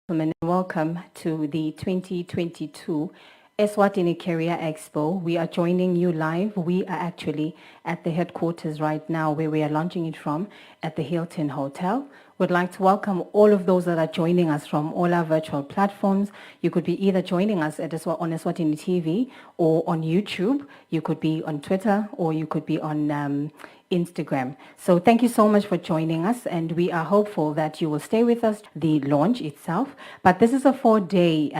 And welcome to the 2022 Eswatini Career Expo. We are joining you live. We are actually at the headquarters right now where we are launching it from at the Hilton Hotel. We'd like to welcome all of those that are joining us from all our virtual platforms. You could be either joining us on Eswatini TV or on YouTube. You could be on Twitter or you could be on Instagram. So thank you so much for joining us, and we are hopeful that you will stay with us the launch itself. But this is a 4-day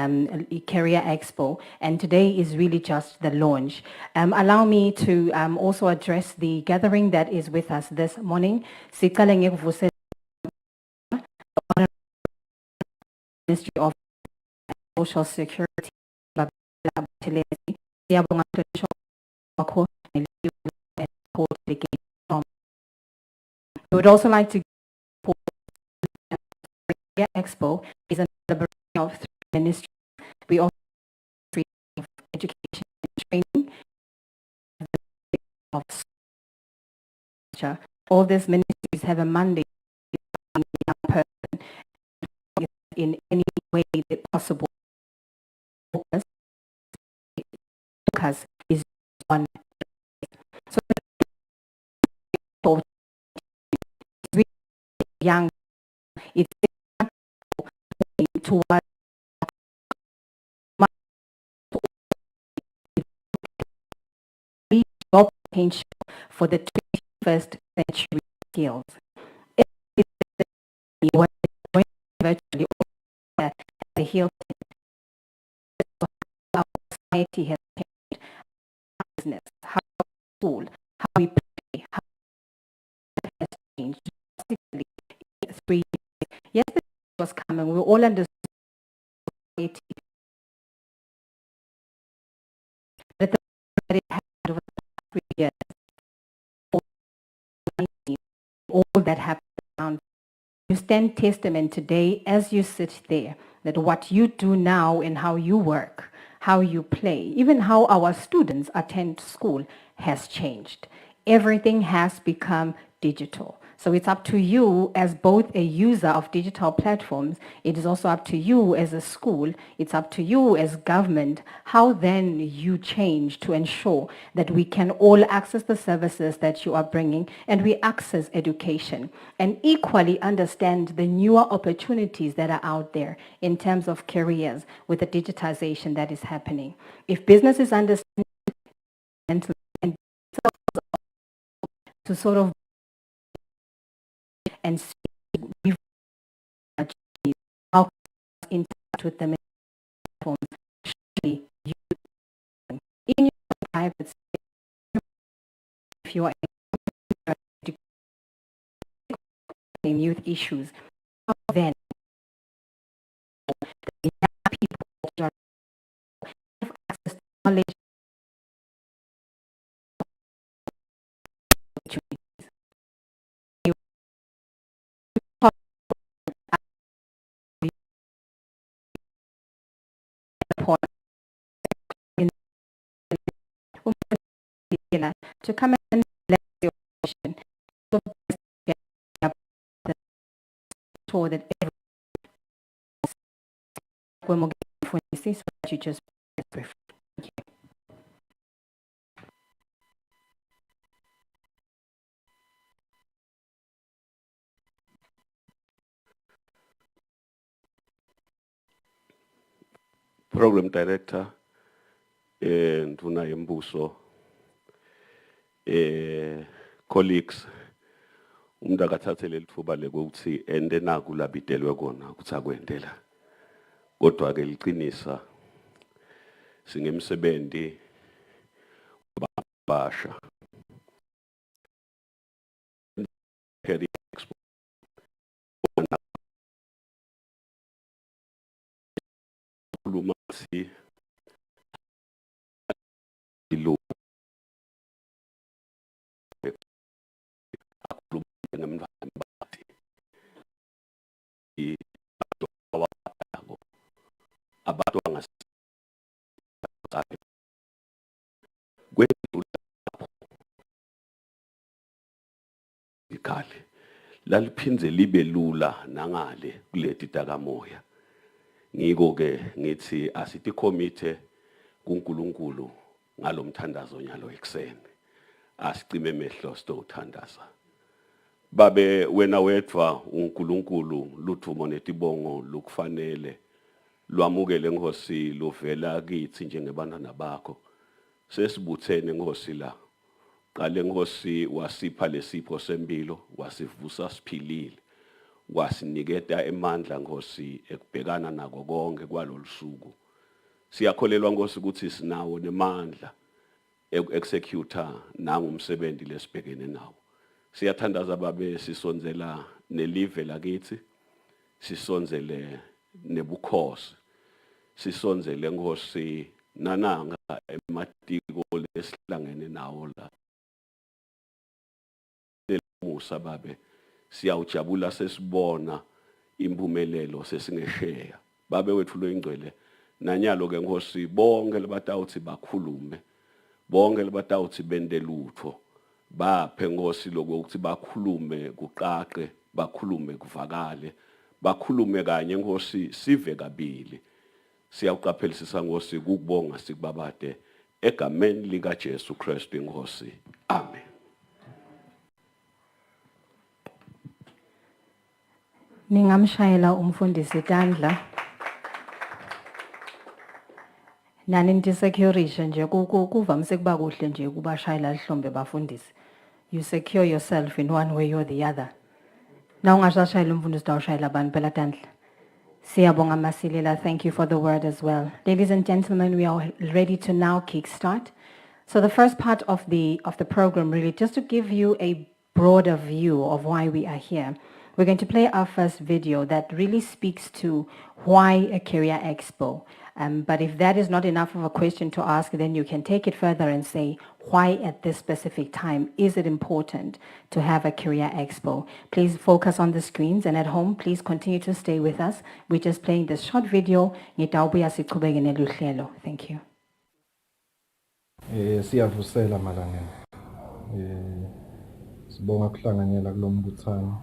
Career Expo, and today is really just the launch. Allow me to also address the gathering that is with us this morning. Ministry of Social Security. We would also like to Career Expo is a celebration of 3 ministries. We also have 3 of education and training, of structure. All these ministries have a mandate in any way that possible. Focus is on so really young. It's towards your potential for the 21st century skills. Virtually at the Hilton, our society has changed, our business, how we school, how we play, how it has changed drastically in 3 years. Yesterday was coming, we all understood society that it happened over the past 3 years, all that happened around. You stand testament today as you sit there that what you do now and how you work, how you play, even how our students attend school has changed. Everything has become digital. So it's up to you as both a user of digital platforms. It is also up to you as a school. It's up to you as government. How then you change to ensure that we can all access the services that you are bringing and we access education and equally understand the newer opportunities that are out there in terms of careers with the digitization that is happening. If businesses understand and to sort of and see how in touch with them in your private space, if you are in youth issues, then the young people have access to knowledge to come and let the operation so that everyone will get what you just thank you. Program Director Nduna Yembuso, colleagues, umntakathathele lithuba lekuthi ende naku labitelwe kona ukuthi akwendela. Kodwa ke liqinisa singemsebenzi basha. Career Expo. Lumasi lo abantu angasaqali kwendlula ikhali laliphindze libe lula nangale kuleti takamoya ngiko ke ngithi asithi committee kuNkulunkulu ngalomthandazo nyalo ekseni asicime emehlo sitothandaza babe wena wedwa uNkulunkulu luthumo netibongo lukufanele lwamukele Nkosi luvela kithi njengebantwana bakho sesibuthene Nkosi la qale Nkosi wasipha lesipho sempilo wasivusa siphilile wasiniketa emandla Nkosi ekubhekana nako konke kwalolusuku siyakholelwa Nkosi ukuthi sinawo nemandla executor nangumsebenzi lesibhekene nawo siyathandaza babe sisonzela nelive lakithi sisonzele nebukhosi sisonzele Nkosi nananga ematiko lesihlangene nawo la musa babe siyawujabula sesibona impumelelo sesingesheya babe wethu lo ingcwele nanyalo ke Nkosi bonke lebatawuthi bakhulume bonke lebatawuthi bende lutho baphe Nkosi lokuthi bakhulume kuqaqe bakhulume kuvakale bakhulume kanye Nkosi sive kabili siyaqaphelisisa Nkosi ukubonga sikubabade egameni lika Jesu Kristu Nkosi amen. Ningamshayela umfundisi Tandla. Nani ndisecurishe nje kuvamise kuba kuhle nje kubashayela lihlombe bafundisi. You secure yourself in one way or the other. Na ungashayela umfundisi dawushayela abantu phela Tandla. Siyabonga Masilela, thank you for the word as well. Ladies and gentlemen, we are ready to now kickstart. So the first part of the program really just to give you a broader view of why we are here. We're going to play our first video that really speaks to why a Career Expo. But if that is not enough of a question to ask, then you can take it further and say, why at this specific time is it important to have a Career Expo? Please focus on the screens, and at home, please continue to stay with us. We're just playing this short video. Thank you. Siyavusela malangeni. Sibonga kuhlanganyela kulombuthano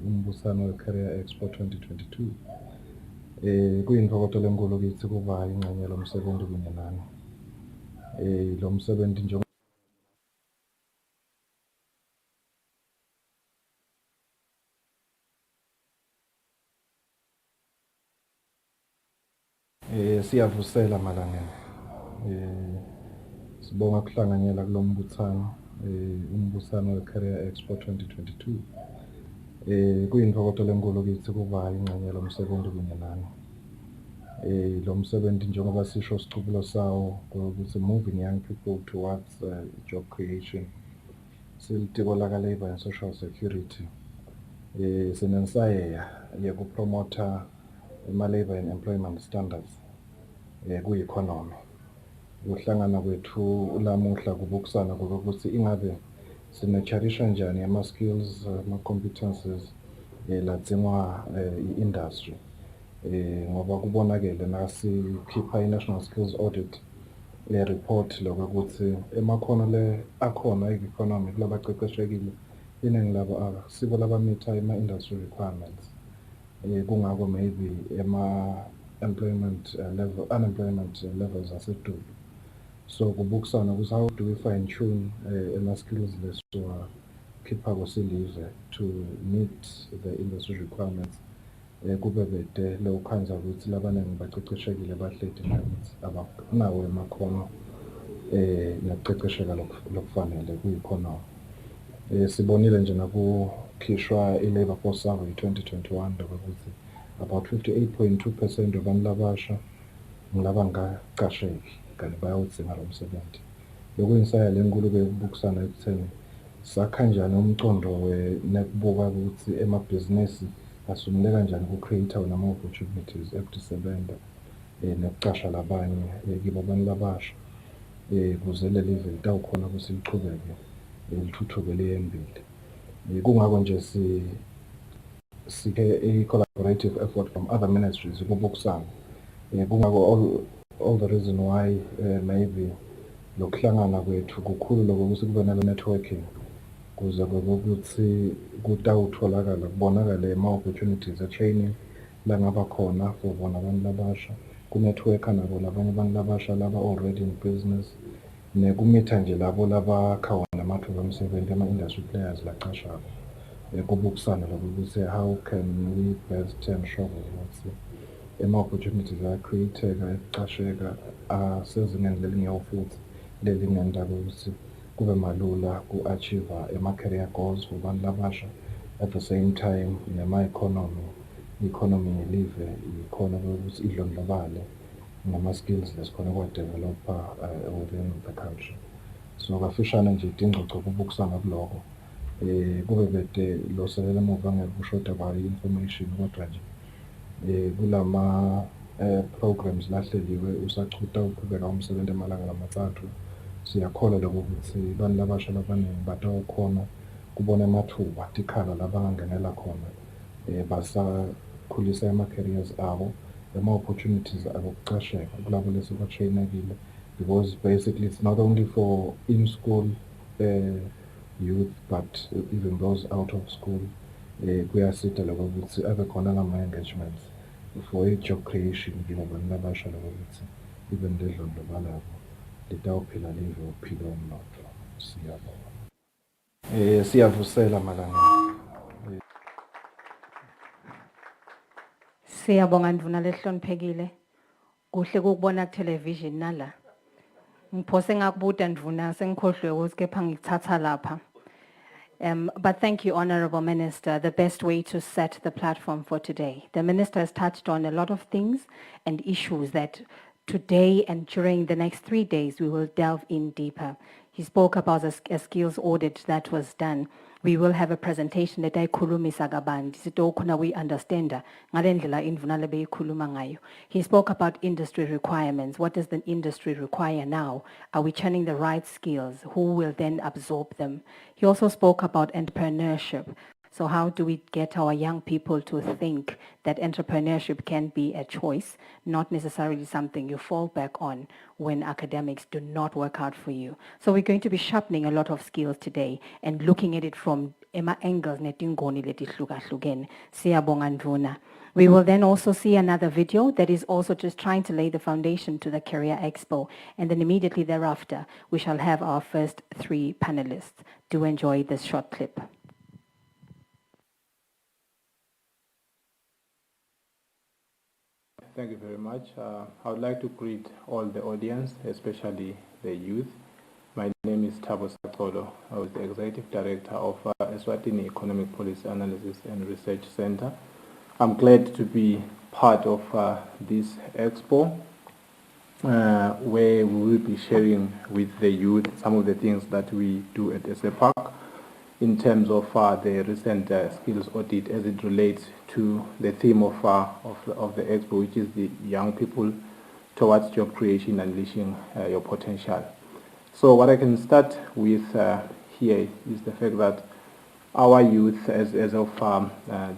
umbusano weCareer Expo 2022. Kuyintokozo lenkulu kithi kuba ingxenye lomsebenzi kunye nani. Lo msebenzi njengoba siyavusela malangeni. Sibonga kuhlanganyela kulombuthano umbusano weCareer Expo 2022. Kuyintokozo lenkulu kithi kuba ingxenye lomsebenzi kunye nani. Lo msebenzi njengoba sisho sicubulo sawo ukuthi moving young people towards job creation. Silitiko laka Labor and Social Security. Sinensayeya yokupromotha ama-labor and employment standards ku-economy. Ukuhlangana kwethu lamuhla kubukusana ukuthi ingabe sine-cherisha njani ama-skills, ama-competences ladzingwa i-industry. Ngoba kubonakele nasikhipha i-National Skills Audit report lokho ukuthi emakhono le akhona e-economy kulabaqeqeshekile iningi labo akusiko labamitha ama-industry requirements. Kungako maybe unemployment levels asedulu. So kubukusana ukuthi how do we fine tune ama-skills lesiwakhipha kwesilive to meet the industry requirements. Kube bede lokukhanza ukuthi labaningi baqeqeshekile bahleti nakithi abanawo emakhono nokuqeqesheka lokufanele kuyikhona. Sibonile nje nakukhishwa i-Labour Force Survey 2021 ukuthi about 58.2% abantu labasha ngilabangaqasheki kanti bayawudzinga lo msebenzi. Lokuyinsaya lenkulu-ke ukubukusana ekutheni sakha njani umcondo nekubuka ukuthi emabhizinisi asungule kanjani ku-create wona ama-opportunities ekudisebenza nekuqasha labanye kibo abantu labasha kuze leli live litawukhona ukuthi liqhubeke lithuthuke liye embili. Kungako nje sikhe i-collaborative effort from other ministries ukubukusana. Kungako all the reason why maybe lokuhlangana kwethu kukhulu lokuthi kube nalo networking kuze ukuthi kutawutholakala kubonakale ama-opportunities e-training la ngaba khona for bona abantu labasha kunetworker nabo labanye abantu labasha laba already in business nekumitha nje labo labakha namathuba omsebenzi ama-industry players lacashako kubukisana lokuthi how can we best ensure ukuthi ama-opportunities ayacreate-eka ekucasheka asezingeni lelingeyo futhi lelingenda ukuthi kube malula ku-achieve ama-career goals for abantu labasha at the same time i-economy yelive ikhona ukuthi idlondlobale nama-skills lesikhona ukuwa-develop-a within the country. So kafishane nje ingxoxo kubukisana kuloko kube bede loselela emuva ngeke kushoda kwa-information kodwa nje kulama programs lahleliwe usachutha uqhubeka umsebenzi emalanga lamathathu siyakholwa lokho ukuthi abantu labasha labaningi batawukhona kubona amathuba tikhala labangangenela khona basakhulisa ama-careers abo ama-opportunities abo kucasheka kulabo lesibatrainekile because basically it's not only for in-school youth but even those out of school kuyasida lokho ukuthi abe khona ngama-engagements for i-job creation kina bantu labasha lokho ukuthi even ledlondlobalako litawuphila live uphila umnotho. Siyabonga. Siyavusela malanga. Siyabonga ndvuna lehloniphekile. Kuhle ukubona ku television nala. Ngiphose ngakubuta ndvuna sengikhohlwe ukuthi kepha ngikuthatha lapha. But thank you, Honorable Minister. The best way to set the platform for today. The Minister has touched on a lot of things and issues that today and during the next 3 days we will delve in deeper. He spoke about a skills audit that was done. We will have a presentation that ayikhulumisa kabanzi sitokuna we understand ngalendlela indvuna lebeyikhuluma ngayo. He spoke about industry requirements. What does the industry require now? Are we churning the right skills? Who will then absorb them? He also spoke about entrepreneurship. So how do we get our young people to think that entrepreneurship can be a choice, not necessarily something you fall back on when academics do not work out for you? So we're going to be sharpening a lot of skills today and looking at it from angles netingoni letihlukahlukene. Siyabonga ndvuna. We will then also see another video that is also just trying to lay the foundation to the Career Expo. And then immediately thereafter, we shall have our first 3 panelists. Do enjoy this short clip. Thank you very much. I would like to greet all the audience, especially the youth. My name is Thabo Sakolo. I was the Executive Director of Eswatini Economic Policy Analysis and Research Center. I'm glad to be part of this expo where we will be sharing with the youth some of the things that we do at SAPAC in terms of the recent skills audit as it relates to the theme of the expo, which is the young people towards job creation, unleashing your potential. So what I can start with here is the fact that our youth, as of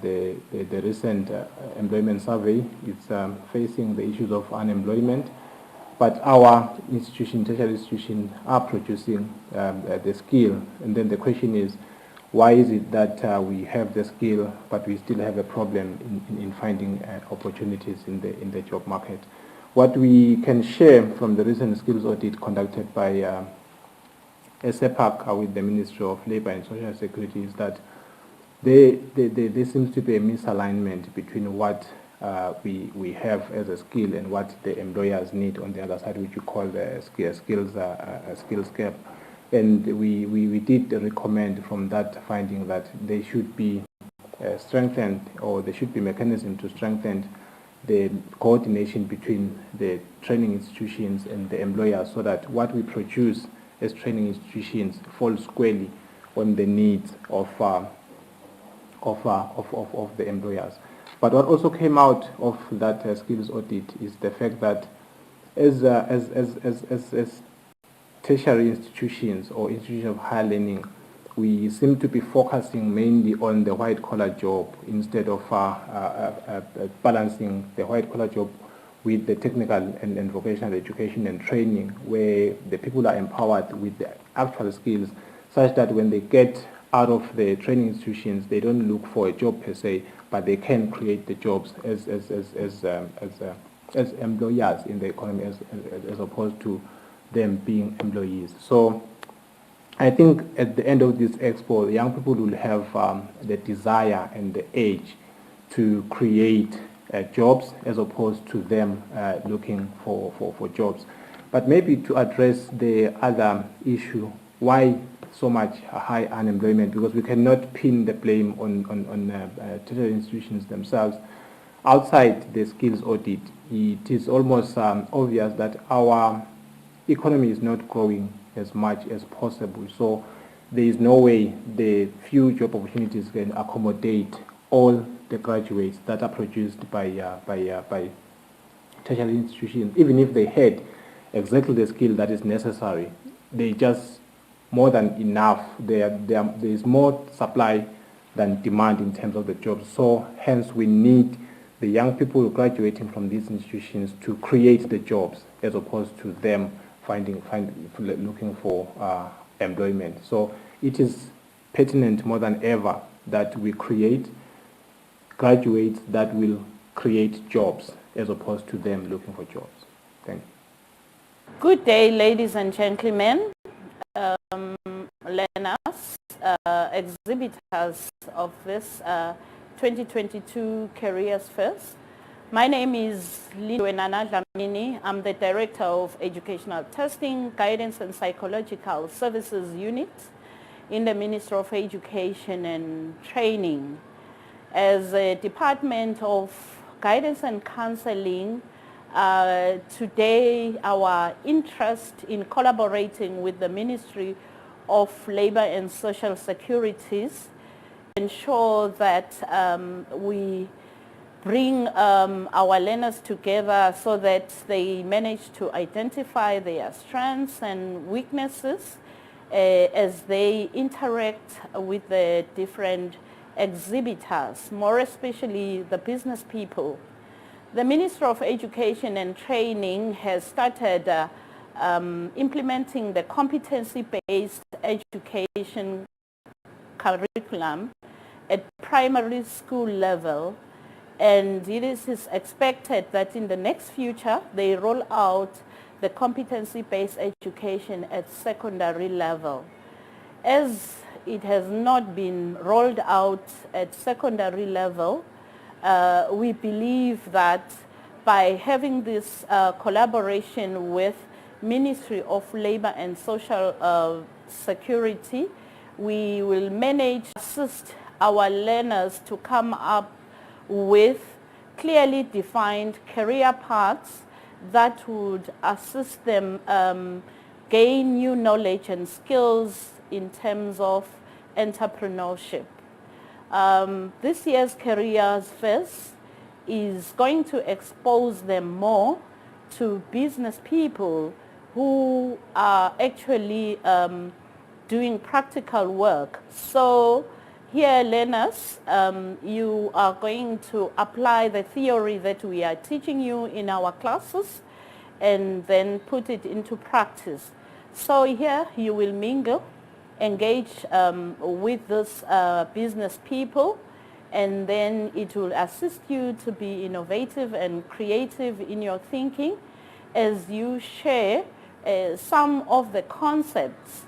the recent employment survey, is facing the issues of unemployment, but our institution, tertiary institutions, are producing the skill. And then the question is, why is it that we have the skill, but we still have a problem in finding opportunities in the job market? What we can share from the recent skills audit conducted by SAPAC with the Ministry of Labour and Social Security is that there seems to be a misalignment between what we have as a skill and what the employers need on the other side, which you call the skills gap. And we did recommend from that finding that there should be strengthened, or there should be mechanism to strengthen the coordination between the training institutions and the employers, so that what we produce as training institutions falls squarely on the needs of the employers. But what also came out of that skills audit is the fact that as tertiary institutions or institutions of higher learning, we seem to be focusing mainly on the white-collar job instead of balancing the white-collar job with the technical and vocational education and training, where the people are empowered with the actual skills, such that when they get out of the training institutions, they don't look for a job per se, but they can create the jobs as employers in the economy as opposed to them being employees. So I think at the end of this expo, the young people will have the desire and the age to create jobs as opposed to them looking for jobs. But maybe to address the other issue, why so much high unemployment, because we cannot pin the blame on tertiary institutions themselves. Outside the skills audit, it is almost obvious that our economy is not growing as much as possible. So there is no way the few job opportunities can accommodate all the graduates that are produced by tertiary institutions. Even if they had exactly the skill that is necessary, they just more than enough. There is more supply than demand in terms of the jobs. So hence we need the young people graduating from these institutions to create the jobs as opposed to them looking for employment. So it is pertinent more than ever that we create graduates that will create jobs as opposed to them looking for jobs. Thank you. Good day, ladies and gentlemen, learners, exhibitors of this 2022 Careers Fest. My name is Linwenana Dlamini. I'm the Director of Educational Testing, Guidance and Psychological Services Unit in the Ministry of Education and Training. As a Department of Guidance and Counseling, today our interest in collaborating with the Ministry of Labour and Social Securities ensure that we bring our learners together so that they manage to identify their strengths and weaknesses as they interact with the different exhibitors, more especially the business people. The Ministry of Education and Training has started implementing the competency-based education curriculum at primary school level, and it is expected that in the next future they roll out the competency-based education at secondary level. As it has not been rolled out at secondary level, we believe that by having this collaboration with Ministry of Labour and Social Security, we will manage to assist our learners to come up with clearly defined career paths that would assist them gain new knowledge and skills in terms of entrepreneurship. This year's Careers Fest is going to expose them more to business people who are actually doing practical work. So here, learners, you are going to apply the theory that we are teaching you in our classes and then put it into practice. So here you will mingle, engage with those business people, and then it will assist you to be innovative and creative in your thinking as you share some of the concepts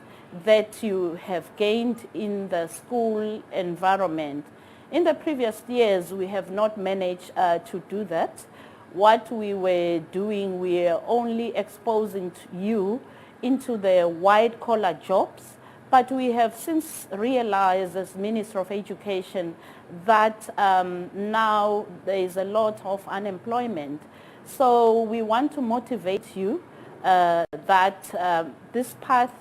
that you have gained in the school environment. In the previous years, we have not managed to do that. What we were doing, we are only exposing you into the white-collar jobs, but we have since realized as Minister of Education that now there is a lot of unemployment. So we want to motivate you that this path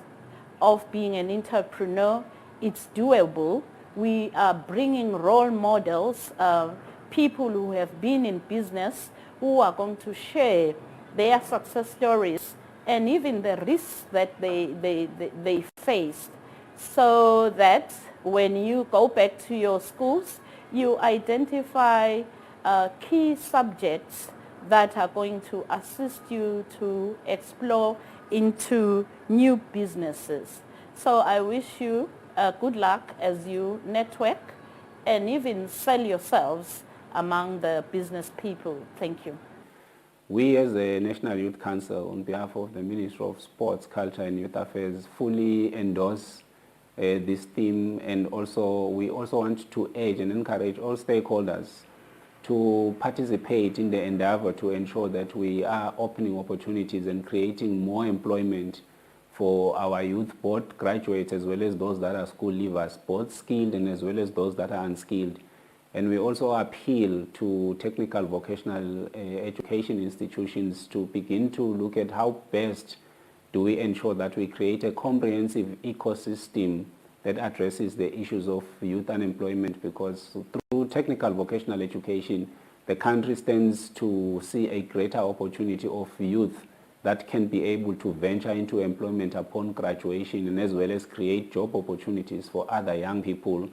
of being an entrepreneur, it's doable. We are bringing role models, people who have been in business, who are going to share their success stories and even the risks that they faced, so that when you go back to your schools, you identify key subjects that are going to assist you to explore into new businesses. So I wish you good luck as you network and even sell yourselves among the business people. Thank you. We as the National Youth Council, on behalf of the Ministry of Sports, Culture and Youth Affairs, fully endorse this theme, and also we also want to urge and encourage all stakeholders to participate in the endeavor to ensure that we are opening opportunities and creating more employment for our youth, both graduates as well as those that are school leavers, both skilled and as well as those that are unskilled. And we also appeal to technical vocational education institutions to begin to look at how best do we ensure that we create a comprehensive ecosystem that addresses the issues of youth unemployment, because through technical vocational education, the country stands to see a greater opportunity of youth that can be able to venture into employment upon graduation, and as well as create job opportunities for other young people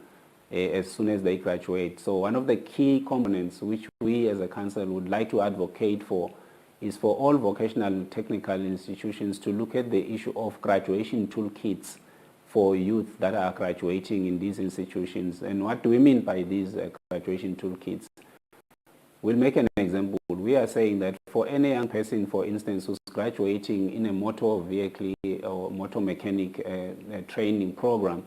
as soon as they graduate. So one of the key components which we as a council would like to advocate for is for all vocational technical institutions to look at the issue of graduation toolkits for youth that are graduating in these institutions. And what do we mean by these graduation toolkits? We'll make an example. We are saying that for any young person, for instance, who's graduating in a motor vehicle or motor mechanic training program,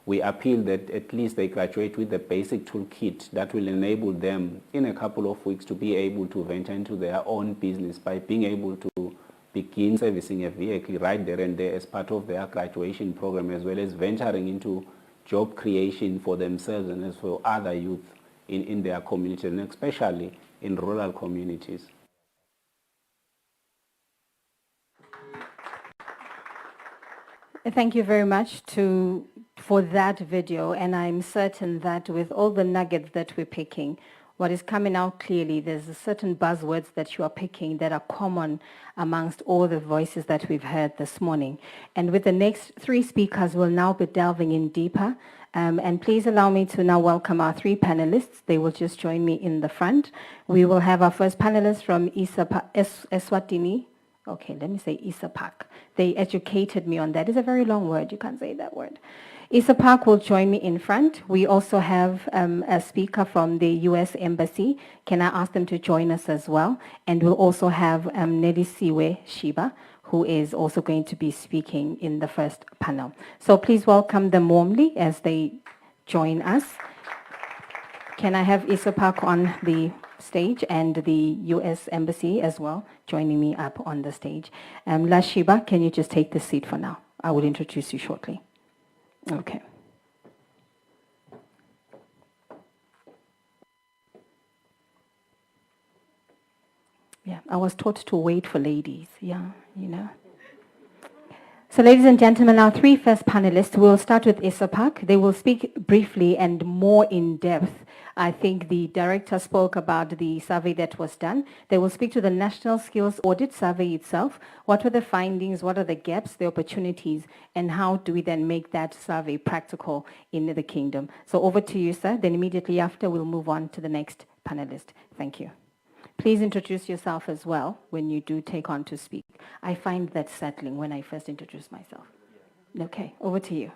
we appeal that at least they graduate with the basic toolkit that will enable them in a couple of weeks to be able to venture into their own business by being able to begin servicing a vehicle right there and there as part of their graduation program, as well as venturing into job creation for themselves and as for other youth in their community, and especially in rural communities. Thank you very much for that video, and I'm certain that with all the nuggets that we're picking, what is coming out clearly, there's a certain buzzwords that you are picking that are common amongst all the voices that we've heard this morning. And with the next three speakers, we'll now be delving in deeper. And please allow me to now welcome our three panelists. They will just join me in the front. We will have our first panelist from Eswatini. Okay, let me say ISAPAC. They educated me on that. It's a very long word. You can't say that word. ISAPAC will join me in front. We also have a speaker from the U.S. Embassy. Can I ask them to join us as well? And we'll also have Nelisiwe Shiba, who is also going to be speaking in the first panel. So please welcome them warmly as they join us. Can I have ISAPAC on the stage and the U.S. Embassy as well, joining me up on the stage. Lashiba, can you just take the seat for now? I will introduce you shortly. Okay. Yeah, I was taught to wait for ladies. Yeah, you know. So ladies and gentlemen, our three first panelists, we'll start with ISAPAC. They will speak briefly and more in depth. I think the director spoke about the survey that was done. They will speak to the National Skills Audit survey itself. What were the findings? What are the gaps, the opportunities, and how do we then make that survey practical in the kingdom? So over to you, sir. Then immediately after, we'll move on to the next panelist. Thank you. Please introduce yourself as well when you do take on to speak. I find that settling when I first introduce myself. Okay, over to you.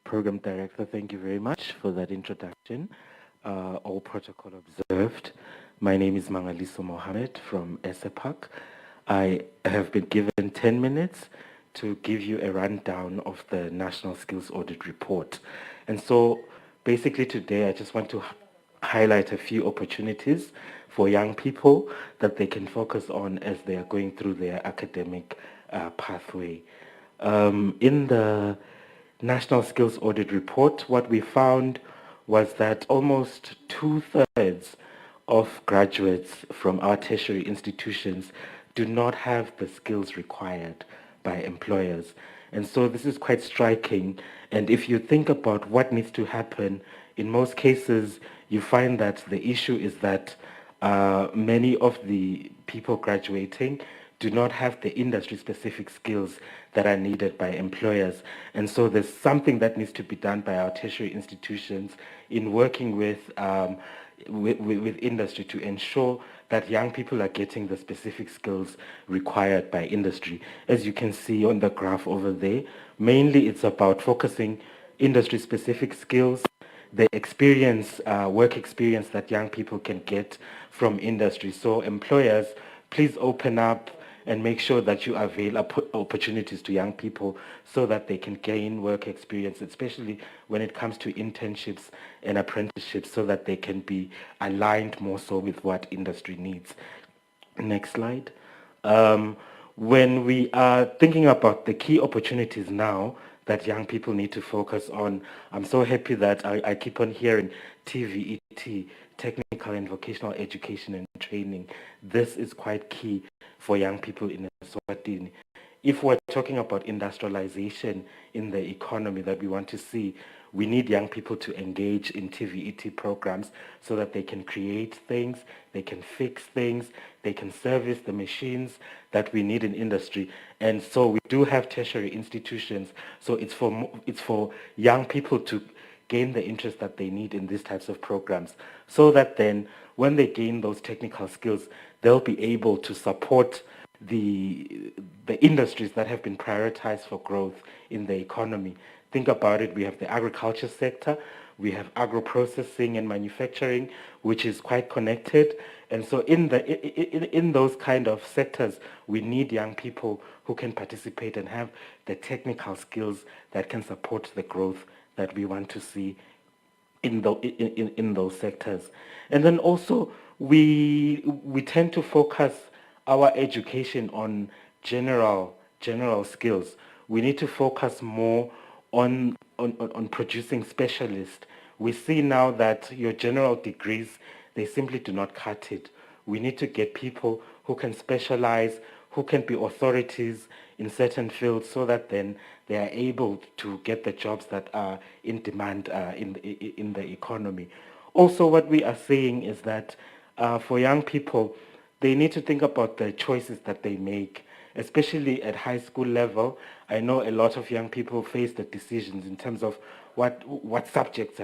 Program Director, thank you very much for that introduction. All protocol observed. My name is Mangaliso Mohammed from ISAPAC. I have been given 10 minutes to give you a rundown of the National Skills Audit Report. And so basically today I just want to highlight a few opportunities for young people that they can focus on as they are going through their academic pathway. In the National Skills Audit Report, what we found was that almost 2/3 of graduates from our tertiary institutions do not have the skills required by employers. And so this is quite striking. And if you think about what needs to happen, in most cases, you find that the issue is that many of the people graduating do not have the industry-specific skills that are needed by employers. And so there's something that needs to be done by our tertiary institutions in working with with industry to ensure that young people are getting the specific skills required by industry. As you can see on the graph over there, mainly it's about focusing industry-specific skills, the experience, work experience that young people can get from industry. So employers, please open up and make sure that you avail opportunities to young people so that they can gain work experience, especially when it comes to internships and apprenticeships, so that they can be aligned more so with what industry needs. Next slide. When we are thinking about the key opportunities now that young people need to focus on, I'm so happy that I keep on hearing TVET, technical and vocational education and training. This is quite key for young people in Eswatini. If we're talking about industrialization in the economy that we want to see, we need young people to engage in TVET programs so that they can create things, they can fix things, they can service the machines that we need in industry. And so we do have tertiary institutions. So it's for young people to gain the interest that they need in these types of programs, so that then when they gain those technical skills, they'll be able to support the industries that have been prioritized for growth in the economy. Think about it, we have the agriculture sector, we have agro-processing and manufacturing, which is quite connected. And so in those kind of sectors, we need young people who can participate and have the technical skills that can support the growth that we want to see in those sectors. And then also we tend to focus our education on general skills. We need to focus more on producing specialists. We see now that your general degrees, they simply do not cut it. We need to get people who can specialize, who can be authorities in certain fields, so that then they are able to get the jobs that are in demand in the economy. Also, what we are saying is that for young people, they need to think about the choices that they make, especially at high school level. I know a lot of young people face the decisions in terms of what subjects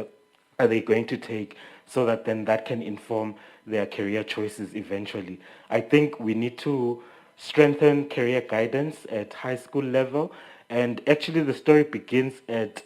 are they going to take, so that then that can inform their career choices eventually. I think we need to strengthen career guidance at high school level, and actually the story begins at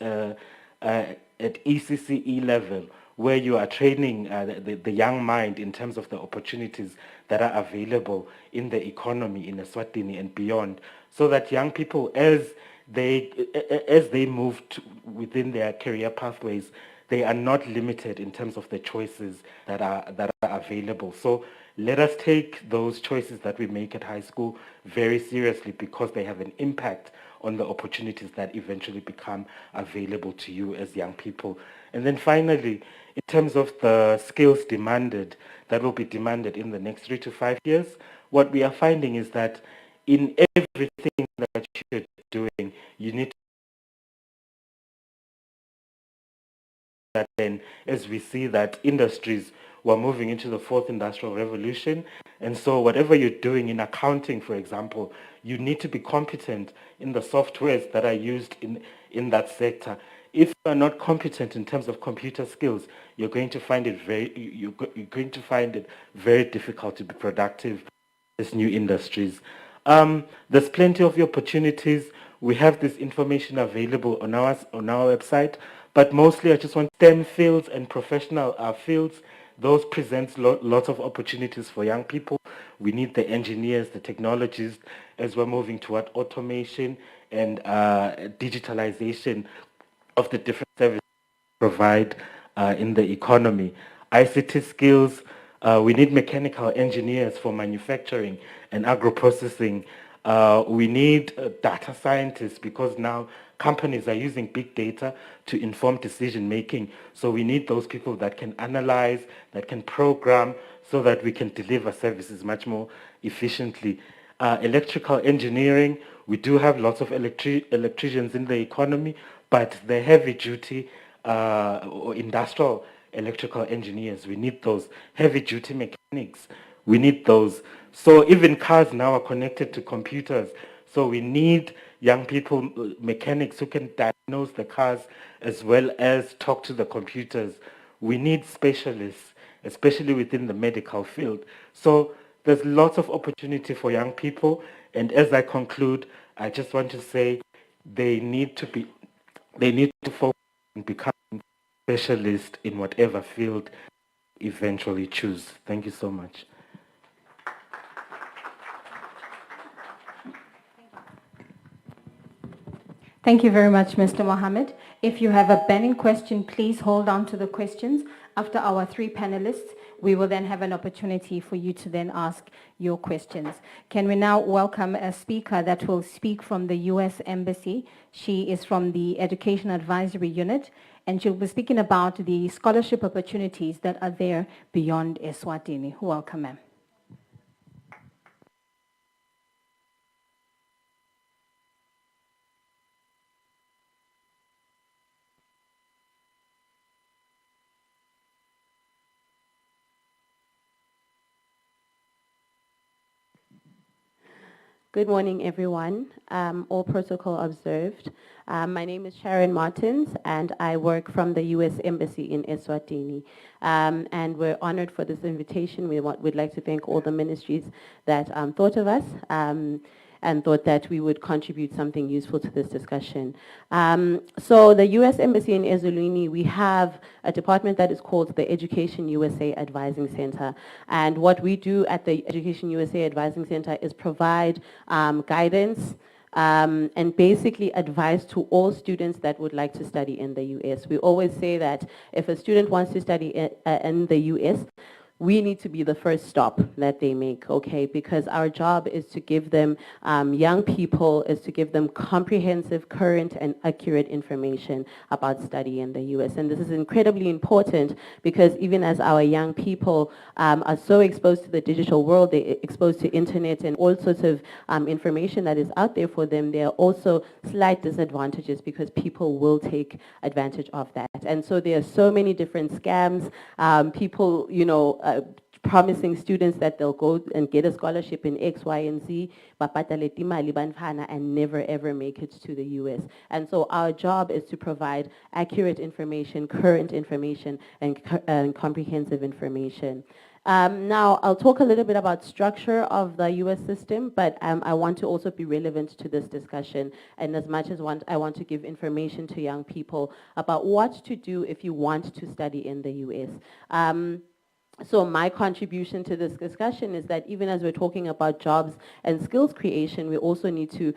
ECCE level, where you are training the young mind in terms of the opportunities that are available in the economy in Eswatini and beyond, so that young people, as they move within their career pathways, they are not limited in terms of the choices that are available. So let us take those choices that we make at high school very seriously, because they have an impact on the opportunities that eventually become available to you as young people. And then finally, in terms of the skills demanded, that will be demanded in the next 3 to 5 years, what we are finding is that in everything that you're doing, you need that then, as we see that industries were moving into the fourth industrial revolution. And so whatever you're doing in accounting, for example, you need to be competent in the softwares that are used in that sector. If you are not competent in terms of computer skills, you're going to find it very difficult to be productive in these new industries. There's plenty of opportunities. We have this information available on our website, but mostly I just want STEM fields and professional fields. Those present lots of opportunities for young people. We need the engineers, the technologists, as we're moving toward automation and digitalization of the different services provide in the economy. ICT skills, we need mechanical engineers for manufacturing and agro-processing. We need data scientists, because now companies are using big data to inform decision making. So we need those people that can analyze, that can program, so that we can deliver services much more efficiently. Electrical engineering, we do have lots of electricians in the economy, but the heavy duty or industrial electrical engineers, we need those. Heavy duty mechanics, we need those. So even cars now are connected to computers. So we need young people, mechanics who can diagnose the cars as well as talk to the computers. We need specialists, especially within the medical field. So there's lots of opportunity for young people. And as I conclude, I just want to say they need to focus on becoming specialist in whatever field eventually choose. Thank you so much. Thank you very much, Mr. Mohammed. If you have a burning question, please hold on to the questions. After our three panelists, we will then have an opportunity for you to then ask your questions. Can we now welcome a speaker that will speak from the U.S. Embassy? She is from the Education Advisory Unit, and she'll be speaking about the scholarship opportunities that are there beyond Eswatini. Welcome, ma'am. Good morning, everyone. All protocol observed. My name is Sharon Martins, and I work from the U.S. Embassy in Eswatini. And we're honored for this invitation. We'd like to thank all the ministries that thought of us and thought that we would contribute something useful to this discussion. So the U.S. Embassy in Eswatini, we have a department that is called the Education USA Advising Center. And what we do at the Education USA Advising Center is provide guidance and basically advice to all students that would like to study in the U.S. We always say that if a student wants to study in the U.S., we need to be the first stop that they make, okay? Because our job is to give them, young people, is to give them comprehensive, current, and accurate information about study in the U.S. And this is incredibly important because even as our young people are so exposed to the digital world, they're exposed to internet and all sorts of information that is out there for them, there are also slight disadvantages because people will take advantage of that. And so there are so many different scams, people, promising students that they'll go and get a scholarship in X, Y, and Z, and never ever make it to the US. And so our job is to provide accurate information, current information, and comprehensive information. Now, I'll talk a little bit about structure of the US system, but I want to also be relevant to this discussion, and as much as I want to give information to young people about what to do if you want to study in the US. So my contribution to this discussion is that even as we're talking about jobs and skills creation, we also need to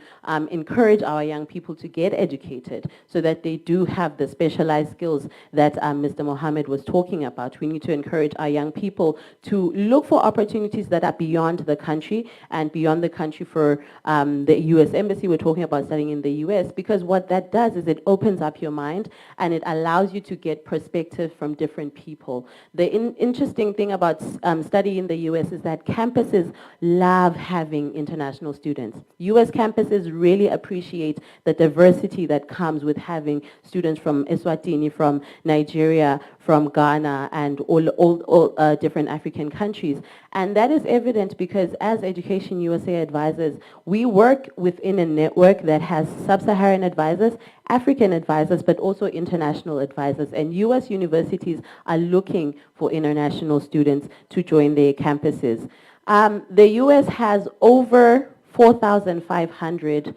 encourage our young people to get educated so that they do have the specialized skills that Mr. Mohammed was talking about. We need to encourage our young people to look for opportunities that are beyond the country and beyond the country for the U.S. Embassy. We're talking about studying in the U.S. because what that does is it opens up your mind and it allows you to get perspective from different people. The interesting thing about study in the U.S. is that campuses love having international students. U.S. campuses really appreciate the diversity that comes with having students from Eswatini, from Nigeria, from Ghana, and all different African countries. And that is evident because as Education USA advisors, we work within a network that has sub-Saharan advisors, African advisors, but also international advisors. And US universities are looking for international students to join their campuses. The US has over 4,500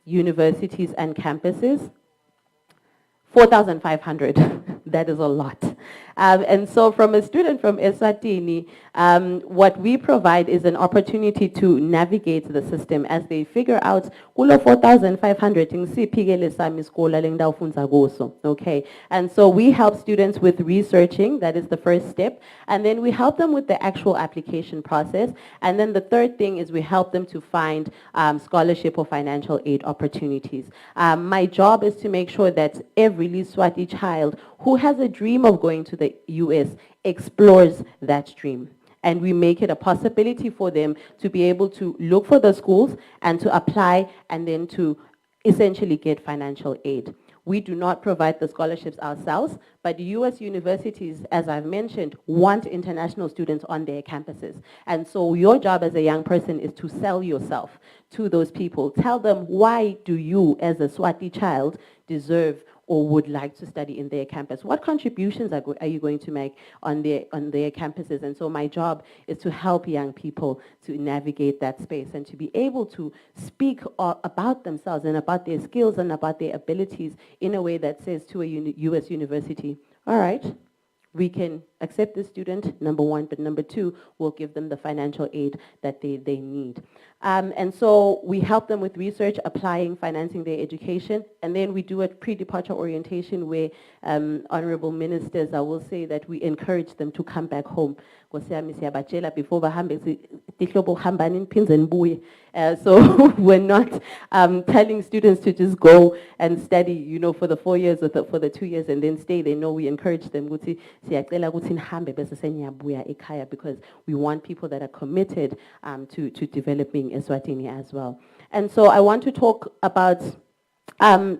universities and campuses. 4,500, that is a lot. And so from a student from Eswatini, what we provide is an opportunity to navigate the system as they figure out, kulo 4,500, okay? And so we help students with researching, that is the first step, and then we help them with the actual application process, and then the third thing is we help them to find scholarship or financial aid opportunities. My job is to make sure that every Swati child who has a dream of going to the US explores that dream. And we make it a possibility for them to be able to look for the schools and to apply and then to essentially get financial aid. We do not provide the scholarships ourselves, but US universities, as I've mentioned, want international students on their campuses. And so your job as a young person is to sell yourself to those people. Tell them, why do you as a Swati child deserve or would like to study in their campus? What contributions are you going to make on their campuses? And so my job is to help young people to navigate that space and to be able to speak about themselves and about their skills and about their abilities in a way that says to a US university, all right, we can accept the student, number one, but number two, we'll give them the financial aid that they need. And so we help them with research, applying, financing their education, and then we do a pre-departure orientation where honorable ministers, I will say that we encourage them to come back home. Before so we're not telling students to just go and study, you know, for the 4 years or for the 2 years and then stay. They know we encourage them because we want people that are committed to developing Eswatini as well. And so I want to talk about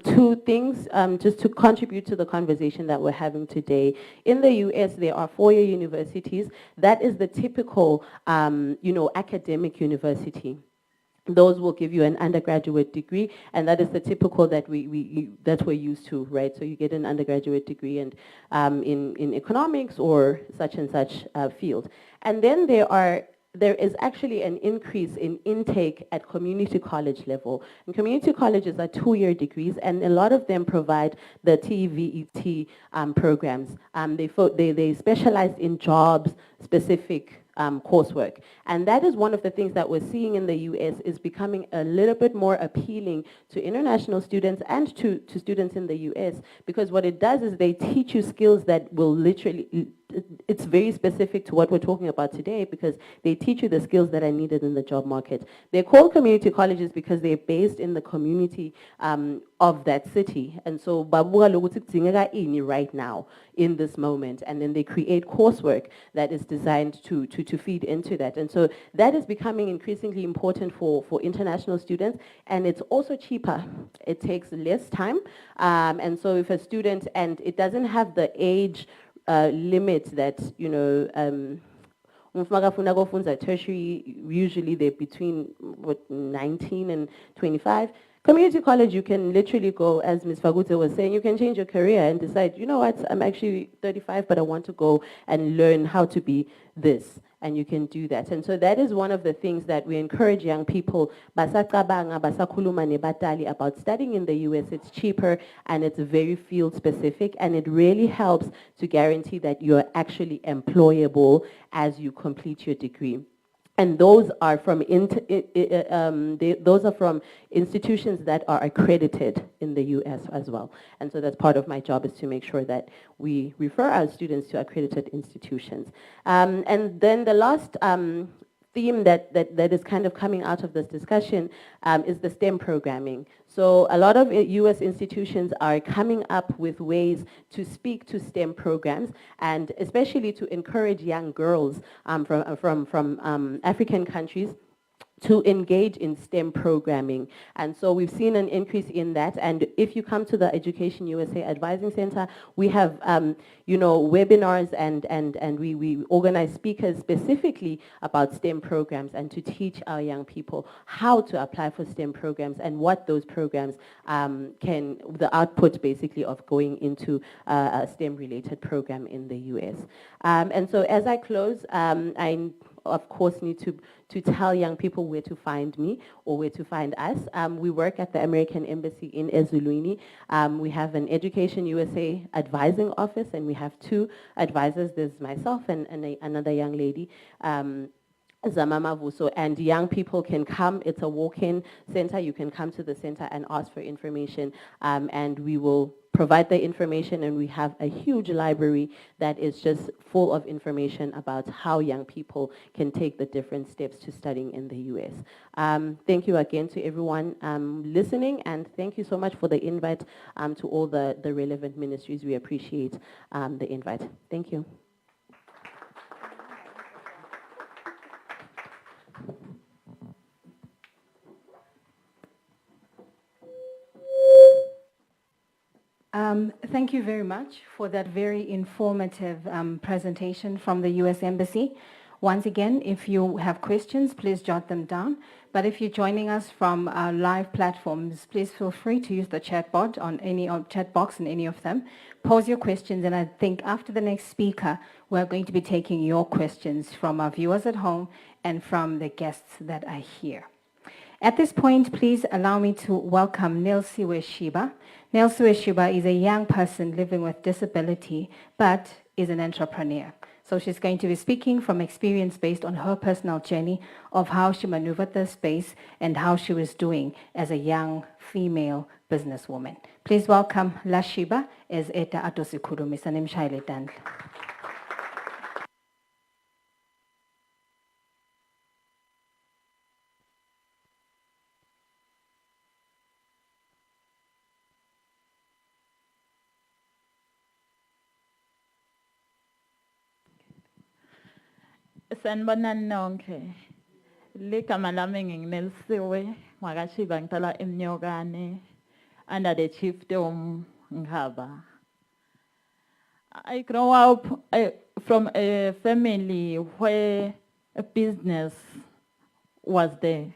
two things just to contribute to the conversation that we're having today. In the US, there are four-year universities. That is the typical, you know, academic university. Those will give you an undergraduate degree, and that is the typical that that we're used to, right? So you get an undergraduate degree and in economics or such and such field. And then there is actually an increase in intake at community college level. And community colleges are two-year degrees, and a lot of them provide the TVET programs. They specialize in jobs-specific coursework. And that is one of the things that we're seeing in the US is becoming a little bit more appealing to international students and to students in the US, because what it does is they teach you skills that will literally, it's very specific to what we're talking about today, because they teach you the skills that are needed in the job market. They're called community colleges because they're based in the community of that city. And so right now in this moment, and then they create coursework that is designed to feed into that. And so that is becoming increasingly important for international students, and it's also cheaper. It takes less time. And so if a student, and it doesn't have the age limit that, you know, tertiary, usually they're between 19 and 25. Community college, you can literally go, as Ms. Fagute was saying, you can change your career and decide, you know what, I'm actually 35, but I want to go and learn how to be this. And you can do that. And so that is one of the things that we encourage young people, about studying in the US. It's cheaper and it's very field specific, and it really helps to guarantee that you're actually employable as you complete your degree. And those are from institutions that are accredited in the US as well. And so that's part of my job, is to make sure that we refer our students to accredited institutions. And then the last theme that is kind of coming out of this discussion is the STEM programming. So a lot of US institutions are coming up with ways to speak to STEM programs, and especially to encourage young girls from African countries to engage in STEM programming. And so we've seen an increase in that. And if you come to the Education USA Advising Center, we have you know, webinars and we organize speakers specifically about STEM programs, and to teach our young people how to apply for STEM programs and what those programs the output basically of going into a STEM related program in the US. And so as I close, I of course need to tell young people where to find me or where to find us. We work at the American Embassy in Eswatini. We have an Education USA advising office, and we have two advisors. There's myself and another young lady, Zamama Vuso, and young people can come. It's a walk-in center. You can come to the center and ask for information, and we will provide the information, and we have a huge library that is just full of information about how young people can take the different steps to studying in the US. Thank you again to everyone listening, and thank you so much for the invite to all the relevant ministries. We appreciate the invite. Thank you. Thank you very much for that very informative presentation from the US Embassy. Once again, if you have questions, please jot them down. But if you're joining us from our live platforms, please feel free to use the chat box on chat box in any of them. Pose your questions, and I think after the next speaker, we're going to be taking your questions from our viewers at home and from the guests that are here. At this point, please allow me to welcome Nelsiwe Shiba. Nelsiwe Shiba is a young person living with disability, but is an entrepreneur. So she's going to be speaking from experience based on her personal journey of how she maneuvered the space and how she was doing as a young female businesswoman. Please welcome Lashiba as Eta Atosikhulumi Sanemshayile Dandla. Sanibonani nonke. Ligama lami nginelisiwe ngakashiba ngihlala eMnyokane under the chiefdom Ngaba. I grew up from a family where a business was there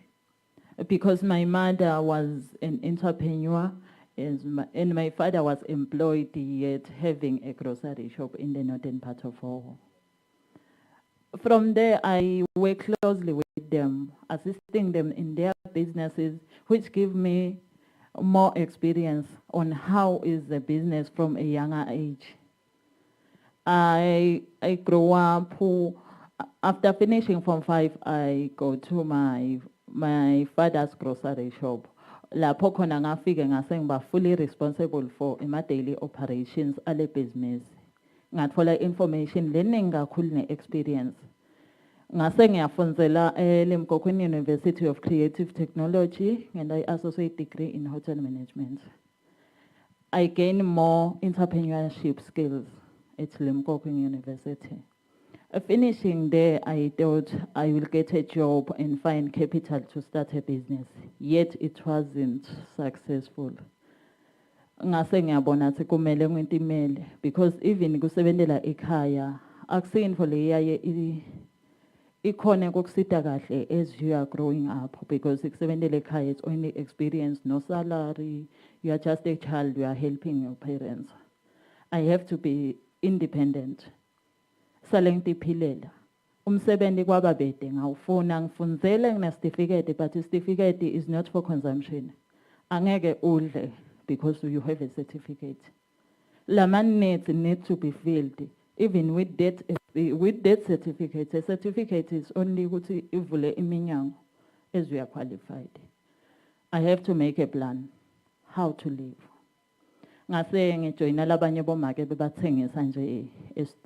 because my mother was an entrepreneur and my father was employed yet having a grocery shop in the northern part of Oho. From there, I work closely with them, assisting them in their businesses, which give me more experience on how is the business from a younger age. I grew up, after finishing Form 5, I go to my father's grocery shop. Lapho khona ngafike ngase ngiba fully responsible for my daily operations ale business. Ngathola information learning kakhulu ne-experience. Ngase ngiyafundzela eLimpopo University of Creative Technology and I associate degree in hotel management. I gained more entrepreneurship skills at Limpopo University. Finishing there, I thought I will get a job and find capital to start a business, yet it wasn't successful. Ngase ngiyabona ukuthi kumele ngitimele because even kusebenzela ekhaya akusinto leyaye ikhona kokusita kahle as you are growing up because kusebenzela ekhaya it's only experience, no salary, you are just a child, you are helping your parents. I have to be independent. Sale ngitiphilela umsebenzi kwababede ngawufuna ngifundzele ngine-certificate but i-certificate is not for consumption. Angeke udle because you have a certificate. Lama needs need to be filled. Even with that certificate, a certificate is only ukuthi ivule iminyango as we are qualified. I have to make a plan how to live. Ngase ngijoyina labanye bomake bebathengisa nje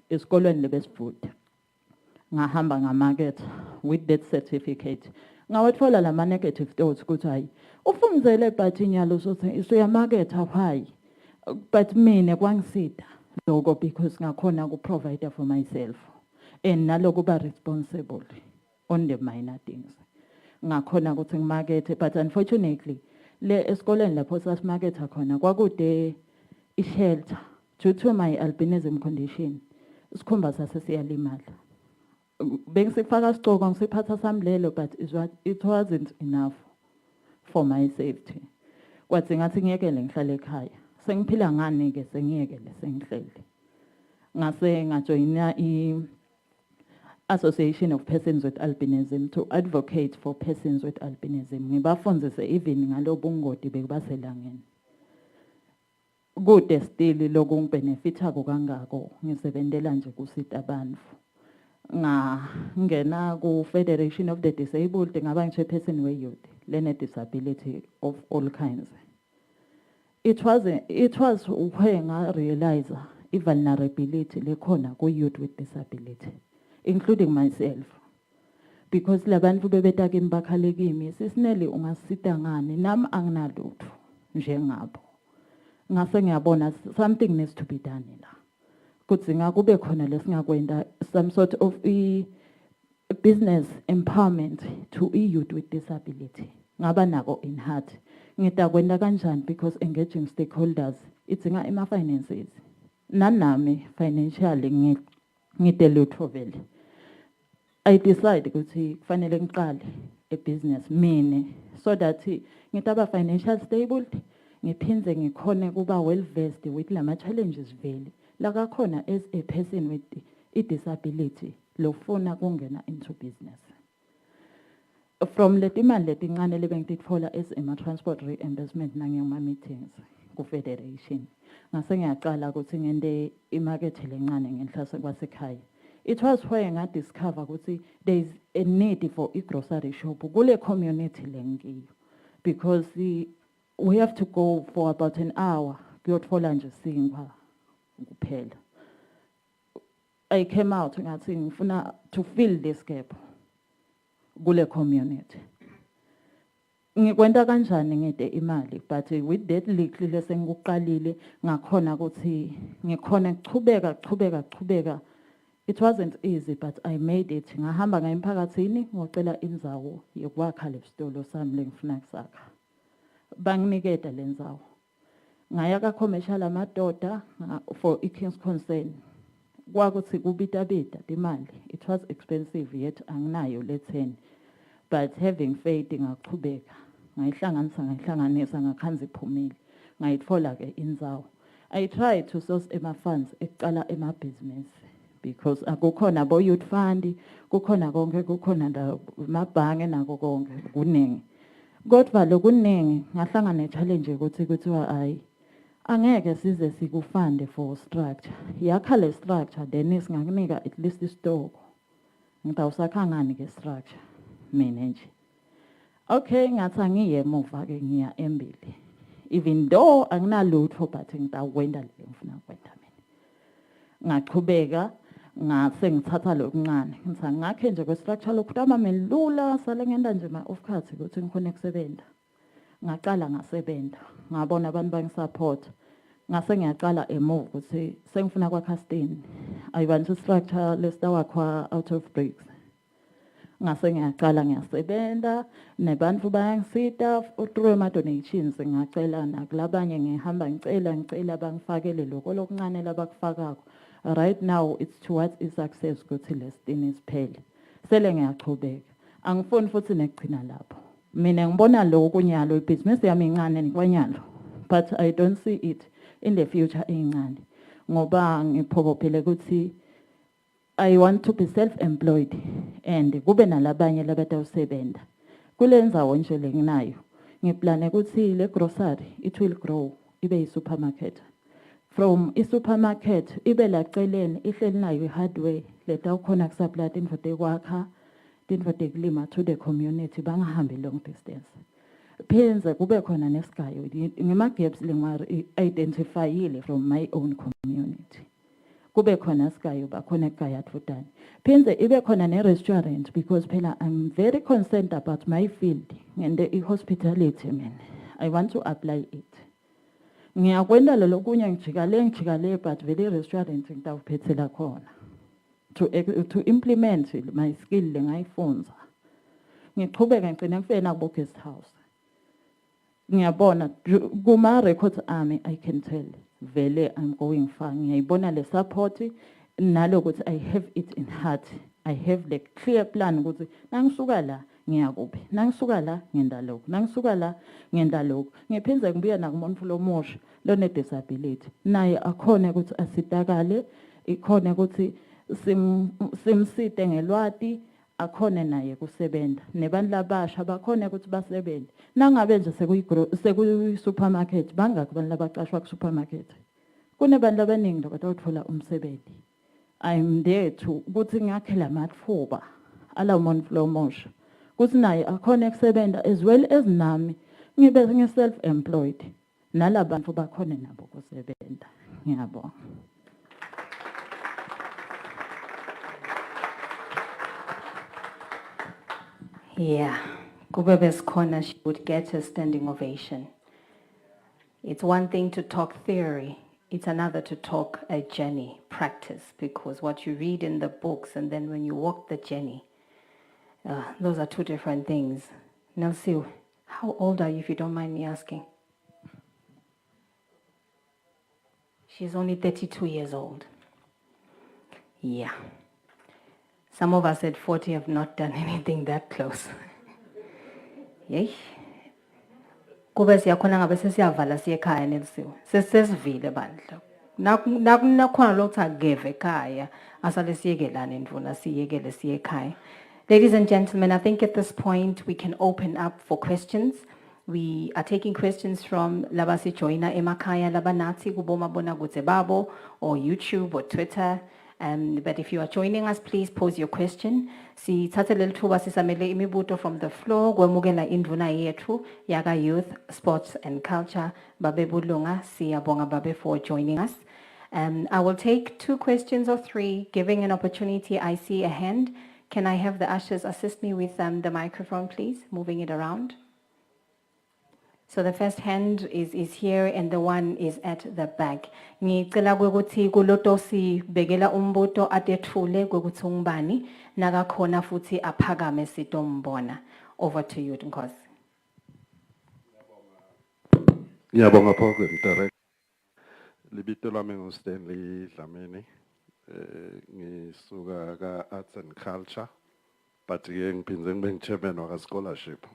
esikolweni lebesifunda. Ngahamba ngamarket with that certificate. Ngawathola lama negative thoughts ukuthi hayi ufundzele but inyalo usuyamarketa why? But mina kwangisida loko because ngakhona ku provide for myself and naloko ba responsible on the minor things. Ngakhona ukuthi ngimarket but unfortunately le esikoleni lapho sasimarketa khona kwakude i-shelter due to my albinism condition. Isikhumba sase siyalimala. Bengisifaka sigqoko ngisiphatha samlelo but it wasn't enough for my safety. Kwathi ngathi ngiyekele ngihlale ekhaya. Sengiphila ngani ke sengiyekele sengihlele. Ngase ngajoyina i-Association of Persons with Albinism to advocate for persons with albinism. Ngibafundzise even ngalobungoti bekubaselangeni. Kude still lokhu ngibenefita kangako ngisebenzela nje kusita abantu. Ngena ku Federation of the Disabled ngaba ngichairperson we-youth learner disability of all kinds. It was when I realized vulnerability lekhona ku-youth with disability, including myself. Because labantu bebeta kimi bakhale kimi sisinele ungasita ngani nami anginalutho njengabo. Ngase ngiyabona something needs to be done la. Kudzinga kube khona lesingakwenda some sort of business empowerment to youth with disability. Ngaba nako in heart. Ngita kwenda kanjani because engaging stakeholders idzinga finances. Nanami financially ngite lutho vele. I decide ukuthi kufanele ngiqale business mine so that ngithi aba financial stable ngiphinde ngikhone kuba well versed with lama challenges vele la kakhona as a person with a disability lofuna kungena into business. From leti mali letincane lebengititfola as ema transport reimbursement nangema meetings ku federation ngase ngiyaqala ukuthi ngende imarket lencane ngenhlase kwasekhaya. It was where I discover ukuthi there is a need for a grocery shop kule community lengiyo because we have to go for about an hour kuyotfola nje sinkwa kuphela. I came out ngathi ngifuna to fill this gap kule community. Ngikwenta kanjani ngide imali but with that little lesengikuqalile ngakhona ukuthi ngikhona ukuchubeka. It wasn't easy but I made it. Ngahamba ngaye emphakathini ngocela indzawo yokwakha lesitolo sami lengifuna kusakha. Banginiketa lendzawo. Ngaya ka commercial amadoda for King's Concern. Kwakuthi kubita imali. It was expensive yet anginayo le 10. But having faith ngaqhubeka. Ngayihlanganisa ngakhanza iphumile. Ngayitfola ke indzawo. I tried to source ema funds ekuqala ema business because akukhona bo youth fund, kukhona konke kukhona la mabhange nako konke kuningi. Kodwa lokuningi ngahlangana ne challenge ukuthi kuthiwa ayi angeke size sikufande for structure. Yakha le structure then singakunika at least isitoko. Ngitawusakhangani ke structure mina nje. Okay, ngathi angiye emuva ke ngiya embili. Even though anginalutho but ngitawenda le ngifuna kwenda mina. Ngaqhubeka ngase ngithatha lokuncane. Ngithi ngakhe nje kwe-structure lokutama melula sale ngenda nje ma-off cuts ukuthi ngikhona ukusebenza. Ngaqala ngasebenza. Ngabona abantu bangisupport. Ngase ngiyaqala emove ukuthi sengifuna kwakha stain. I want to structure lesitawakha out of bricks. Ngase ngiyaqala ngiyasebenza nebantu bayangisita through ama donations ngacela nakulabanye ngihamba ngicela bangifakele lokho lokuncane labakufakako. Right now it's towards a success ukuthi lesitini siphele. Sele ngiyaqhubeka. Angifuni futhi nekugcina lapho. Mina ngibona lokho nyalo ibusiness yami incane nikwanyalo. But I don't see it in the future incane. Ngoba ngiphokophele ukuthi I want to be self-employed and kube nalabanye labatawusebenza. Kule ndzawo nje lenginayo. Ngiplane ukuthi le grocery it will grow ibe yi-supermarket. From i-supermarket ibe laceleni ihleli nayo i-hardware letawukhona kusupply tinfo tekwakha tinfo tekulima to the community bangahambi long distance. Phenze kube khona nesigayo ngema-gaps lengwa-identifyile from my own community. Kube khona sigayo bakhona ekhaya Tfutani. Phenze ibe khona ne-restaurant because phela I'm very concerned about my field and the hospitality man. I want to apply it. Ngiyakwenda lokunye ngijikale but vele restaurant ngitawuphethela khona to implement my skill lengayifunza. Ngiqhubeka ngicina ngifena ku guest house. Ngiyabona kuma records ami I can tell vele I'm going far. Ngiyayibona le support nalokuthi I have it in heart. I have the clear plan ukuthi nangisuka la ngiyakuphi, nangisuka la ngenda lokho, nangisuka la ngenda lokho. Ngiphinze ngibuya nakumuntu lomusha lone disability naye akhona ukuthi asitakale, ikhona ukuthi simsite ngelwati, akhona naye kusebenza. Nebantu labasha bakhona ukuthi basebenze. Nangabe nje sekuyi supermarket bangakho abantu labaqashwa ku supermarket. Kunebantu abaningi lokuthola umsebenzi. I'm there to ukuthi ngiyakhela amathuba ala umuntu lomusha. Kuthi naye akhona kusebenza as well as nami ngibe ngi-self-employed. Nalabantu bakhona nabo kusebenza. Ngiyabonga. Yeah, Kubebe's corner, she would get a standing ovation. It's one thing to talk theory. It's another to talk a journey, practice, because what you read in the books and then when you walk the journey, those are two different things. Nelsie, how old are you, if you don't mind me asking? She's only 32 years old. Yeah. Some of us at 40 have not done anything that close. Yey. Kube siyakhona ngabe sesiyavala siye ekhaya nelisiwe. Sesivile bandla. Nakhona lokho akeve ekhaya asale siyekelana endvuna siyekele siye ekhaya. Ladies and gentlemen, I think at this point we can open up for questions. We are taking questions from labasi joina emakhaya labanati kubomabonakude babo or YouTube or Twitter. But if you are joining us, please pose your question. Sithathe leli thuba sisamele imibuto from the floor kwemukela indvuna yethu yaga Youth, Sports and Culture Babe Bulunga. Siyabonga Babe for joining us. I will take 2 questions or 3, giving an opportunity. I see a hand. Can I have the ushers assist me with the microphone, please? Moving it around. So the first hand is here and the one is at the back. Ngicela ukuthi kuloto sibekela umbuto atethule ukuthi ungubani nakakhona futhi aphakame sitombona. Over to you, Nkosi. Ngiyabonga program director. Libito lami nguStanley Dlamini. Ngisuka ka Arts and Culture, but ke ngiphindze ngibe ngichairman waka scholarship.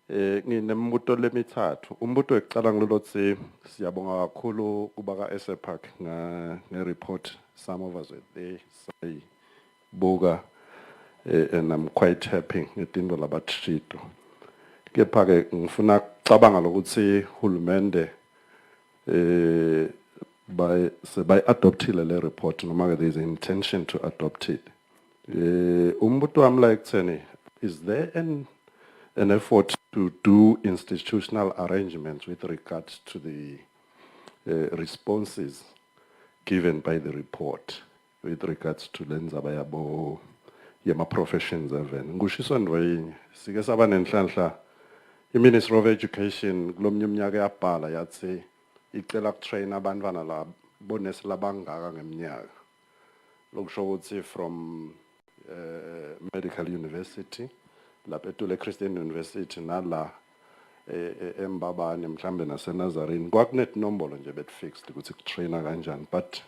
Nginembuto lemithathu. Umbuto wekuqala ngilotsi siyabonga kakhulu kuba ka SAPAC nge-report. Some of us were there sayibuka and I'm quite happy ngetinto labathishito. Kepha ke ngifuna ukucabanga lokuthi hulumende by adoptile le report noma there is an intention to adopt it. Umbuto wami la ekutheni, is there an effort to do institutional arrangements with regards to the responses given by the report with regards to lenzaba yabo yama professions even. Ngushiso ndwayini sike saba nenhlanhla iMinistry of Education kulomnye umnyaka yabhala yathi icela kutrain abantwana la bonesi labangaka ngeminyaka. Lokusho ukuthi from Medical University lapha eTule Christian University nala eMbabane mhlambe naseNazarene kwakunet nombolo nje bet fixed ukuthi kutraina kanjani, but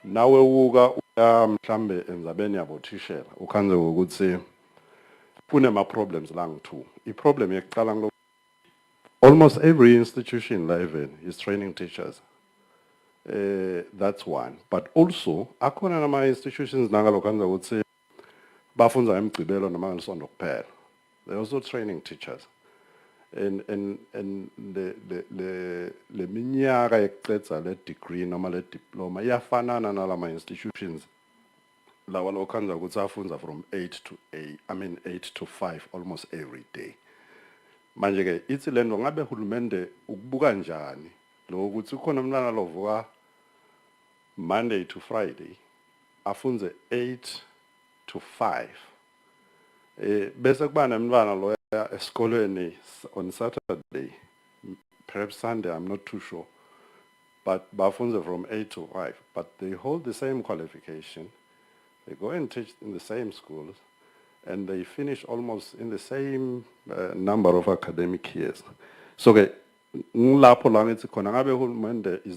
nawe uka uya mhlambe enzabeni yabo thishela ukhanze ukuthi kunema problems la ngithi iproblem yekuqala ngilo almost every institution la even is training teachers. That's one, but also akhona nama institutions nangalo khanze ukuthi bafunza emgcibelo noma ngesondo kuphela. They're also training teachers. And le minyaka yekuqedza le degree noma le diploma iyafanana nalama institutions lawa lokhanza ukuthi afunza from 8 to 5 almost every day. Manje ke ithi lento ngabe hulumende ukubuka njani lo ukuthi ukhona umntwana lovuka Monday to Friday afunze 8 to 5. Bese kuba nemntwana lo esikolweni on Saturday, perhaps Sunday, I'm not too sure, but bafunze from 8 to 5, but they hold the same qualification. They go and teach in the same schools, and they finish almost in the same number of academic years. So, is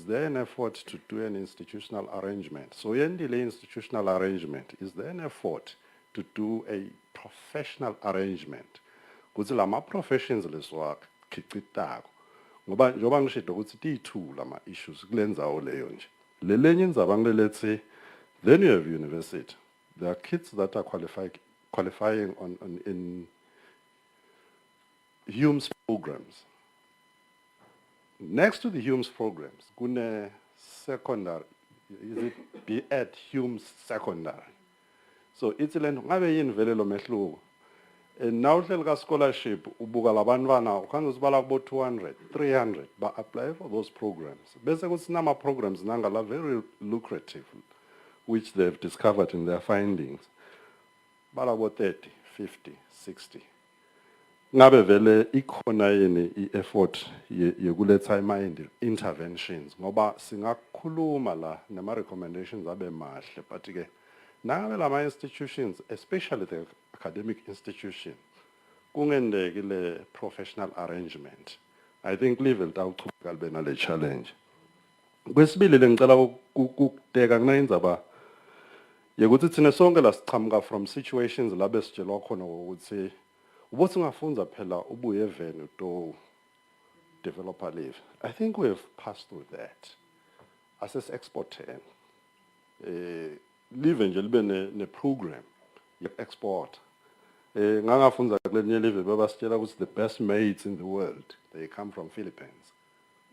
there an effort to do an institutional arrangement? So, in the institutional arrangement, is there an effort to do a professional arrangement? Because lama professions leswa khicitako. Ngoba njoba ngishido ukuthi ti2 lama issues kulenzawo leyo nje. Lelenye indzaba ngilelethi, then you have university. There are kids that are qualifying in Hume's programs. Next to the Hume's programs, kune secondary, is it be at Hume's secondary. So it's lento ngabe yini vele lo mehluko. And now the scholarship ubuka labantwana ukhanze usibala kubo 200, 300 ba apply for those programs. Bese kuthi nama programs nangala very lucrative which they've discovered in their findings. Bala kubo 30, 50, 60. Ngabe vele ikhona yini i-effort yokuletha interventions ngoba singakhuluma la nama recommendations abe mahle, but ke ngabe lama institutions, especially the academic institution, kungendeki le professional arrangement. I think level tawuchubeka bena le challenge. Kwesibili lengicela ukudeka kunayindzaba Yekuthi thina sonke la siqhamuka from situations la besitshelwa khona ukuthi ubothi ungafunza phela ubuye eveni to developer live. I think we have passed through that. Assess export live nje libe ne program ye export. Ngafunza kulenye live babasitshela ukuthi the best maids in the world they come from Philippines.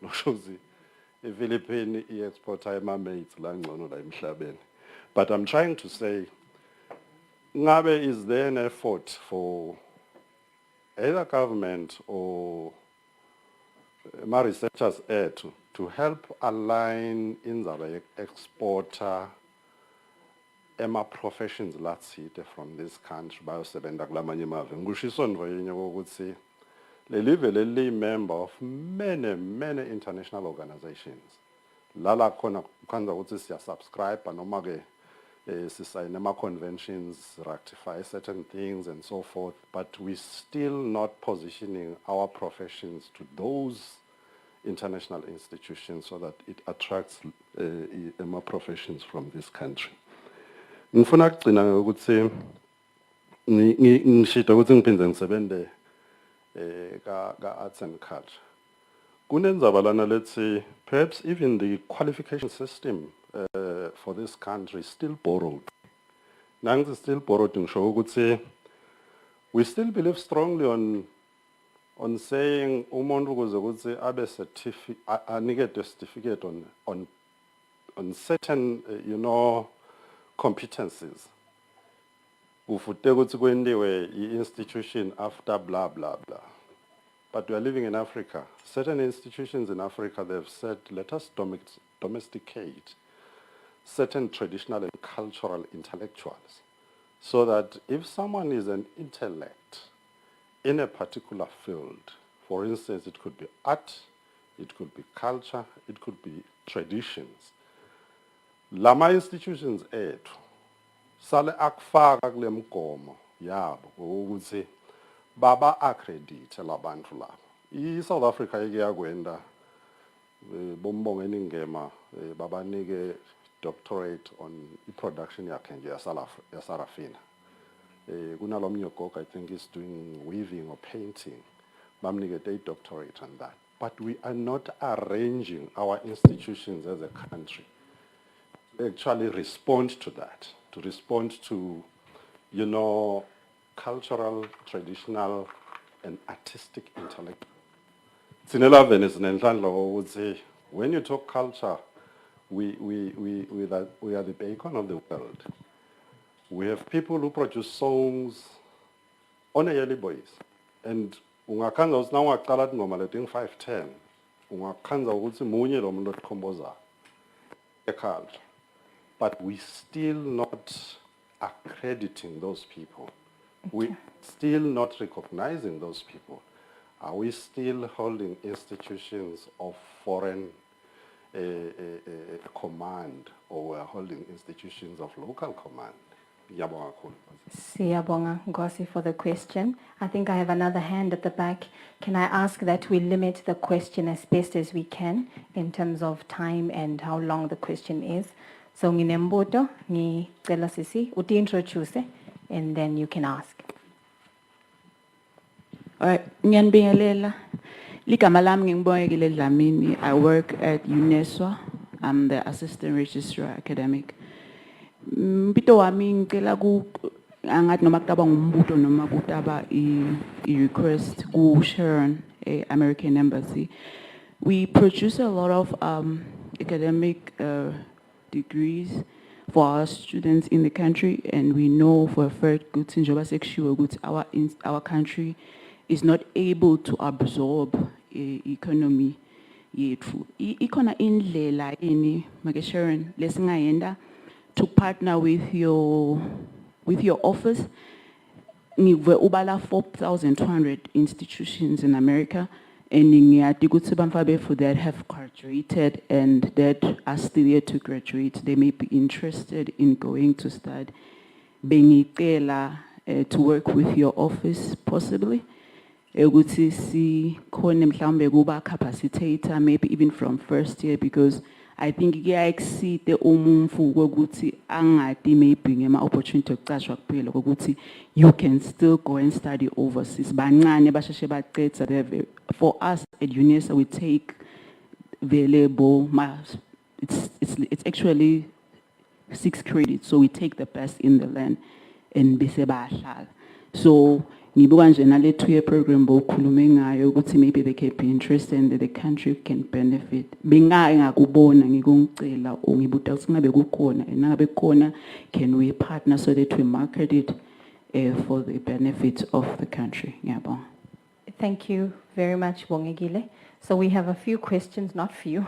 No shows Philippines export ama maids la ngcono la emhlabeni. But I'm trying to say ngabe is there an effort for either government or my researchers to help align in the exporter ema professions latsite from this country bayosebenza kulamanye amave ngishiso nvoyenye ukuthi le live leli member of many international organizations lala khona khanza ukuthi siya subscribe noma ke sign ama conventions ratify certain things and so forth, but we still not positioning our professions to those international institutions so that it attracts more professions from this country. Ngifuna ukugcina ukuthi ngishida ukuthi ngiphinde ngisebenze ka arts and culture. Kunenzabalana, let's say, perhaps even the qualification system for this country is still borrowed. Nangs is still borrowed in Shoguti. We still believe strongly on saying umuntu kuze abe certificate on certain competencies. Ufute ukuthi kwendiwe institution after blah blah blah. But we are living in Africa. Certain institutions in Africa, they've said, let us domesticate certain traditional and cultural intellectuals so that if someone is an intellect in a particular field, for instance, it could be art, it could be culture, it could be traditions. Lama institutions ethu sale akufaka kule mgomo yabo ukuthi baba accredite labantu laba. I-South Africa yake yakwenda bombongeni ngema babanike doctorate on production yakhe nje yasarafina. Kunalomnye ugogo I think is doing weaving or painting. Bamnike a doctorate on that. But we are not arranging our institutions as a country to actually respond to that, to respond to, cultural, traditional, and artistic intellect. Would say, when you talk culture, we are the beacon of the world. We have people who produce songs on a yearly basis. And ungakanza ukuthi na ungaqala ingoma leting 510 ungakhanza ukuthi munye lo muntu okompoza a culture. But we still not accrediting those people. We still not recognizing those people. Are we still holding institutions of foreign command, or we're holding institutions of local command? Siyabonga Ngosi for the question. I think I have another hand at the back. Can I ask that we limit the question as best as we can in terms of time and how long the question is? So nginembuto, ngicela sisi uti introduce and then you can ask. Alright, ngiyanibingelela. Ligama lami ngingibongekile Dlamini. I work at UNESWA. I'm the assistant registrar academic. Mpito wami ngicela angathi noma kutaba ngumbuto noma kutaba request ku Sharon, American Embassy. We produce a lot of academic degrees for our students in the country, and we know for a fact that our country is not able to absorb economy yethu. Ikona indlela yini make Sharon lesingayenda to partner with your office. Ngive ubala 4,200 institutions in America, and ngiyati ukuthi bamfabethu that have graduated and that are still yet to graduate, they may be interested in going to study. Bengicela to work with your office possibly. Ukuthi si khone mhlawumbe kuba capacitator maybe even from first year, because I think kuya-exceed umumfu kokuthi angadi maybe ngema-opportunity okucashwa kuphela kokuthi you can still go and study overseas. Bancane basheshe baqeda. For us at UNISA, we take available, it's actually 6 credits, so we take the best in the land and bese bayahlala. So ngibuka nje nale 2-year program bokhulume ngayo ukuthi maybe they can be interested and that the country can benefit. Bengayi ngakubona ngikungicela or ngibuta ukuthi ngabe kukhona and ngabe kukhona, can we partner so that we market it for the benefit of the country. Ngiyabonga. Thank you very much, Bongegile. So we have a few questions, not few.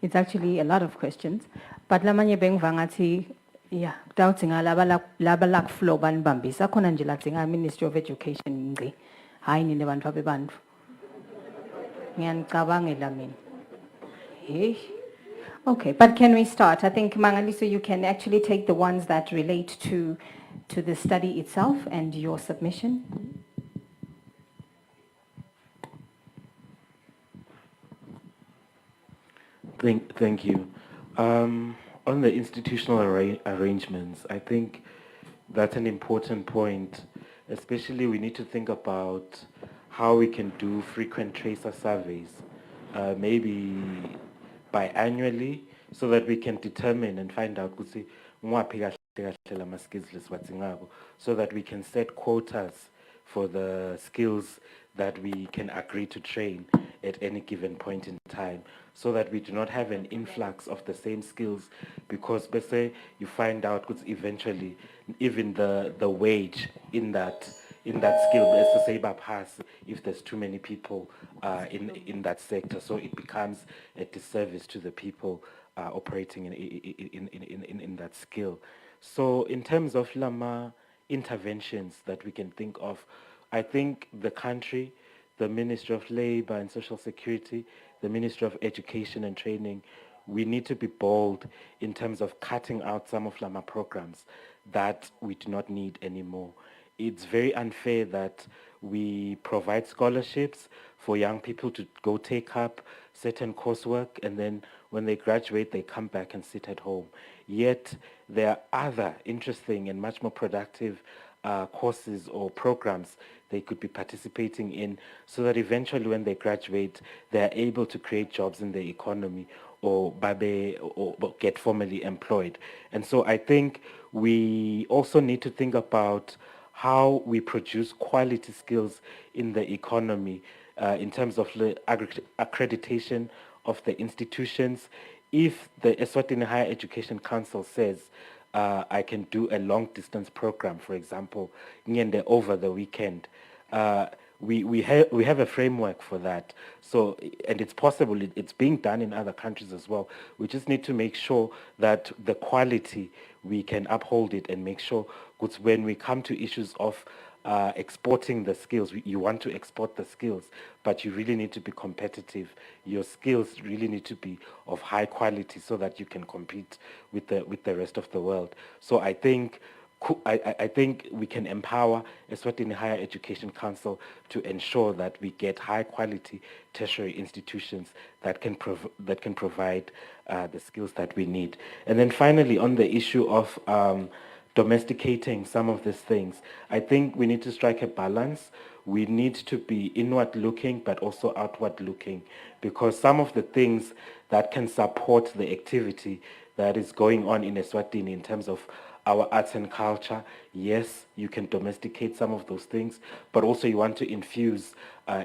It's actually a lot of questions. But lamanye bengvangathi, yeah, doubting laba flow banbambisa khona nje ladinga Ministry of Education ngci. Hayi nini bantu abebantu. Ngiyanicabangela mina. Hey. Okay, but can we start? I think Mangaliso, you can actually take the ones that relate to the study itself and your submission. Thank you. On the institutional arrangements, I think that's an important point. Especially we need to think about how we can do frequent tracer surveys, maybe biannually, so that we can determine and find out so that we can set quotas for the skills that we can agree to train at any given point in time, so that we do not have an influx of the same skills, because say you find out eventually even the wage in that skill, let's just say pass if there's too many people in that sector, so it becomes a disservice to the people operating in that skill. So in terms of Lama interventions that we can think of, I think the country, the Ministry of Labor and Social Security, the Ministry of Education and Training, we need to be bold in terms of cutting out some of Lama programs that we do not need anymore. It's very unfair that we provide scholarships for young people to go take up certain coursework, and then when they graduate, they come back and sit at home. Yet there are other interesting and much more productive courses or programs they could be participating in, so that eventually when they graduate, they are able to create jobs in the economy or get formally employed. And so I think we also need to think about how we produce quality skills in the economy in terms of the accreditation of the institutions. If the Eswatini Higher Education Council says, I can do a long distance program, for example, over the weekend, we have a framework for that. So, and it's possible, it's being done in other countries as well. We just need to make sure that the quality, we can uphold it and make sure, because when we come to issues of exporting the skills, you want to export the skills, but you really need to be competitive. Your skills really need to be of high quality so that you can compete with the rest of the world. So I think we can empower Eswatini Higher Education Council to ensure that we get high quality tertiary institutions that can provide the skills that we need. And then finally, on the issue of domesticating some of these things, I think we need to strike a balance. We need to be inward looking but also outward looking, because some of the things that can support the activity that is going on in Eswatini in terms of our arts and culture, yes, you can domesticate some of those things, but also you want to infuse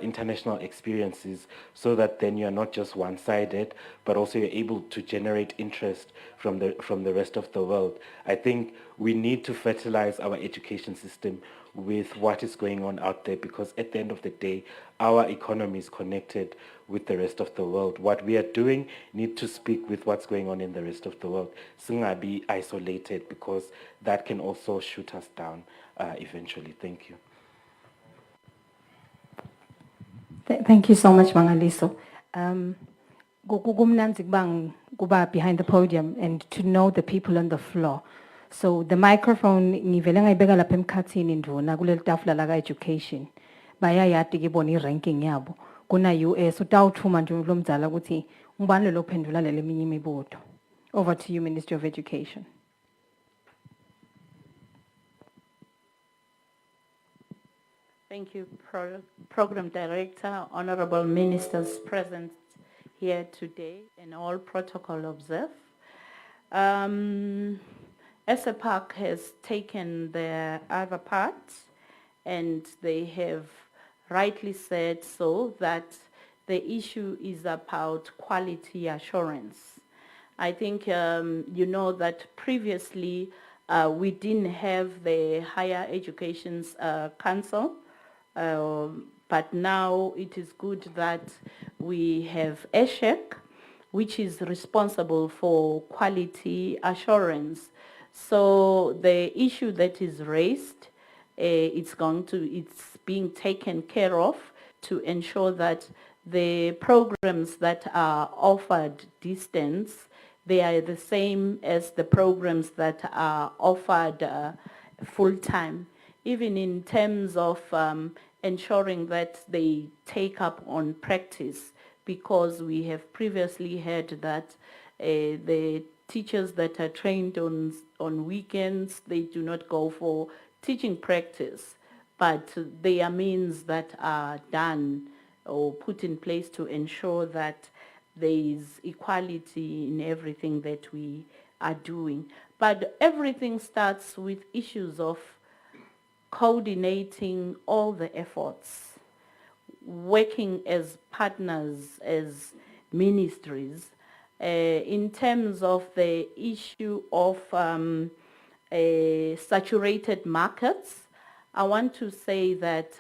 international experiences so that then you're not just one-sided, but also you're able to generate interest from the rest of the world. I think we need to fertilize our education system with what is going on out there, because at the end of the day, our economy is connected with the rest of the world. What we are doing need to speak with what's going on in the rest of the world. Singabi isolated, because that can also shoot us down eventually. Thank you. Thank you so much, Mangaliso. Kumnandi kuba behind the podium and to know the people on the floor. So the microphone ngivele ngayibeka lapha emkhathini induna kuleli tafula la education. Bayayati ke bona iranking yabo. Kuna US utawuthuma nje lo mdzala ukuthi Ngubani lo phendula le minye imibuzo? Over to you, Ministry of Education. Thank you, Program Director, honorable ministers present here today, and all protocol observed. SAPAC has taken their other part, and they have rightly said so that the issue is about quality assurance. I think you know that previously we didn't have the Higher Education's Council, but now it is good that we have ESHEC, which is responsible for quality assurance. So the issue that is raised, it's being taken care of to ensure that the programs that are offered distance, they are the same as the programs that are offered full-time, even in terms of ensuring that they take up on practice, because we have previously heard that the teachers that are trained on weekends, they do not go for teaching practice, but there are means that are done or put in place to ensure that there is equality in everything that we are doing. But everything starts with issues of coordinating all the efforts, working as partners, as ministries, in terms of the issue of saturated markets. I want to say that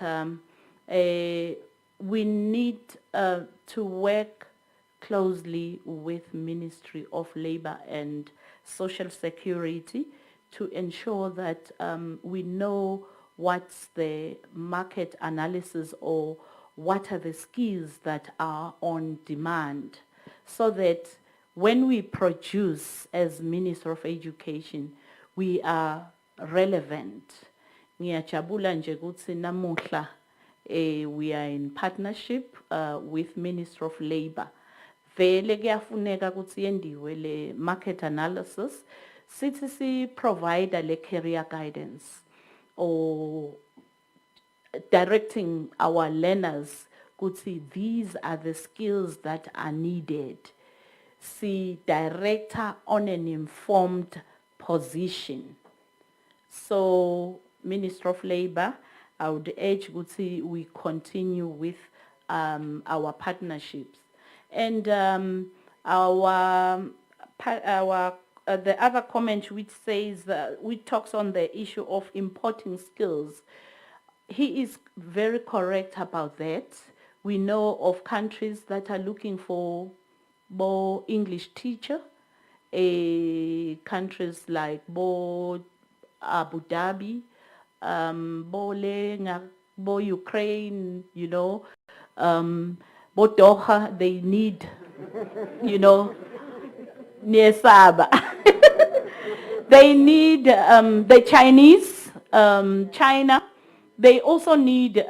we need to work closely with Ministry of Labor and Social Security to ensure that we know what's the market analysis or what are the skills that are on demand, so that when we produce as Minister of Education, we are relevant. Ngiyajabula nje ukuthi namuhla we are in partnership with Ministry of Labor. Vele kuyafuneka ukuthi yendiwe le market analysis, sithi si provider le career guidance or directing our learners ukuthi these are the skills that are needed. See, director on an informed position. So, Minister of Labor, I would urge ukuthi we continue with our partnerships. And the other comment which says, which talks on the issue of importing skills, he is very correct about that. We know of countries that are looking for more English teacher, countries like Abu Dhabi, Bo Ukraine, you know, Bo Doha, they need, you know, near Saba. They need the Chinese, China. They also need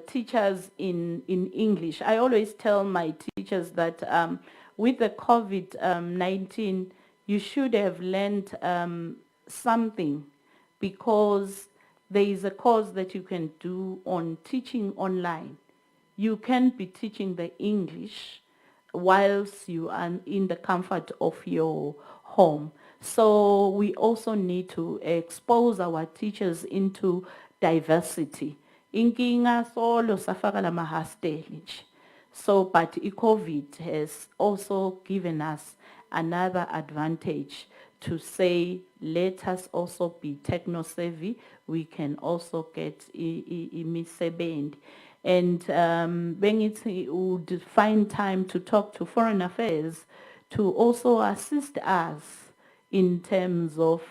teachers in English. I always tell my teachers that with the COVID-19, you should have learned something, because there is a course that you can do on teaching online. You can be teaching the English whilst you are in the comfort of your home. So we also need to expose our teachers into diversity. Inkinga solo safaka la mahasteli nje. So, but COVID has also given us another advantage to say, let us also be techno-savvy. We can also get imisebenzi. And Bengithi would find time to talk to Foreign Affairs to also assist us in terms of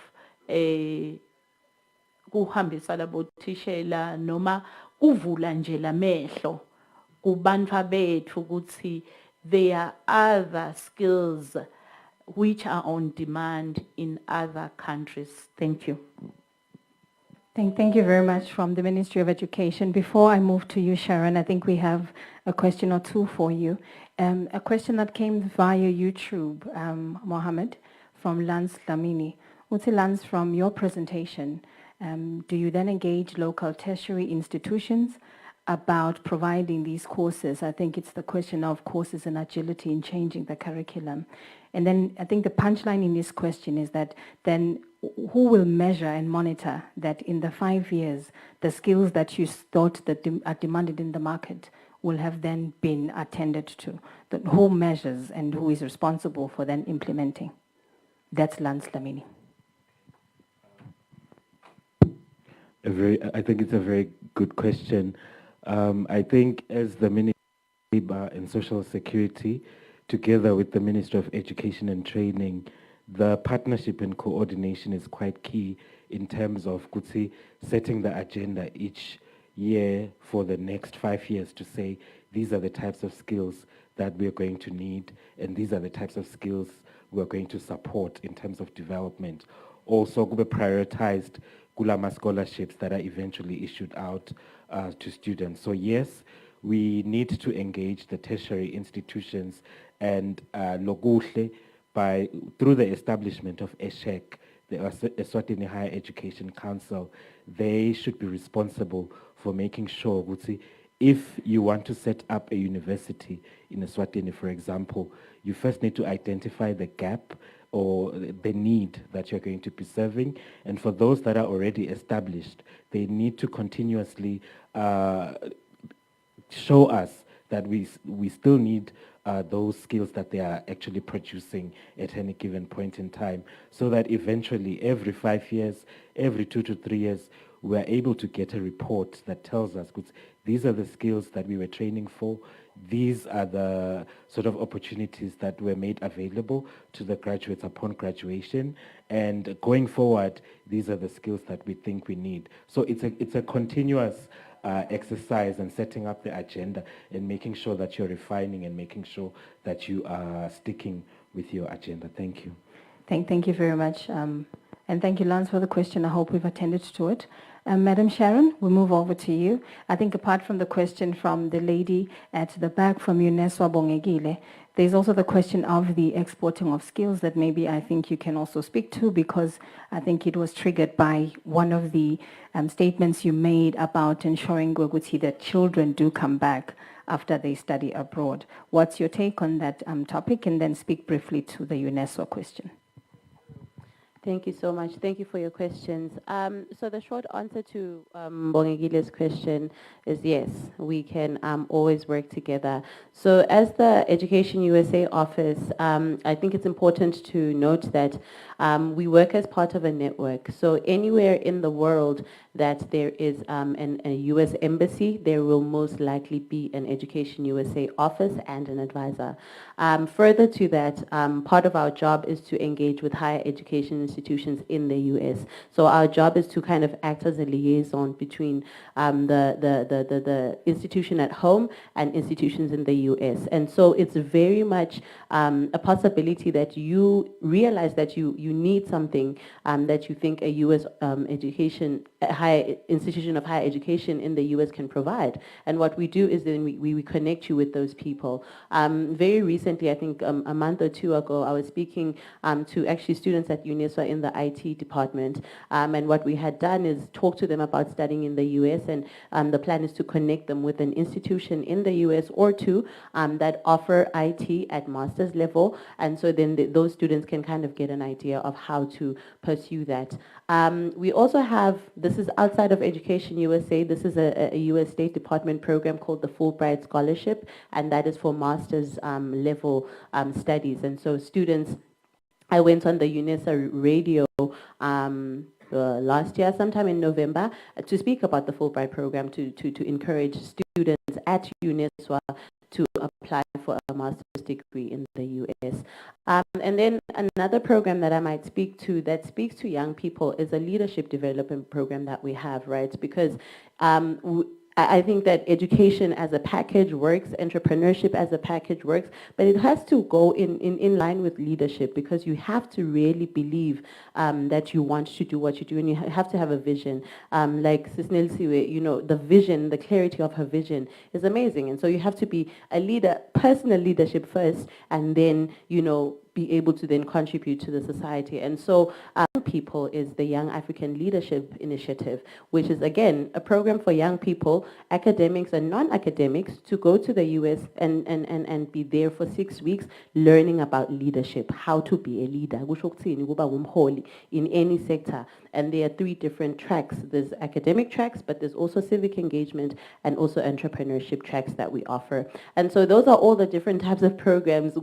kuhambisa labo thishela noma kuvula nje lamehlo kubantu bethu ukuthi there are other skills which are on demand in other countries. Thank you. Thank you very much from the Ministry of Education. Before I move to you, Sharon, I think we have a question or two for you. A question that came via YouTube, Mohammed, from Lance Lamini. Uti Lance, from your presentation, do you then engage local tertiary institutions about providing these courses? I think it's the question of courses and agility in changing the curriculum. And then I think the punchline in this question is that then who will measure and monitor that in the 5 years, the skills that you thought that are demanded in the market will have then been attended to? Who measures and who is responsible for then implementing? That's Lance Lamini. I think it's a very good question. I think as the Ministry of Labour and Social Security, together with the Ministry of Education and Training, the partnership and coordination is quite key in terms of setting the agenda each year for the next 5 years to say, these are the types of skills that we're going to need, and these are the types of skills we're going to support in terms of development. Also, be prioritized Kulama scholarships that are eventually issued out to students. So yes, we need to engage the tertiary institutions, and Loguhle, through the establishment of ESHEC, the Eswatini Higher Education Council, they should be responsible for making sure, if you want to set up a university in Eswatini, for example, you first need to identify the gap or the need that you're going to be serving. And for those that are already established, they need to continuously show us that we still need those skills that they are actually producing at any given point in time, so that eventually every 5 years, every 2 to 3 years, we're able to get a report that tells us, these are the skills that we were training for, these are the sort of opportunities that were made available to the graduates upon graduation, and going forward, these are the skills that we think we need. So it's a continuous exercise and setting up the agenda and making sure that you're refining and making sure that you are sticking with your agenda. Thank you. Thank you very much. And thank you, Lance, for the question. I hope we've attended to it. Madam Sharon, we'll move over to you. I think apart from the question from the lady at the back from UNESCO Bongegile, there's also the question of the exporting of skills that maybe I think you can also speak to, because I think it was triggered by one of the statements you made about ensuring that children do come back after they study abroad. What's your take on that topic? And then speak briefly to the UNESCO question. Thank you so much. Thank you for your questions. So the short answer to Bongegile's question is yes, we can always work together. So as the Education USA office, I think it's important to note that we work as part of a network. So anywhere in the world that there is a US embassy, there will most likely be an Education USA office and an advisor. Further to that, part of our job is to engage with higher education institutions in the US. So our job is to kind of act as a liaison between the institution at home and institutions in the US. And so it's very much a possibility that you realize that you need something that you think a US higher institution of higher education in the US can provide. And what we do is then we connect you with those people. Very recently, I think a month or two ago, I was speaking to actually students at UNESCO in the IT department. And what we had done is talk to them about studying in the US, and the plan is to connect them with an institution in the US or two that offer IT at master's level. And so then those students can kind of get an idea of how to pursue that. We also have, this is outside of Education USA, this is a US State Department program called the Fulbright Scholarship, and that is for master's level studies. And so students, I went on the UNESA radio last year, sometime in November, to speak about the Fulbright program to encourage students at UNESCO to apply for a master's degree in the US. And then another program that I might speak to that speaks to young people is a leadership development program that we have, right? Because I think that education as a package works, entrepreneurship as a package works, but it has to go in line with leadership, because you have to really believe that you want to do what you do, and you have to have a vision. Like Sis Nelsiwe, you know, the vision, the clarity of her vision is amazing. And so you have to be a leader, personal leadership first, and then, you know, be able to then contribute to the society. And so people is the Young African Leadership Initiative, which is, again, a program for young people, academics and non-academics, to go to the US and be there for 6 weeks learning about leadership, how to be a leader, in any sector. And there are 3 different tracks. There's academic tracks, but there's also civic engagement and also entrepreneurship tracks that we offer. And so those are all the different types of programs.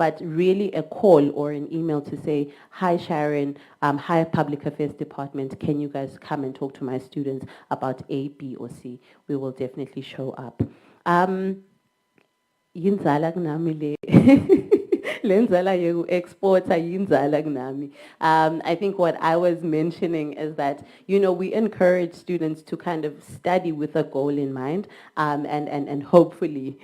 But really a call or an email to say, hi Sharon, hi Public Affairs Department, can you guys come and talk to my students about A, B, or C? We will definitely show up. Yinzala kunami le. Lenzala yegu exporter yinzala kunami. I think what I was mentioning is that, you know, we encourage students to kind of study with a goal in mind, and hopefully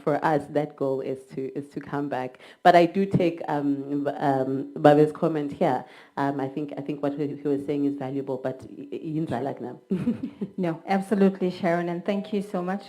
for us that goal is to come back. But I do take Babe's comment here. I think what he was saying is valuable, but yinzala kunami. No, absolutely, Sharon, and thank you so much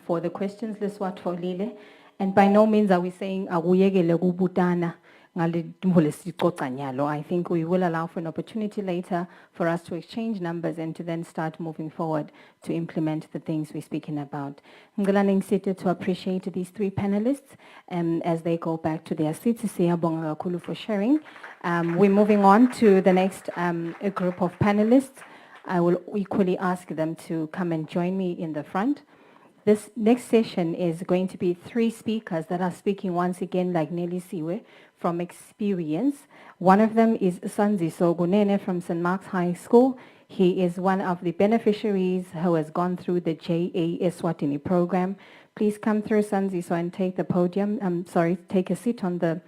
for the questions, Leswat for Lile. And by no means are we saying akuyekele kubutana ngale nto lesixoxa nyalo. I think we will allow for an opportunity later for us to exchange numbers and to then start moving forward to implement the things we're speaking about. Ngilana ngisithi to appreciate these 3 panelists as they go back to their seats. Siyabonga kakhulu for sharing. We're moving on to the next group of panelists. I will equally ask them to come and join me in the front. This next session is going to be 3 speakers that are speaking once again, like Nelly Siwe, from experience. One of them is Sanziso Gunene from St. Mark's High School. He is one of the beneficiaries who has gone through the JA Eswatini program. Please come through, Sanziso, and take the podium. Take a seat on the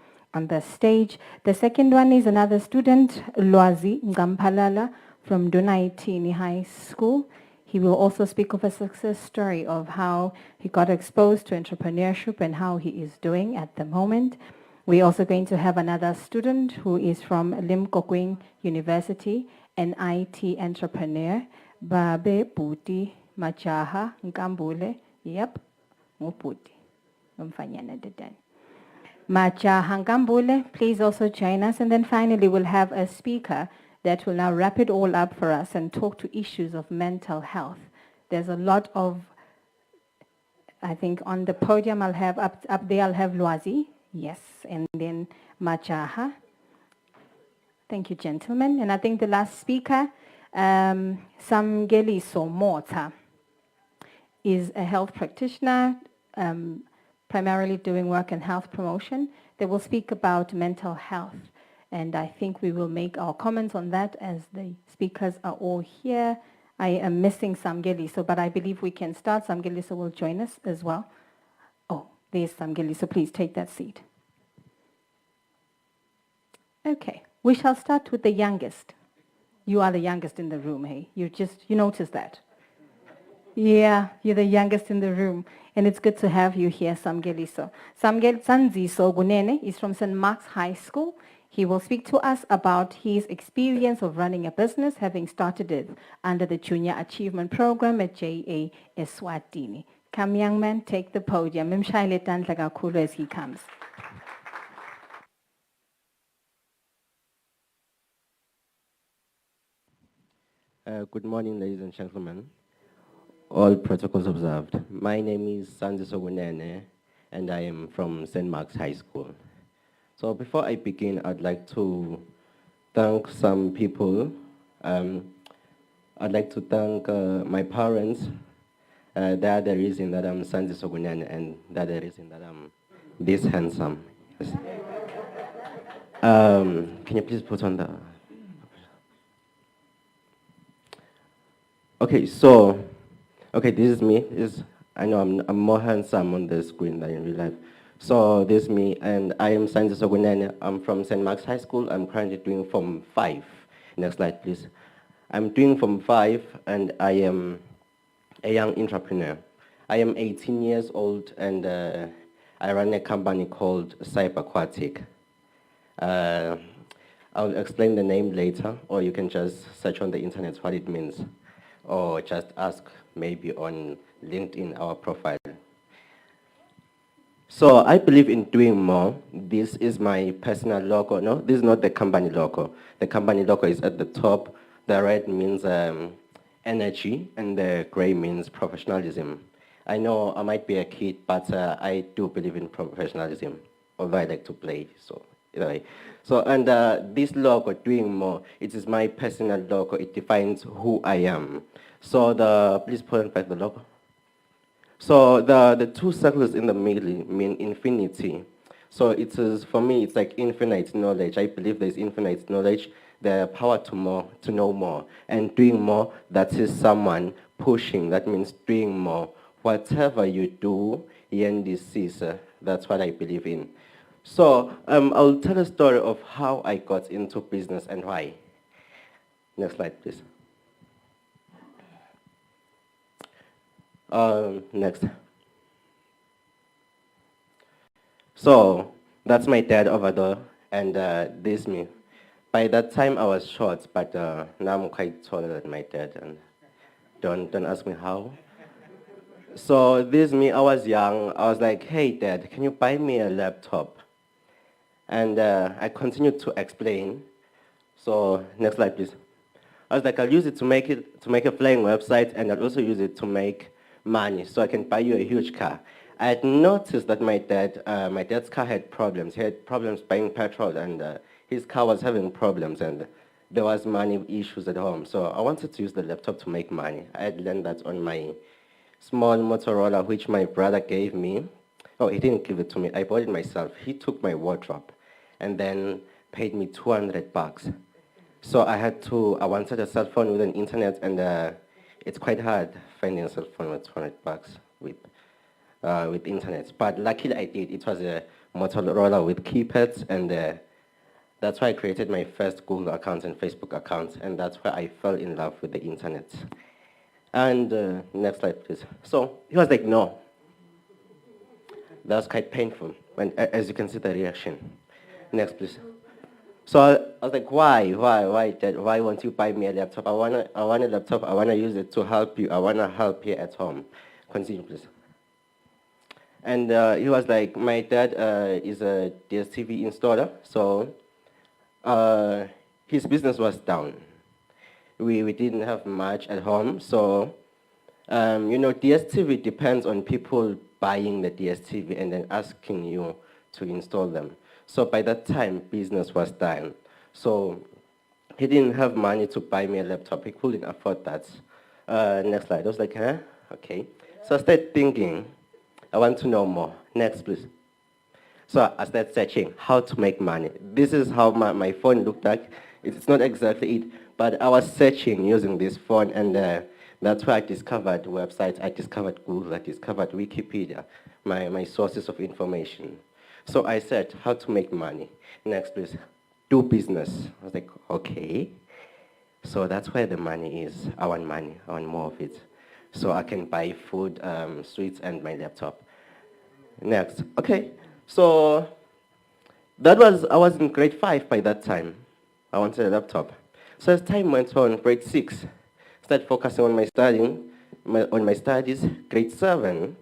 stage. The second one is another student, Lwazi Ngampalala from Dunaitini High School. He will also speak of a success story of how he got exposed to entrepreneurship and how he is doing at the moment. We're also going to have another student who is from Limkokwing University, an IT entrepreneur, Babe Puti Machaha Nkambule. Yep, Muputi. Umfanyana dedan. Machaha Nkambule, please also join us. And then finally, we'll have a speaker that will now wrap it all up for us and talk to issues of mental health. There's a lot of, I think on the podium I'll have, up there I'll have Lwazi, yes, and then Machaha. Thank you, gentlemen. And I think the last speaker, Samgeliso Mota, is a health practitioner, primarily doing work in health promotion. They will speak about mental health. And I think we will make our comments on that as the speakers are all here. I am missing Samgeliso, but I believe we can start. Samgeliso will join us as well. Oh, there's Samgeliso. Please take that seat. Okay, we shall start with the youngest. You are the youngest in the room, hey? You noticed that? Yeah, you're the youngest in the room. And it's good to have you here, Samgeliso. Sanziso Gunene is from St. Mark's High School. He will speak to us about his experience of running a business, having started it under the Junior Achievement Program at JA Eswatini. Come, young man, take the podium. As he comes. Good morning, ladies and gentlemen. All protocols observed. My name is Sanziso Gunene, and I am from St. Mark's High School. So before I begin, I'd like to thank some people. I'd like to thank my parents. They are the reason that I'm Sanziso Gunene, and they are the reason that I'm this handsome. Yes. Can you please put on the... Okay, so, this is me. I know I'm more handsome on the screen than in real life. So this is me, and I am Sanziso Gunene. I'm from St. Mark's High School. I'm currently doing Form 5. Next slide, please. I'm doing Form 5, and I am a young entrepreneur. I am 18 years old and I run a company called Cyberquatic. I'll explain the name later, or you can just search on the internet what it means, or just ask maybe on LinkedIn, our profile. So I believe in doing more. This is my personal logo. No, this is not the company logo. The company logo is at the top. The red means energy, and the gray means professionalism. I know I might be a kid, but I do believe in professionalism, although I like to play. So anyway, and this logo, doing more, it is my personal logo. It defines who I am. So please put back the logo. So the two circles in the middle mean infinity. So it is, for me, it's like infinite knowledge. I believe there's infinite knowledge, the power to know more. And doing more, that is someone pushing, that means doing more. Whatever you do, that's what I believe in. So I'll tell a story of how I got into business and why. Next slide, please. Next. So that's my dad over there, and this me. By that time I was short, but now I'm quite taller than my dad, and don't ask me how. So this me, I was young. I was like, hey dad, can you buy me a laptop? And I continued to explain. So next slide, please. I was like, I'll use it to make a flying website, and I'll also use it to make money, so I can buy you a huge car. I had noticed that my dad's car had problems. He had problems buying petrol, and his car was having problems, and there was money issues at home. So I wanted to use the laptop to make money. I had learned that on my small Motorola, which my brother gave me. Oh, he didn't give it to me. I bought it myself. He took my wardrobe and then paid me $200. So I wanted a cell phone with an internet, and it's quite hard finding a cell phone with $200 with internet. But luckily I did. It was a Motorola with keypads, and that's why I created my first Google account and Facebook account, and that's why I fell in love with the internet. And next slide, please. So he was like, no. That was quite painful, and as you can see the reaction. Next, please. So I was like, why, Dad? Why won't you buy me a laptop? I want a laptop. I want to use it to help you. I want to help here at home. Continue, please. And he was like, my dad is a DSTV installer, so his business was down. We didn't have much at home, so DSTV depends on people buying the DSTV and then asking you to install them. So by that time, business was down. So he didn't have money to buy me a laptop. He couldn't afford that. Next slide. I was like, huh? Okay. So I started thinking, I want to know more. Next, please. So I started searching how to make money. This is how my phone looked like. It's not exactly it, but I was searching using this phone, and that's where I discovered websites. I discovered Google. I discovered Wikipedia, my sources of information. So I said, how to make money. Next, please. Do business. I was like, okay. So that's where the money is. I want money. I want more of it. So I can buy food, sweets, and my laptop. Next. Okay. So I was in grade 5 by that time. I wanted a laptop. So as time went on, grade 6, started focusing on my studies. Grade 7,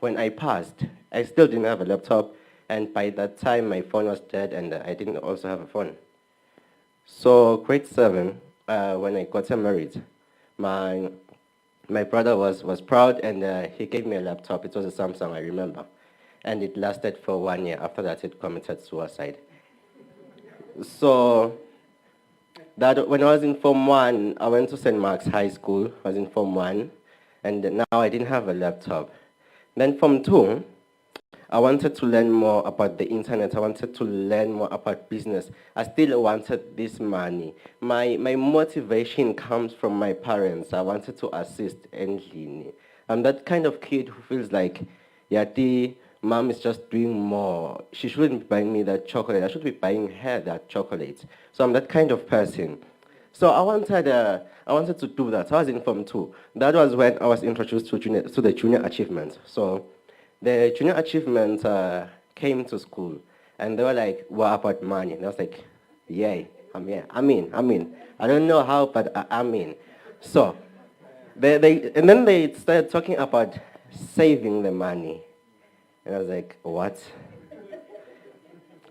when I passed, I still didn't have a laptop, and by that time my phone was dead, and I didn't also have a phone. So grade 7, when I got married, my brother was proud, and he gave me a laptop. It was a Samsung, I remember, and it lasted for 1 year. After that, it committed suicide. So when I was in Form 1, I went to St. Mark's High School. I was in Form 1, and now I didn't have a laptop. Then Form 2, I wanted to learn more about the internet. I wanted to learn more about business. I still wanted this money. My motivation comes from my parents. I wanted to assist endlini. I'm that kind of kid who feels like, Yati, mom is just doing more. She shouldn't be buying me that chocolate. I should be buying her that chocolate. So I'm that kind of person. So I wanted to do that. So I was in Form 2. That was when I was introduced to the junior achievement. So the junior achievement came to school, and they were like, "What about money?" And I was like, "Yay, I'm here. I'm in. I don't know how, but I'm in." So and then they started talking about saving the money, and I was like, "What?"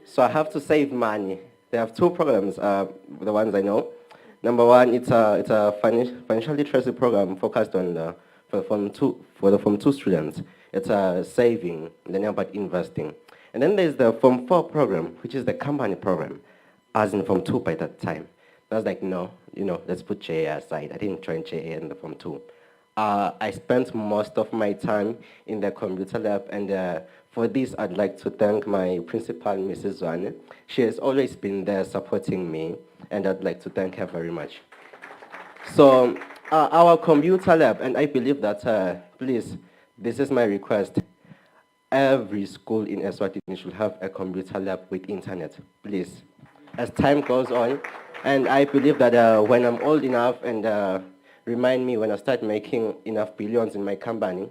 So I have to save money. They have two programs, the ones I know. Number one, it's a financial literacy program focused on for the Form 2 students. It's a saving, learning about investing. And then there's the Form 4 program, which is the company program. I was in Form 2 by that time. I was like, no, let's put JA aside. I didn't join JA in the Form 2. I spent most of my time in the computer lab, and for this, I'd like to thank my principal, Mrs. Zwane. She has always been there supporting me, and I'd like to thank her very much. So our computer lab, and I believe that, please, this is my request. Every school in Eswatini should have a computer lab with internet, please. As time goes on, and I believe that when I'm old enough and remind me when I start making enough billions in my company,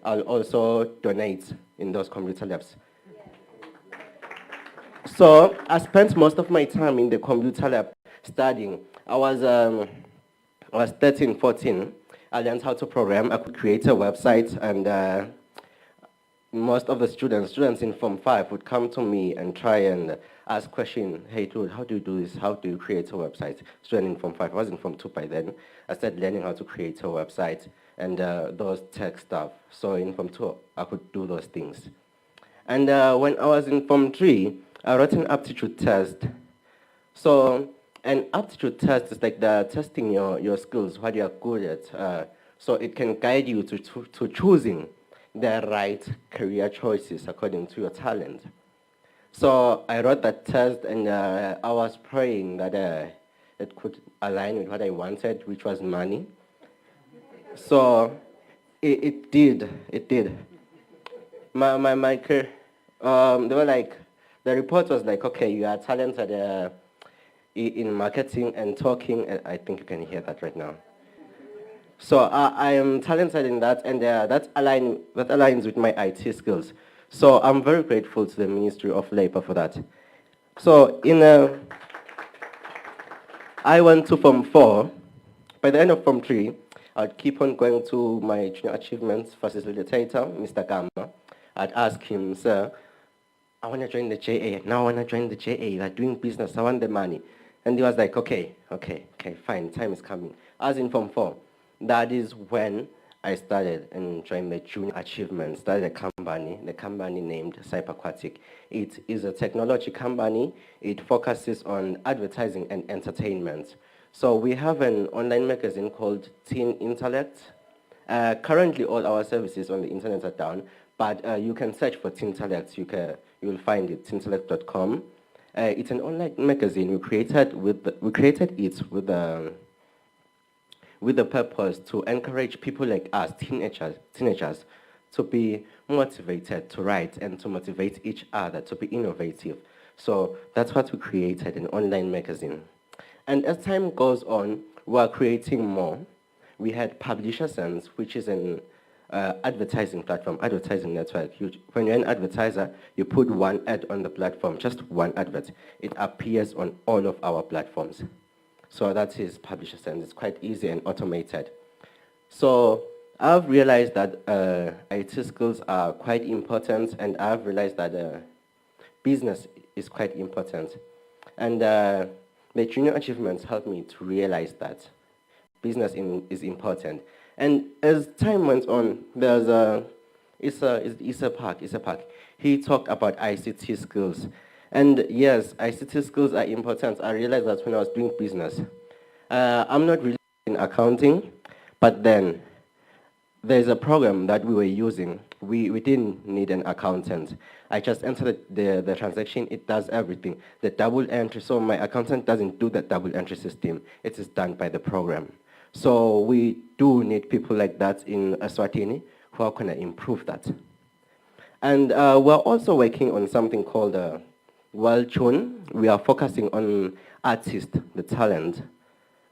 I'll also donate in those computer labs. So I spent most of my time in the computer lab studying. I was 13, 14. I learned how to program. I could create a website, and most of the students in Form 5 would come to me and try and ask questions. Hey, dude, how do you do this? How do you create a website? Student in Form 5. I was in Form 2 by then. I started learning how to create a website and those tech stuff. So in Form 2, I could do those things. And when I was in Form 3, I wrote an aptitude test. So an aptitude test is like the testing your skills, what you are good at. So it can guide you to choosing the right career choices according to your talent. So I wrote that test, and I was praying that it could align with what I wanted, which was money. So it did. My career, they were like, the report was like, okay, you are talented in marketing and talking, and I think you can hear that right now. So I am talented in that, and that aligns with my IT skills. So I'm very grateful to the Ministry of Labor for that. So I went to Form 4. By the end of Form 3, I'd keep on going to my junior achievements facilitator, Mr. Gamma. I'd ask him, sir, I want to join the JA. Now I want to join the JA. Like doing business, I want the money. And he was like, okay, fine, time is coming. I was in Form 4. That is when I started and joined the junior achievement, started the company named Cyberquatic. It is a technology company. It focuses on advertising and entertainment. So we have an online magazine called Teen Intellect. Currently, all our services on the internet are down, but you can search for Teen Intellect. You'll find it, teentellect.com. It's an online magazine. We created it with the purpose to encourage people like us, teenagers, to be motivated to write and to motivate each other to be innovative. So that's what we created, an online magazine. And as time goes on, we're creating more. We had Publisher Sense, which is an advertising platform, advertising network. When you're an advertiser, you put one ad on the platform, just one advert. It appears on all of our platforms. So that is Publisher Sense. It's quite easy and automated. So I've realized that IT skills are quite important, and I've realized that business is quite important. And the junior achievements helped me to realize that business is important. And as time went on, there's Issa Park. He talked about ICT skills. And yes, ICT skills are important. I realized that when I was doing business. I'm not really in accounting, but then there's a program that we were using. We didn't need an accountant. I just entered the transaction. It does everything. The double entry, so my accountant doesn't do the double entry system. It is done by the program. So we do need people like that in Eswatini who are going to improve that. And we're also working on something called World Tune. We are focusing on artists, the talent.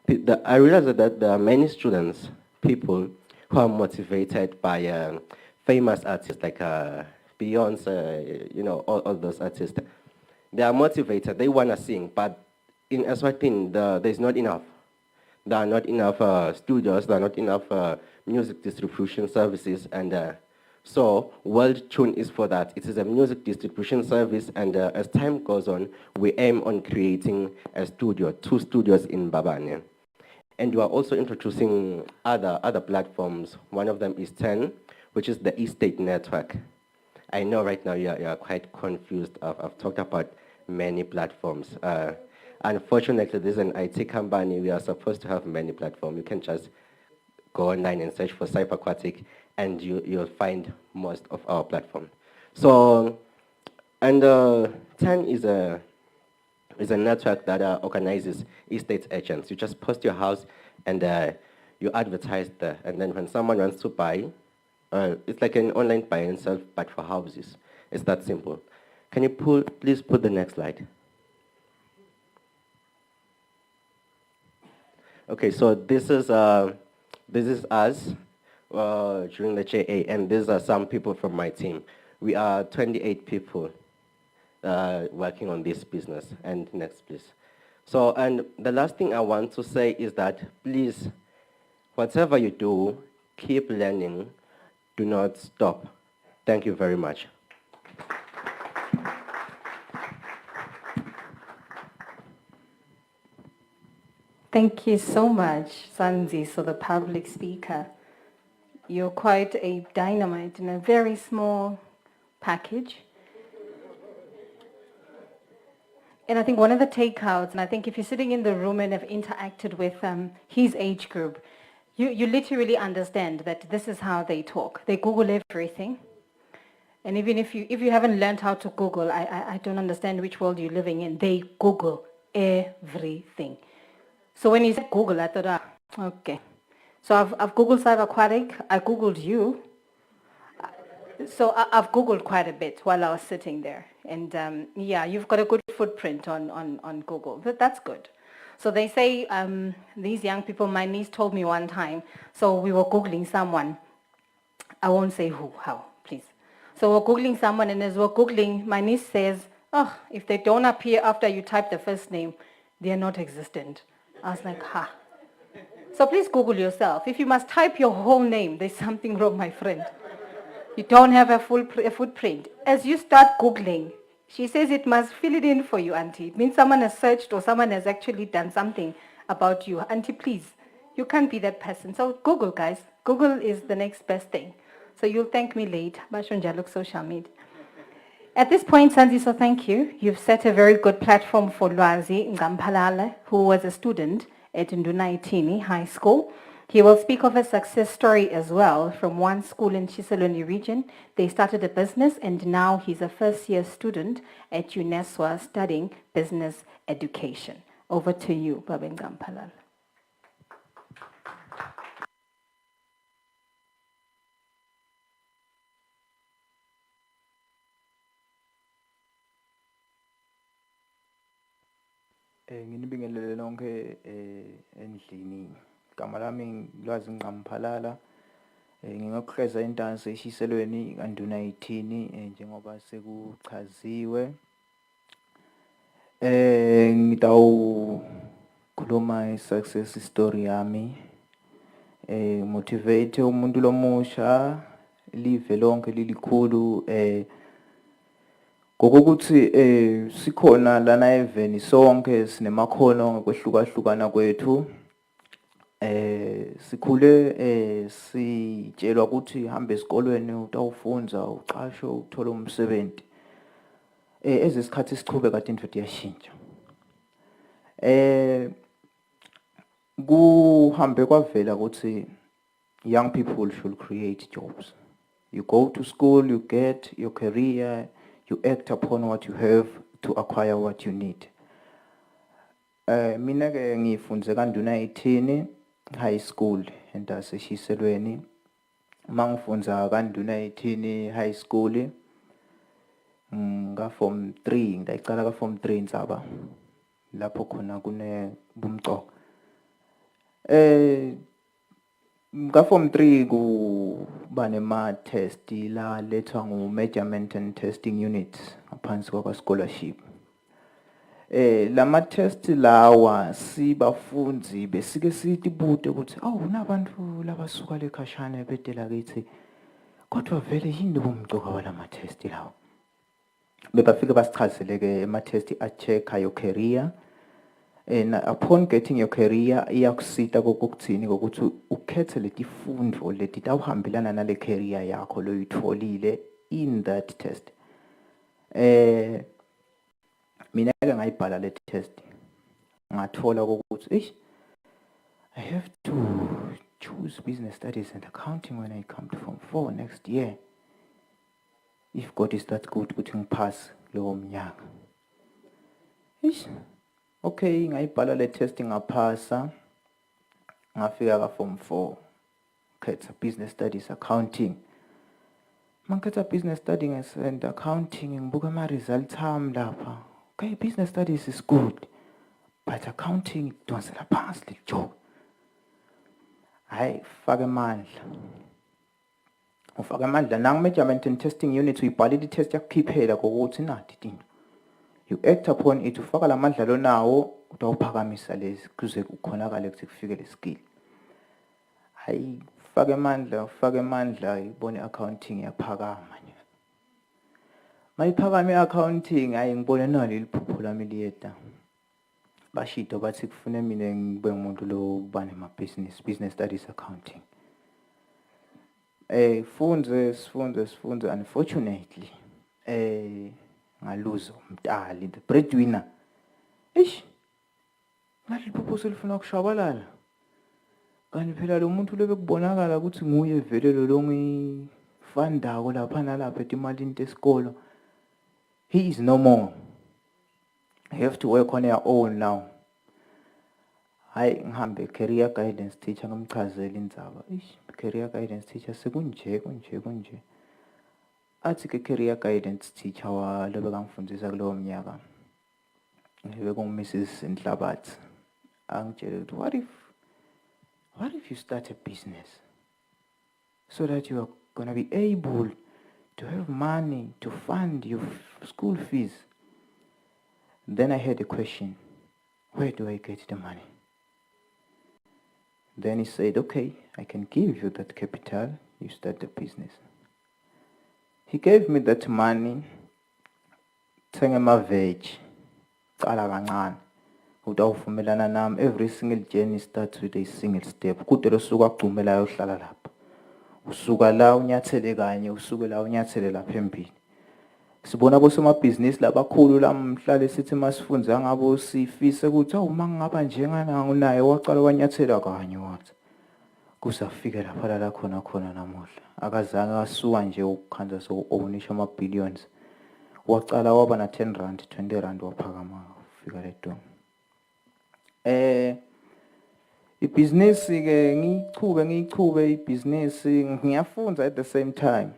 I realized that there are many students, people who are motivated by famous artists like Beyonce, all those artists. They are motivated, they want to sing, but in Eswatini, there's not enough. There are not enough studios, there are not enough music distribution services, and so World Tune is for that. It is a music distribution service, and as time goes on, we aim on creating a studio, 2 studios in Babane. And we are also introducing other platforms. One of them is 10, which is the Estate Network. I know right now you're quite confused. I've talked about many platforms. Unfortunately, this is an IT company. We are supposed to have many platforms. You can just go online and search for CyberAquatic, and you'll find most of our platform. So, and 10 is a network that organizes estate agents. You just post your house and you advertise there. And then when someone wants to buy, it's like an online buy and sell, but for houses. It's that simple. Can you please put the next slide? Okay, so this is us during the JA, and these are some people from my team. We are 28 people working on this business. And next, please. So, and the last thing I want to say is that, please, whatever you do, keep learning. Do not stop. Thank you very much. Thank you so much, Sanzi, so the public speaker. You're quite a dynamite in a very small package. And I think one of the takeouts, and I think if you're sitting in the room and have interacted with his age group, you literally understand that this is how they talk. They Google everything. And even if you haven't learned how to Google, I don't understand which world you're living in. They Google everything. So when you said Google, I thought, okay. So I've Googled CyberAquatic, I Googled you. So I've Googled quite a bit while I was sitting there. And yeah, you've got a good footprint on Google. That's good. So they say, these young people, my niece told me one time, so we were Googling someone. I won't say who, how, please. So we're Googling someone, and as we're Googling, my niece says, oh, if they don't appear after you type the first name, they are not existent. I was like, ha. So please Google yourself. If you must type your whole name, there's something wrong, my friend. You don't have a full footprint. As you start Googling, she says it must fill it in for you, Auntie. It means someone has searched or someone has actually done something about you. Auntie, please, you can't be that person. So Google, guys. Google is the next best thing. So you'll thank me later. Bashonjaluk social media. At this point, Sanziso, thank you. You've set a very good platform for Lwazi Ngampalala, who was a student at Untitled High School. He will speak of a success story as well from one school in Chiseloni region. They started a business, and now he's a first-year student at UNESWA studying business education. Over to you, Baba Ngampalala. Nginibingelele lonke endlini. Igama lami Lwazi Ngampalala. Ngingakuhleza intansi eshiselweni kanduna 18 njengoba sekuchaziwe. Ngitawukhuluma success story yami. Motivate umuntu lomusha live lonke lilikhulu ngokuthi sikhona lana eveni sonke sinemakhono ngokwehlukahlukana kwethu. Sikhule sitshelwa ukuthi hambe esikolweni utawufunza uqashwe uthole umsebenzi. Ezesikhathi sichube kade into iyashintsha. Kuhambe kwavela ukuthi young people should create jobs. You go to school, you get your career, you act upon what you have to acquire what you need. Mina ke ngifunze kanduna 18 high school entaseshiselweni. Mangifunza kanduna 18 high school nga form 3 ngicala ka form 3 Ndzaba lapho khona kune bumcoka. Form 3 kuba nema-test la lethwa ngu-measurement and testing units ngaphansi kwaka-scholarship. Lama-test lawa sibafundi besike sitibude ukuthi awu nabantu labasuka lekhashane bede lakithi kodwa vele yini bomgcoka walama-test lawa. Bebafike basichazeleke ama-test a-check-a your career. And upon getting your career, iyakusita kokuthini kokuthi ukhethe letifundo leti tawuhambelana nale career yakho loyitholile in that test. Mina ke ngayibhala le test. Ngathola ukuthi I have to choose business studies and accounting when I come to Form 4 next year. If God is that good, ukuthi ngipass lowo mnyaka. Okay, ngayibhala le test ngaphasa. Ngafika ka Form 4. Khetha business studies accounting. Mangikhetha business studies and accounting ngibuka ama results ami lapha. Okay, business studies is good, but accounting idonsela phansi le job. Hayi, faka amandla. Ufaka amandla nang measurement and testing unit uyibhalile i-test yakukhiphela kokuthi nathi into. You act upon it, ufaka lamandla lonawo utawuphakamisa lezi kuze kukhonakale ukuthi kufike le skill. Hayi, faka amandla ibone accounting yaphakama nje. Mayiphakame accounting hayi ngibone nalo liphupho lami liyeda. Bashito bathi kufune mina ngibe umuntu lo kuba business studies accounting. Sifunde unfortunately ngaluzo umntali the breadwinner. Ngaliphuzu selifuna kushabalala. Kanti phela lo muntu lebekubonakala ukuthi nguye vele lo ngifandako lapha nalapha etimali esikolo. He is no more. You have to work on your own now. Hayi ngihambe career guidance teacher ngimchazela indzaba. Career guidance teacher sekunje. Athi ke career guidance teacher walo bekangifundisa kulowo mnyaka. Mrs. Nhlabathi. Angitshela ukuthi what if you start a business so that you are going to be able to have money to fund your school fees? Then I had a question. Where do I get the money? Then he said, okay, I can give you that capital. You start the business. He gave me that money. Thenga ma-veg. Cala kancane. Utawuvumelana nami. Every single journey starts with a single step. Kude suka kugcumela uyohlala lapha. Usuka la unyathele kanye, usuke la unyathele lapha phambili. Sibona bosomabhizinisi labakhulu lamhlale sithi masifunza ngabo sifise ukuthi uma ngingaba njengana unaye waqala wanyathela kanye wathi kusafika lapha la khona namuhla akazange asuka nje ukukhanza so ownisha ama billions waqala waba na 10 rand 20 rand waphakama ufika leto. Ibusiness ke ngiyichube ibusiness ngiyafunza at the same time.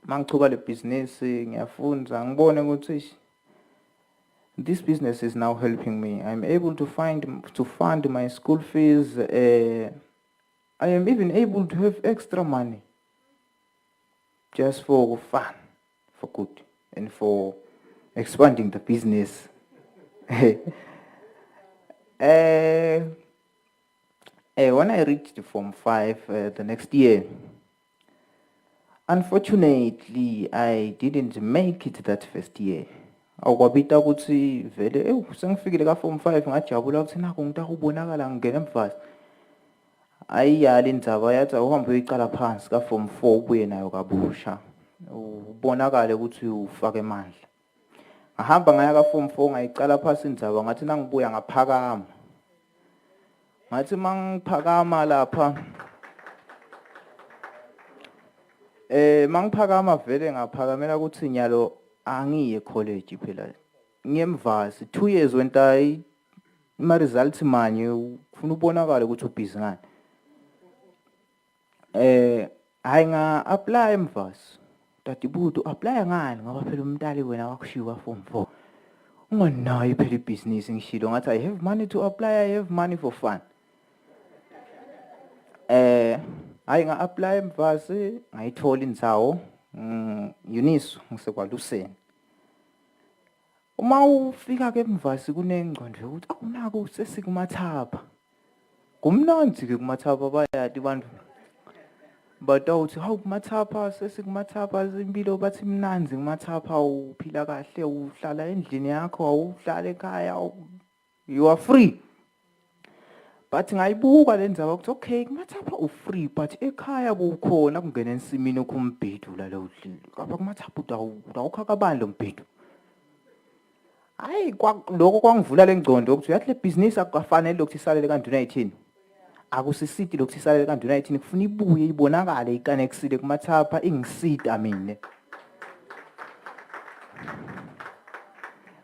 Mangichuba le business ngiyafunza ngibone ukuthi this business is now helping me. I'm able to fund my school fees. I am even able to have extra money just for fun, for good, and for expanding the business. When I reached Form 5 the next year, unfortunately, I didn't make it that first year. Awkwabita ukuthi vele sengifikile ka Form 5 ngajabula ukuthi naku ngitakubonakala ngene emfast. Ayiyali indzaba yathi uhambe uyiqala phansi ka Form 4 ubuye nayo kabusha. Ubonakale ukuthi ufake amandla. Ngahamba ngaya ka Form 4 ngayiqala phansi indzaba ngathi nangibuya ngaphakama. Ngathi mangiphakama lapha mangiphakama vele ngaphakamela ukuthi nyalo angiye college phela ngiyemvasi 2 years wenta ima results manje ufuna ubonakala ukuthi ubhizi ngani hayi nga apply emvasi tatibuto apply ngani ngoba phela umntali wena wakushiwa Form 4 unganayo phela ibusiness ngishilo ngathi I have money to apply, I have money for fun. hayi nga-apply emvasi ngayithola indzawo Uniso ngisekwaluseni. Uma ufika-ke emvasi kunengcondo yokuthi awunako sesikumathapha. Kumnandi-ke kumathapha bayati bantu. Batawuthi hawu kumathapha sesikumathapha impilo bathi mnanzi kumathapha uphila kahle uhlala endlini yakho awuhlala ekhaya you are free. But ngayibuka le ndaba ukuthi okay kumathapha u-free but ekhaya bukhona kungena ensimini okumbhedu la lo lapha kumathapha udawukha kabani lo mbhedu. Hayi lokho kwangivula le ngcondo ukuthi uyathi le business akufanele ukuthi isalele kanduna yithini. Akusisiti lokhu isalele kanduna yithini kufuna ibuye ibonakale ikanexile kumathapha ingisita mina.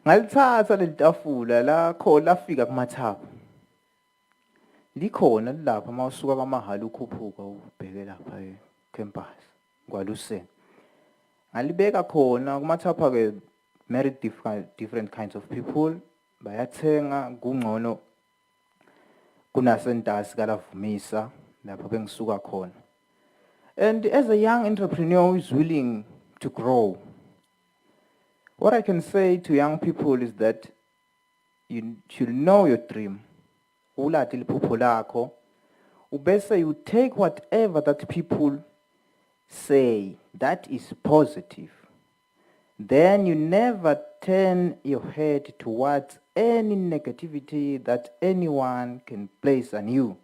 Ngalithatha le tafula la khona lafika kumathapha. Likhona lapha mawusuka kaMahalo ukhuphuka ubheke lapha ecampus kwaLuseni. Ngalibeka khona kumathapha ke married different kinds of people bayathenga kungcono kunasentasi kaLavumisa lapha bengisuka khona. And as a young entrepreneur who is willing to grow, what I can say to young people is that you should know your dream. Ulati liphupho lakho. Ubese you take whatever that people say that is positive. Then you never turn your head towards any negativity that anyone can place on you.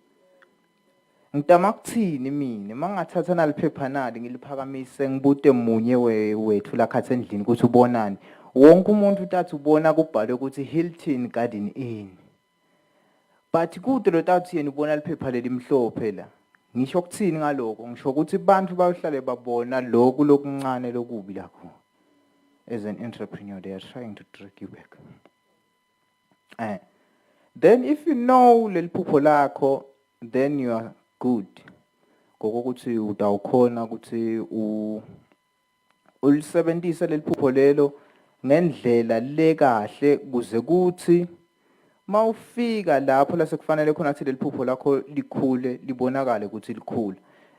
Ngitamakuthini mina mangathatha naliphepha nali ngiliphakamise ngibute munye wethu la khathe endlini ukuthi ubonani. Wonke umuntu utathi ubona kubhalwe ukuthi Hilton Garden Inn. But kude lo tathi yena ubona liphepha leli mhlophe la. Ngisho ukuthini ngaloko ngisho ukuthi bantu bayohlale babona lokhu lokuncane lokubi lakho. As an entrepreneur they are trying to drag you back. Then if you know leli phupho lakho then you are good. Ngokuthi utawukhona ukuthi ulisebenzise leli phupho lelo ngendlela le kahle kuze kuthi mawufika lapho la sekufanele khona ukuthi leli phupho lakho likhule libonakale ukuthi likhula.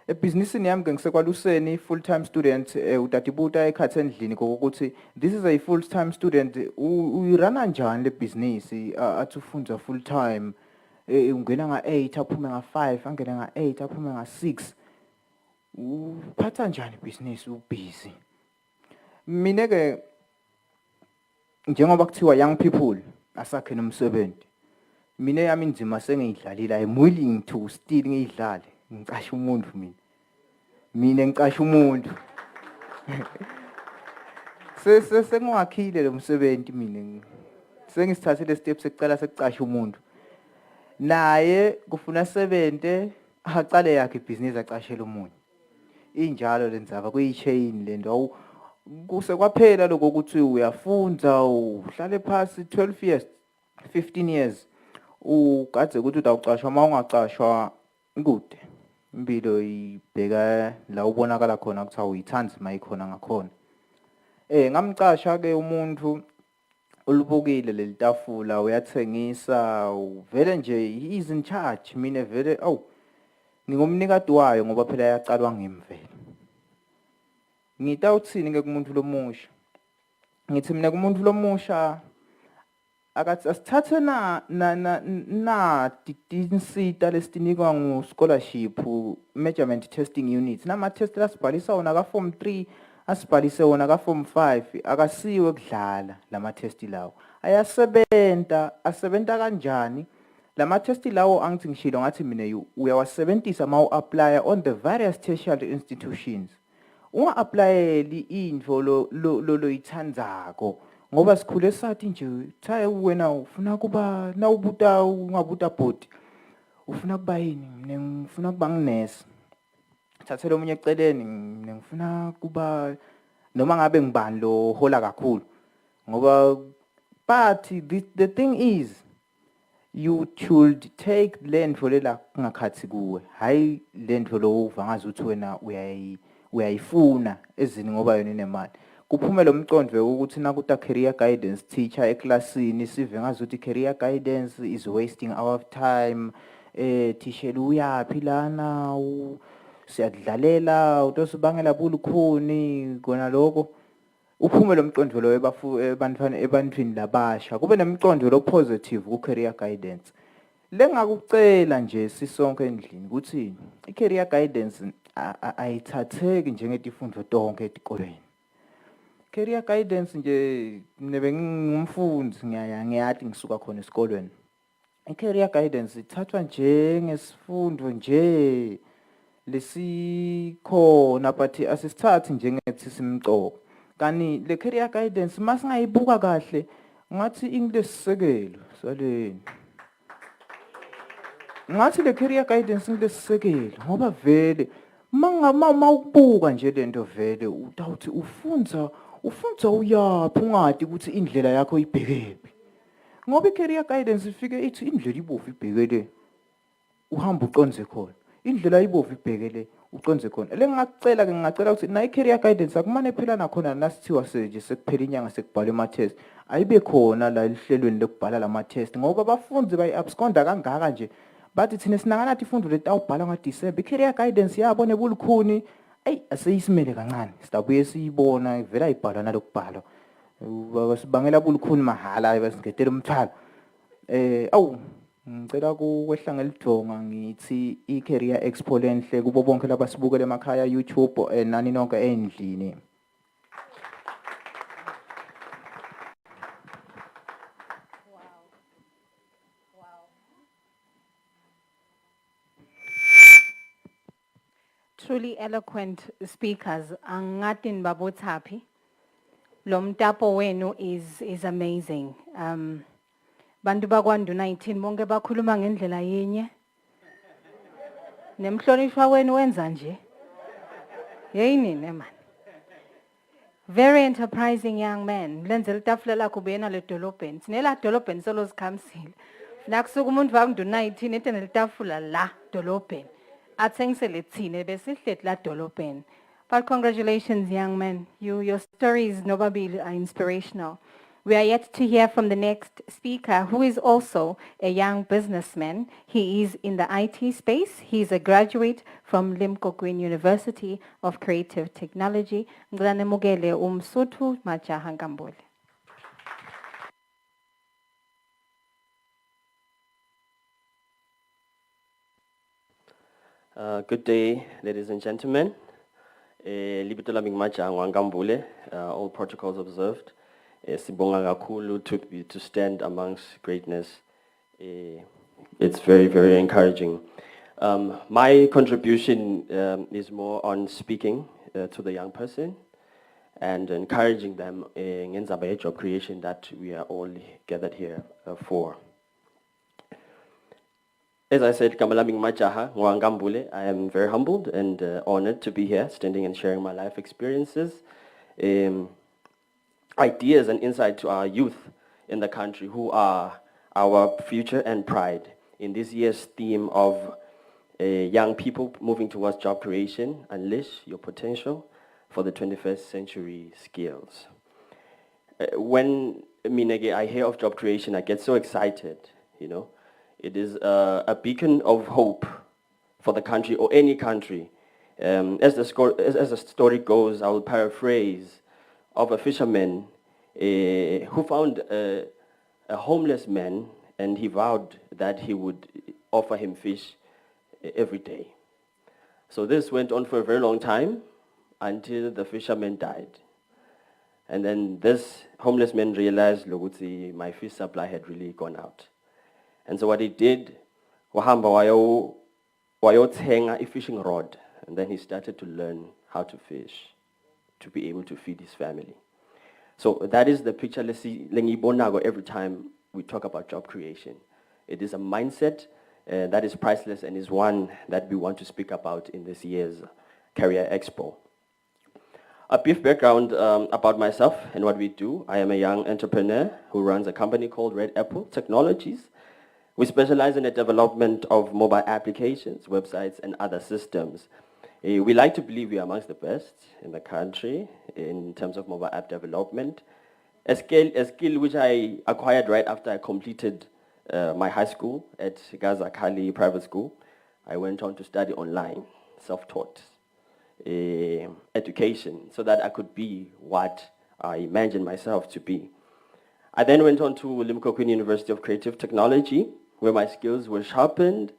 Ebusinessini yami ngisekwaLuseni full-time student utatibuta ekhathe endlini ngokuthi this is a full-time student uyirana njani le business athi ufunda full-time ungena nga-8 aphume nga-5 angene nga-8 aphume nga-6 uphatha njani business ubusy. Mina ke njengoba kuthiwa young people asakhe nomsebenzi mina yami inzima sengiyidlalile I'm willing to still ngiyidlale ngicasha umuntu mina ngicasha umuntu sengiwakhile lo msebenzi mina sengisithathile step sekucala sekucasha umuntu naye kufuna sebente aqale yakhe ibusiness acashela umuntu injalo lenzaba kuyichain lento kusekwaphela lokho ukuthi uyafunda uhlale phansi 12 years 15 years ukade ukuthi utawucashwa mawungacashwa kude impilo ibheka la ubonakala khona ukuthi awuyithandi mayikhona ngakhona. Ngamcasha ke umuntu ulubukile leli tafula uyathengisa uvele nje is in charge mina vele ngingumnikati wayo ngoba phela yaqalwa ngimvele. Ngitawuthini ke kumuntu lomusha ngithi mina kumuntu lomusha akathi asithathe na tinsita lesitinikwa ngu scholarship measurement testing units nama test lasibhalisa wona ka form 3 asibhalise wona ka form 5 akasiwe kudlala lama test lawo asebenta kanjani lama test lawo angithi ngishilo ngathi mina uyawasebenzisa mawu apply on the various tertiary institutions unga-applyeli info lo ithandzako ngoba sikhule sathi nje thaye wena ufuna kuba nawubuta ungabuta body ufuna kuba yini mina ngifuna kuba nginesi thathela omunye eceleni mina ngifuna kuba noma ngabe ngibani lo hola kakhulu ngoba but the thing is you should take land for lela ngakhathi kuwe hayi land for lo uvangaza uthi wena uyayifuna ezini ngoba yona inemali. Kuphume lo mcondvo ukuthi nakuta career guidance teacher eklasini sive ngazuthi career guidance is wasting our time teacher uyapi lana siyadlalela utosibangela bulukhuni kona lokho uphume lo mqondo lo ebantwini labasha kube nemqondo lo positive ku career guidance lengakucela nje sisonke endlini ukuthi I career guidance ayithatheki njengetifundo tonke etikolweni career guidance nje nebengumfundi ngiyathi ngisuka khona esikolweni I career guidance ithathwa njengesifundo nje lesikhona but asisithathi njengethi simqoko kani le career guidance masingayibuka kahle ngathi ingilesisekelo saleni ngathi le career guidance ingilesisekelo ngoba vele mawubuka nje lento vele utawuthi ufunza uyaphi ungadi ukuthi indlela yakho ibhekephi ngoba I career guidance ifike ithi indlela ibovu ibhekele uhamba uqonze khona indlela ibovu ibhekele uqonze khona lengingacela ukuthi na I career guidance akumane phela nakhona nasithiwa nje sekuphela inyanga sekubhalwa ama test ayibe khona la elihlelweni lokubhala lama test ngoba abafundi bayiabsconda kangaka nje bathi thina sinakanathi ifundo letawubhala ngoDisemba I-career guidance yabo nebulukhuni aseyisimele kancane sidabuye siyibona ivela ibhalwa nalokubhalwa basibangela bulukhuni mahala basingedela umthwalo ngicela kuwehla ngelijonga ngithi I-Career Expo lenhle kubo bonke labasibukela emakhaya YouTube nani nonke endlini Truly eloquent speakers. Angatin babothapi. Lomtapo wenu is amazing. Bantu bakwandu 19 bonke bakhuluma ngendlela yenye. Nemhlonishwa wenu wenza nje. Yeyini man. Very enterprising young man. Lenze litafula lakho buyena le dolobheni. Sinela dolobheni solo sikhamsile. Nakusuka umuntu wakwandu 19 etene litafula la dolobheni. But congratulations, young man. Your stories, Nobabili, are inspirational. We are yet to hear from the next speaker, who is also a young businessman. He is in the IT space. He is a graduate from Limco Green University of Creative Technology. Nglanemugele umsutu majahangambole. Good day, ladies and gentlemen. Libitola Mingmacha Wangambule, all protocols observed. Sibonga Gakulu took me to stand amongst greatness. It's very, very encouraging. My contribution is more on speaking to the young person and encouraging them in the job creation that we are all gathered here for. As I said, Kamalaming Machaha, Nwangambule, I am very humbled and honored to be here, standing and sharing my life experiences, ideas and insight to our youth in the country who are our future and pride. In this year's theme of young people moving towards job creation, unleash your potential for the 21st century skills. When I hear of job creation, I get so excited, you know. It is a beacon of hope for the country or any country. As the story goes, I will paraphrase, of a fisherman who found a homeless man and he vowed that he would offer him fish every day. So this went on for a very long time until the fisherman died. And then this homeless man realized, Loguti, my fish supply had really gone out. And so what he did, wahamba wayothenga a fishing rod, and then he started to learn how to fish, to be able to feed his family. So that is the picture every time we talk about job creation. It is a mindset that is priceless and is one that we want to speak about in this year's Career Expo. A brief background about myself and what we do. I am a young entrepreneur who runs a company called Red Apple Technologies. We specialize in the development of mobile applications, websites, and other systems. We like to believe we are amongst the best in the country in terms of mobile app development, a skill which I acquired right after I completed my high school at Gaza Kali Private School. I went on to study online. self-taught education so that I could be what I imagined myself to be. I then went on to Limpopo University of Creative Technology, where my skills were sharpened,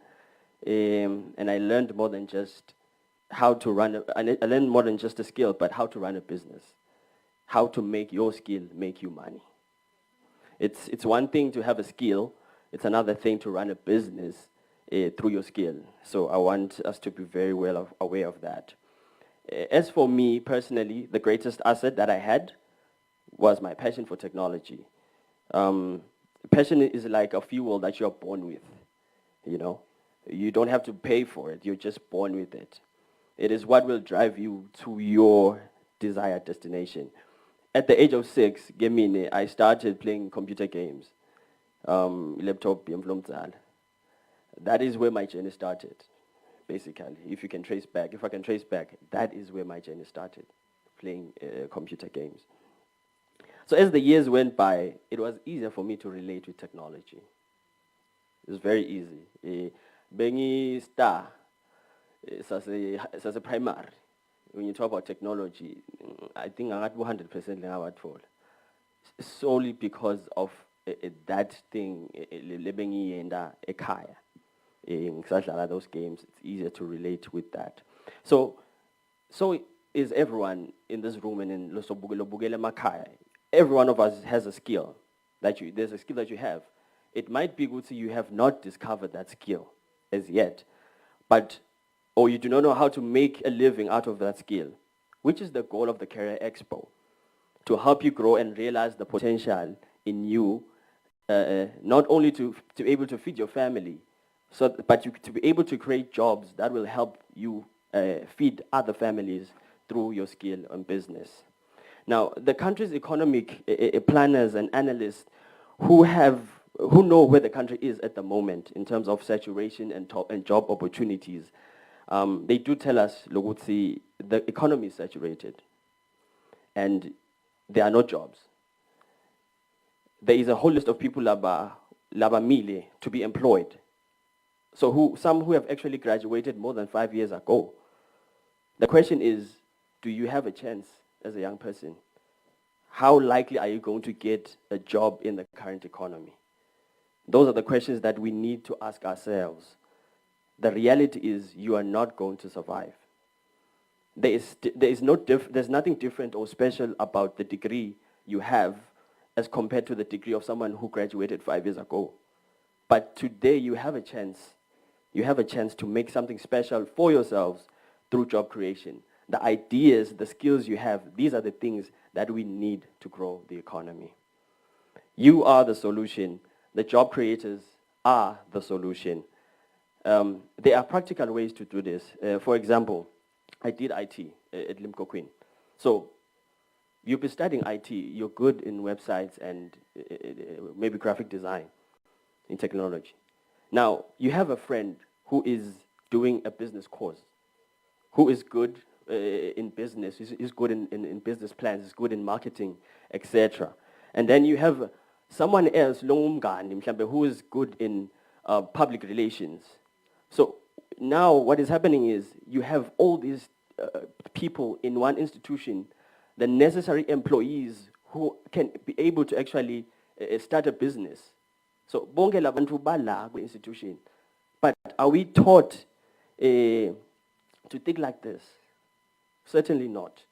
and I learned more than just how to run, I learned more than just a skill, but how to run a business, how to make your skill make you money. It's one thing to have a skill, it's another thing to run a business through your skill. So I want us to be very well aware of that. As for me personally, the greatest asset that I had was my passion for technology. Passion is like a fuel that you're born with, you know. You don't have to pay for it, you're just born with it. It is what will drive you to your desired destination. At the age of 6, I started playing computer games. Laptop, that is where my journey started, basically. If I can trace back, that is where my journey started, playing computer games. So as the years went by, it was easier for me to relate with technology. It was very easy. Being a star, as a primary, when you talk about technology, I think I got 100% now solely because of that thing, living in a kaya. Those games, it's easier to relate with that. So is everyone in this room and in Losobugele Makaya. Every one of us has a skill there's a skill that you have. It might be good to you have not discovered that skill as yet, or you do not know how to make a living out of that skill, which is the goal of the Career Expo, to help you grow and realize the potential in you, not only to be able to feed your family, but to be able to create jobs that will help you feed other families through your skill and business. Now, the country's economic planners and analysts who know where the country is at the moment in terms of saturation and job opportunities, they do tell us, Logutsi, the economy is saturated and there are no jobs. There is a whole list of people labamile to be employed. So some who have actually graduated more than 5 years ago. The question is, do you have a chance as a young person? How likely are you going to get a job in the current economy? Those are the questions that we need to ask ourselves. The reality is you are not going to survive. There's nothing different or special about the degree you have as compared to the degree of someone who graduated 5 years ago. But today you have a chance. You have a chance to make something special for yourselves through job creation. The ideas, the skills you have, these are the things that we need to grow the economy. You are the solution. The job creators are the solution. There are practical ways to do this. For example, I did IT at Limco Queen. So you'll be studying IT. You're good in websites and maybe graphic design in technology. Now, you have a friend who is doing a business course, who is good in business, is good in business plans, is good in marketing, etc. And then you have someone else, who is good in public relations. So now what is happening is you have all these people in one institution, the necessary employees who can be able to actually start a business. So bonke labantu bala institution. But are we taught to think like this? Certainly not.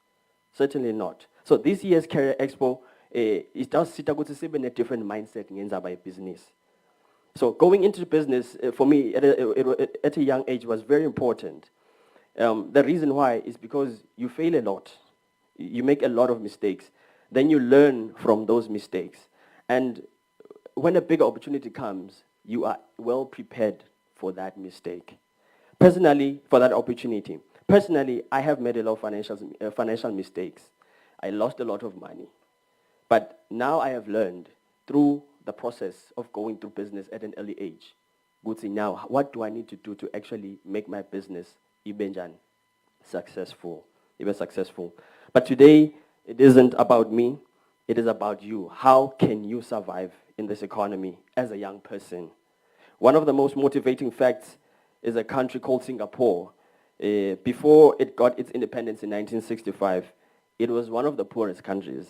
Certainly not. So this year's Career Expo, it does sit a different mindset in business. So going into business, for me, at a young age was very important. The reason why is because you fail a lot. You make a lot of mistakes. Then you learn from those mistakes. And when a big opportunity comes, you are well prepared for that mistake. Personally, for that opportunity. Personally, I have made a lot of financial mistakes. I lost a lot of money. But now I have learned through the process of going through business at an early age. Now, what do I need to do to actually make my business even successful? But today, it isn't about me. It is about you. How can you survive in this economy as a young person? One of the most motivating facts is a country called Singapore. Before it got its independence in 1965, it was one of the poorest countries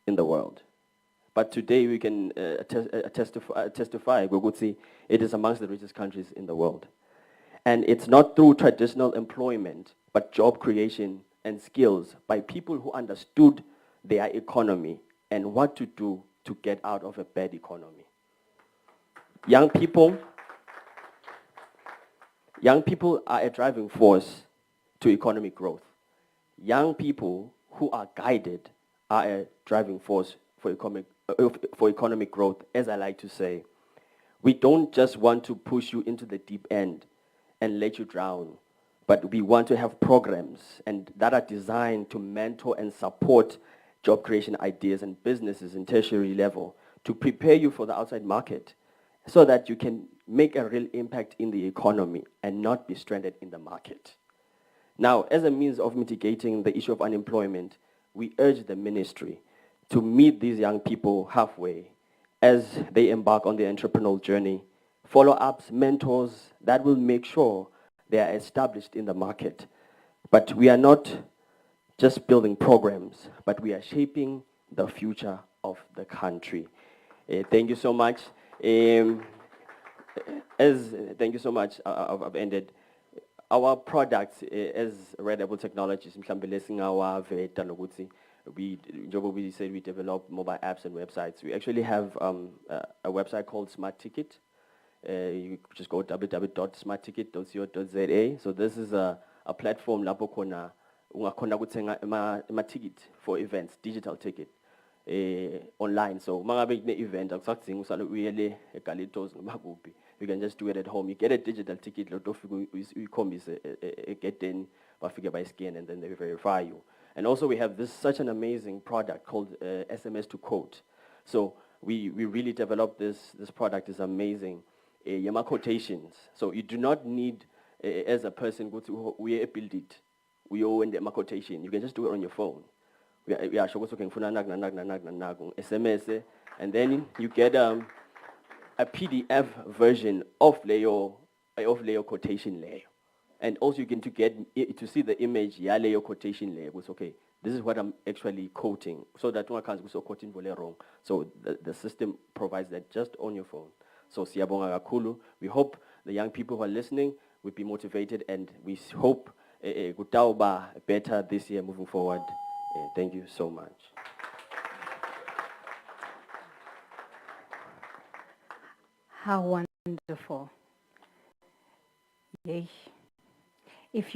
in the world. But today we can testify, we would say it is amongst the richest countries in the world. And it's not through traditional employment, but job creation and skills by people who understood their economy and what to do to get out of a bad economy. Young people are a driving force to economic growth. Young people who are guided are a driving force for economic growth, as I like to say. We don't just want to push you into the deep end and let you drown, but we want to have programs and that are designed to mentor and support job creation ideas and businesses in tertiary level to prepare you for the outside market so that you can make a real impact in the economy and not be stranded in the market. Now, as a means of mitigating the issue of unemployment, we urge the ministry to meet these young people halfway as they embark on their entrepreneurial journey, follow-ups, mentors that will make sure they are established in the market. But we are not just building programs, but we are shaping the future of the country. Thank you so much. Thank you so much. I've ended. Our products as Readable Technologies, we said we develop mobile apps and websites. We actually have a website called Smart Ticket. You just go www.smartticket.co.za. So this is a platform lapho khona ungakhona ukuthenga ama-ticket for events, digital ticket online. So mangabe kune event akusadingi usale uyele eGalitos noma kuphi. You can just do it at home. You get a digital ticket, you get in, bafike by scan, and then they verify you. And also we have such an amazing product called SMS to Quote. So we really developed this product is amazing. Yama quotations. So you do not need, as a person, go to we build it. We owe in the quotation. You can just do it on your phone. We are SMS, and then you get a PDF version of layer quotation layer. And also you can to see the image, layer quotation layer. Okay, this is what I'm actually quoting, so that one can't go quoting wrong. So the system provides that just on your phone. So siyabonga kakhulu. We hope the young people who are listening will be motivated, and we hope kutauba better this year moving forward. Thank you so much. How wonderful. Yay. If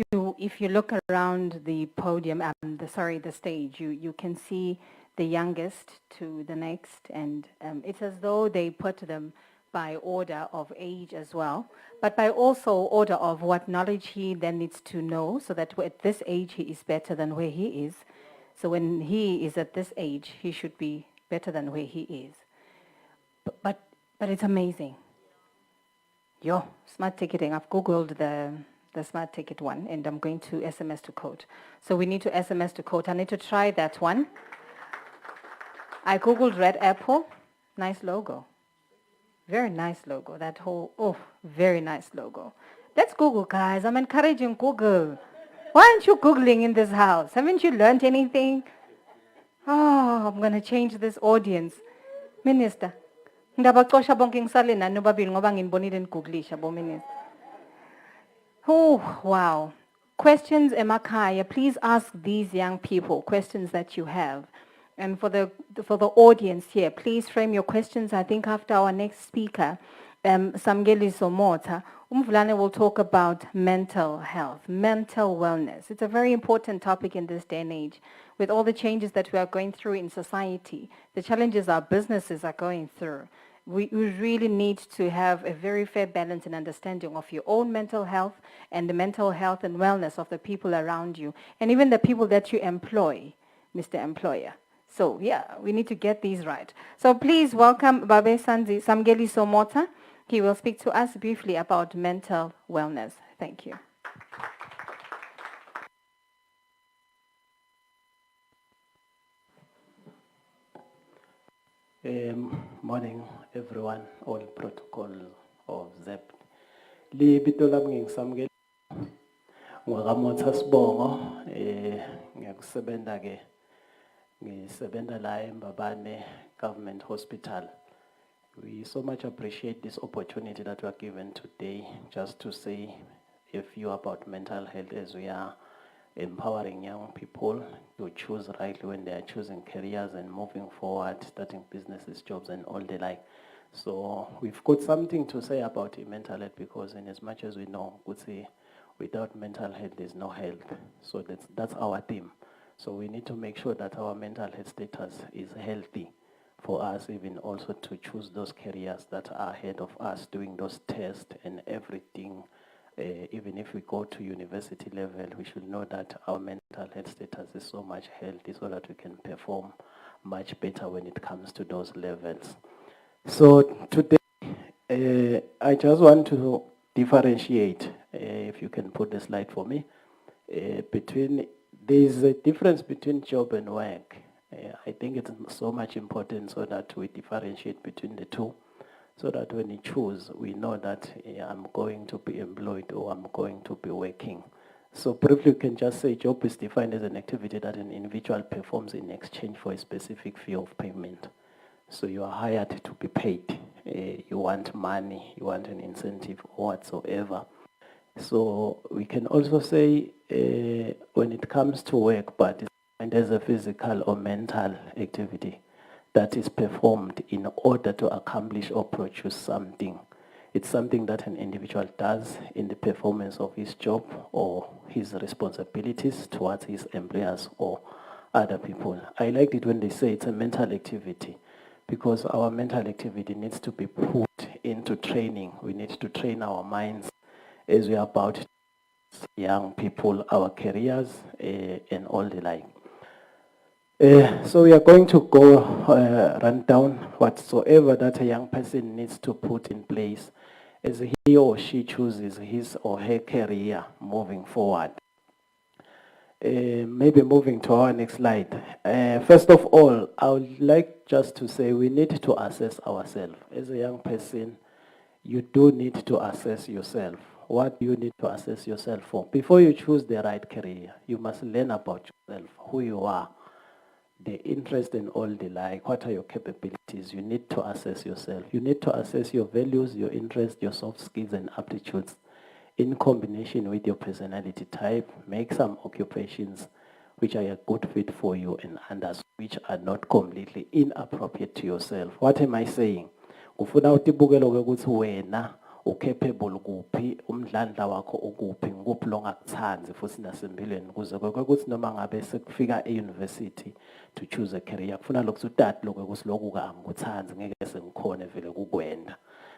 you look around the podium, the stage, you can see the youngest to the next, and it's as though they put them by order of age as well, but by also order of what knowledge he then needs to know, so that at this age he is better than where he is. So when he is at this age, he should be better than where he is. But it's amazing. Yo, smart ticketing. I've Googled the smart ticket one, and I'm going to SMS to Quote. So we need to SMS to Quote. I need to try that one. I Googled Red Apple. Nice logo. Very nice logo. That whole, very nice logo. Let's Google, guys. I'm encouraging Google. Why aren't you Googling in this house? Haven't you learned anything? Oh, I'm going to change this audience. Minister. Oh, wow. Questions, Emakaya, please ask these young people questions that you have. And for the audience here, please frame your questions. I think after our next speaker, Samgeli Somota, Umvulane will talk about mental health, mental wellness. It's a very important topic in this day and age. With all the changes that we are going through in society, the challenges our businesses are going through, we really need to have a very fair balance and understanding of your own mental health and the mental health and wellness of the people around you, and even the people that you employ, Mr. Employer. So yeah, we need to get these right. So please welcome Babe Samgeli Somota. He will speak to us briefly about mental wellness. Thank you. Morning, everyone. All protocol of ZEP. Libito lam nging Samgeli. Ngakamotha Sibongo, ngiyakusebenza ke, ngisebenza la eMbabane Government Hospital. We so much appreciate this opportunity that we are given today just to say a few about mental health as we are empowering young people to choose rightly when they are choosing careers and moving forward, starting businesses, jobs, and all the like. So we've got something to say about mental health because in as much as we know, we say without mental health, there's no health. So that's our theme. So we need to make sure that our mental health status is healthy for us, even also to choose those careers that are ahead of us, doing those tests and everything. Even if we go to university level, we should know that our mental health status is so much healthy so that we can perform much better when it comes to those levels. So today, I just want to differentiate, if you can put the slide for me, there's a difference between job and work. I think it's so much important so that we differentiate between the two, so that when we choose, we know that I'm going to be employed or I'm going to be working. So briefly, you can just say job is defined as an activity that an individual performs in exchange for a specific fee of payment. So you are hired to be paid. You want money, you want an incentive or whatsoever. So we can also say when it comes to work, but it's defined as a physical or mental activity that is performed in order to accomplish or produce something. It's something that an individual does in the performance of his job or his responsibilities towards his employers or other people. I liked it when they say it's a mental activity because our mental activity needs to be put into training. We need to train our minds as we are about young people, our careers, and all the like. So we are going to go run down whatsoever that a young person needs to put in place as he or she chooses his or her career moving forward. Maybe moving to our next slide. First of all, I would like just to say we need to assess ourselves. As a young person, you do need to assess yourself. What do you need to assess yourself for? Before you choose the right career, you must learn about yourself, who you are, the interest and all the like. What are your capabilities? You need to assess yourself. You need to assess your values, your interests, your soft skills and aptitudes in combination with your personality type. Make some occupations which are a good fit for you and others which are not completely inappropriate to yourself. What am I saying? Ufuna utibukela ukuthi wena ucapable kuphi, umdlandla wakho ukuphi, nguphi longakuthandi futhi nasempilweni kuze ukuthi noma ngabe sekufika e-university to choose a career kufuna lokhu utati lokho ukuthi lokhu angikuthandi ngeke sengikhone vele kukwenda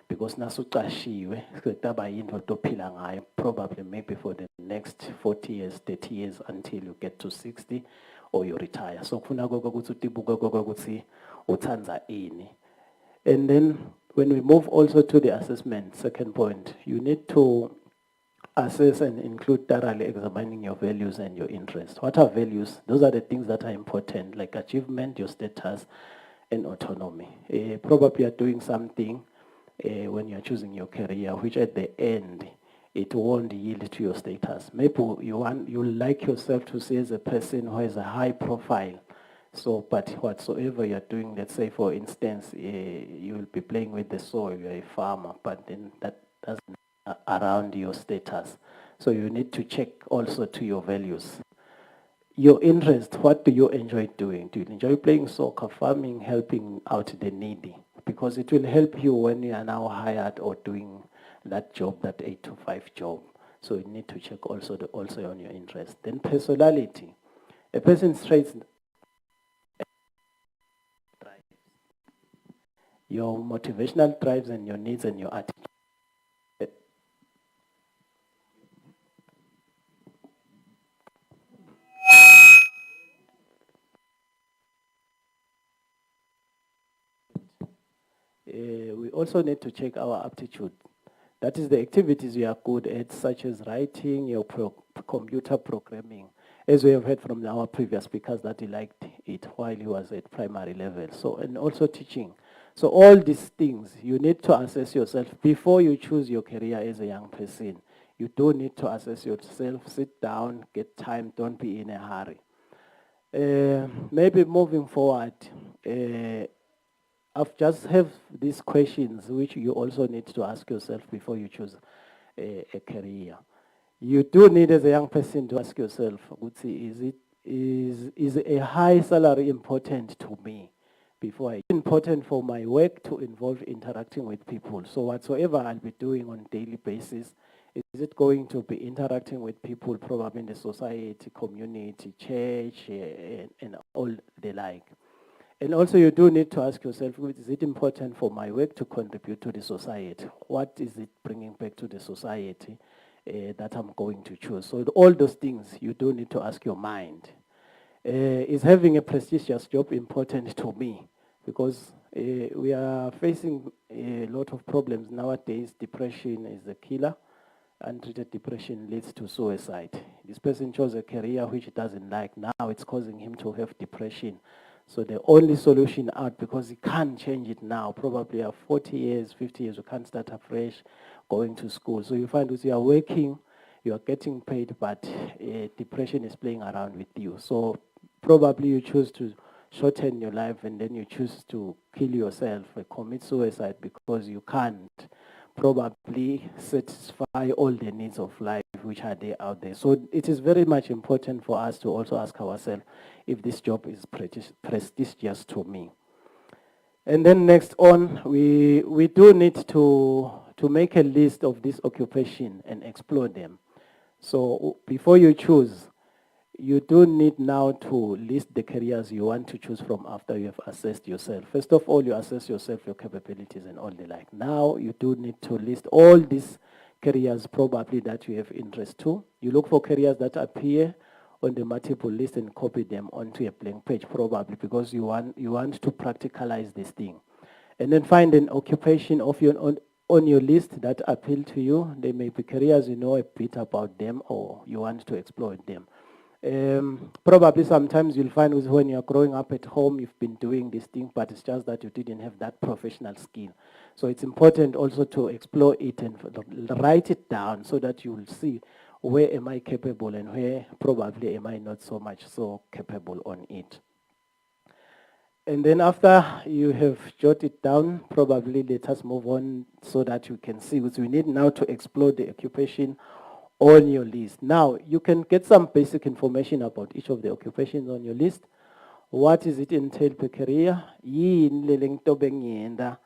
because nasucashiwe sekutaba yinto tophila ngayo probably maybe for the next 40 years 30 years until you get to 60 or you retire. So kufuna ukuthi utibuke ukuthi uthanda ini. And then when we move also to the assessment, second point, you need to assess and include thoroughly examining your values and your interests. What are values? Those are the things that are important, like achievement, your status, and autonomy. Probably you're doing something when you're choosing your career, which at the end, it won't yield to your status. Maybe you like yourself to see as a person who has a high profile. So, but whatsoever you're doing, let's say for instance, you will be playing with the soil, you're a farmer, but then that doesn't around your status. So you need to check also to your values. Your interest, what do you enjoy doing? Do you enjoy playing soccer, farming, helping out the needy? Because it will help you when you are now hired or doing that job, that 8 to 5 job. So you need to check also on your interest. Then personality. A person's traits, your motivational drives and your needs and your attitude. We also need to check our aptitude. That is the activities we are good at, such as writing, your computer programming, as we have heard from our previous speakers that he liked it while he was at primary level. So, and also teaching. So all these things, you need to assess yourself before you choose your career as a young person. You do need to assess yourself, sit down, get time, don't be in a hurry. Maybe moving forward, I've just have these questions which you also need to ask yourself before you choose a career. You do need as a young person to ask yourself, is a high salary important to me? Before it's important for my work to involve interacting with people. So whatsoever I'll be doing on a daily basis, is it going to be interacting with people probably in the society, community, church, and all the like? And also you do need to ask yourself, is it important for my work to contribute to the society? What is it bringing back to the society that I'm going to choose? So all those things you do need to ask your mind. Is having a prestigious job important to me? Because we are facing a lot of problems nowadays. Depression is a killer. Untreated depression leads to suicide. This person chose a career which he doesn't like. Now it's causing him to have depression. So the only solution out, because he can't change it now, probably at 40 years, 50 years, you can't start afresh going to school. So you find that you are working, you are getting paid, but depression is playing around with you. So probably you choose to shorten your life and then you choose to kill yourself or commit suicide because you can't probably satisfy all the needs of life which are there out there. So it is very much important for us to also ask ourselves if this job is prestigious to me. And then next on, we do need to make a list of this occupation and explore them. So before you choose, you do need now to list the careers you want to choose from after you have assessed yourself. First of all, you assess yourself, your capabilities and all the like. Now you do need to list all these careers probably that you have interest to. You look for careers that appear on the multiple list and copy them onto a blank page probably because you want to practicalize this thing. And then find an occupation of your on your list that appeal to you. There may be careers you know a bit about them or you want to explore them. Probably sometimes you'll find when you're growing up at home, you've been doing this thing, but it's just that you didn't have that professional skill. So it's important also to explore it and write it down so that you will see where am I capable and where probably am I not so much so capable on it. And then after you have jotted it down, probably let us move on so that you can see what we need now to explore the occupation on your list. Now, you can get some basic information about each of the occupations on your list. What is it entail per career? Yini le nto bengiyenza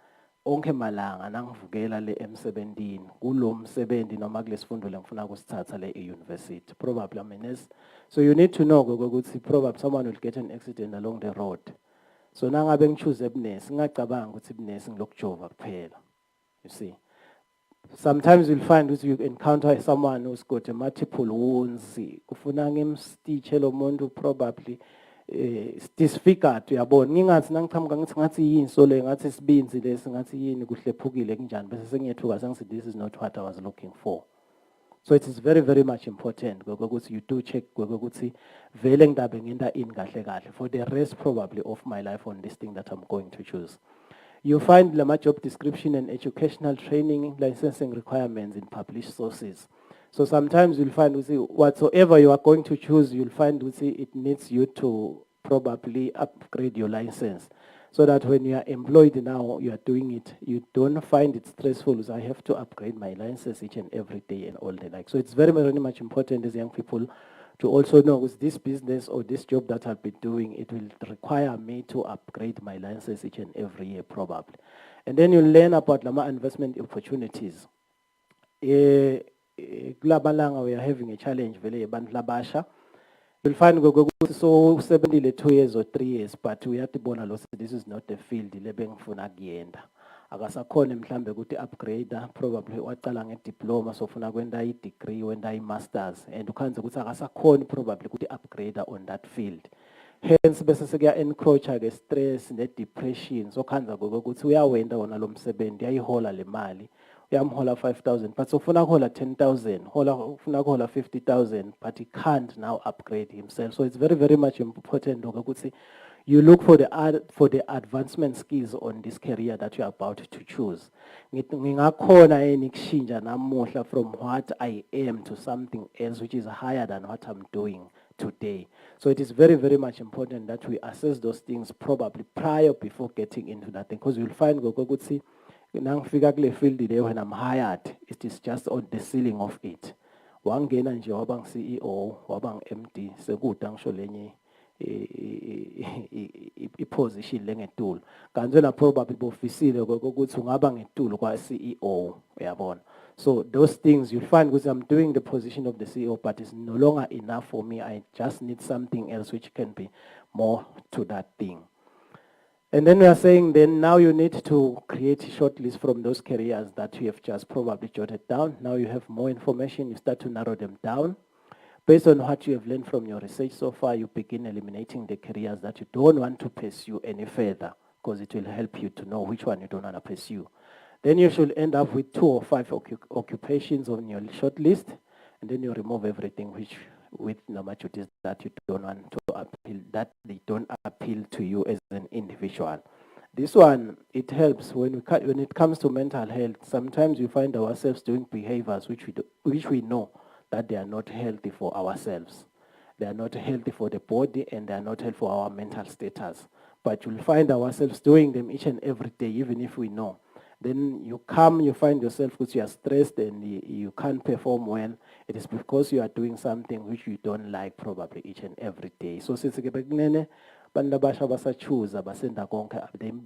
onke malanga nangivukela le emsebentini kulo msebenzi noma kulesifundo lengifuna ukusithatha le university. Probably so you need to know ukuthi probably someone will get an accident along the road. So nangabe ngichoose ebuninesi ngingacabanga ukuthi ibunesi ngilokujova kuphela. You see. Sometimes you'll find that you encounter someone who's got a multiple wounds. Kufuna ngimstitche lo muntu probably disfigured uyabona ngingathi nangichamuka ngithi ngathi yini so le ngathi sibinzi lesi ngathi yini kuhlephukile kunjani bese sengiyethuka sengithi this is not what I was looking for. So it is very, very much important ukuthi you do check ukuthi vele ngidabe ngenta ini kahle kahle for the rest probably of my life on this thing that I'm going to choose. You find the job description and educational training licensing requirements in published sources. So sometimes you'll find whatsoever you are going to choose, you'll find it needs you to probably upgrade your license. So that when you are employed now, you are doing it, you don't find it stressful. So I have to upgrade my license each and every day and all the like. So it's very, very much important as young people to also know with this business or this job that I'll be doing, it will require me to upgrade my license each and every year probably. And then you learn about Lama investment opportunities. Kulamalanga we are having a challenge, you'll find so 70 2 years or 3 years, but we have to bona loss. This is not the field lebeng funa gienda. Akasakhona mhlambe ukuthi upgrader probably waqala nge-diploma so funa kwenda i-degree wenda i-masters and ukhanze ukuthi akasakhona probably ukuthi upgrader on that field. Hence bese sekuya encroacha ke stress ne-depression so khanza ukuthi uyawenda wona lo msebenzi uyayihola le mali uyamhola 5,000 but so ufuna ukuhola 10,000 ufuna ukuhola 50,000 but he can't now upgrade himself. So it's very, very much important ukuthi You look for the advancement skills on this career that you're about to choose. Ngingakhona yini kushintsha namuhla from what I am to something else which is higher than what I'm doing today. So it is very, very much important that we assess those things probably prior before getting into that thing. Because you'll find Gokogutsi, nangifika kule field there when I'm hired, it is just on the ceiling of it. Wangena nje wabang CEO, wabang MD, sekuda ngisho lenye i-position lengetulo. Kanti wena probably bofisile ukuthi ungaba ngetulo kwa CEO, uyabona. So those things you'll find because I'm doing the position of the CEO, but it's no longer enough for me. I just need something else which can be more to that thing. And then we are saying then now you need to create a short list from those careers that you have just probably jotted down. Now you have more information, you start to narrow them down. Based on what you have learned from your research so far, you begin eliminating the careers that you don't want to pursue any further because it will help you to know which one you don't want to pursue. Then you should end up with 2 or 5 occupations on your short list, and then you remove everything with no matter that you don't want to appeal, that they don't appeal to you as an individual. This one, it helps when it comes to mental health. Sometimes we find ourselves doing behaviors which we know that they are not healthy for ourselves. They are not healthy for the body and they are not healthy for our mental status. But you'll find ourselves doing them each and every day, even if we know. Then you find yourself because you are stressed and you can't perform well. It is because you are doing something which you don't like probably each and every day. So since they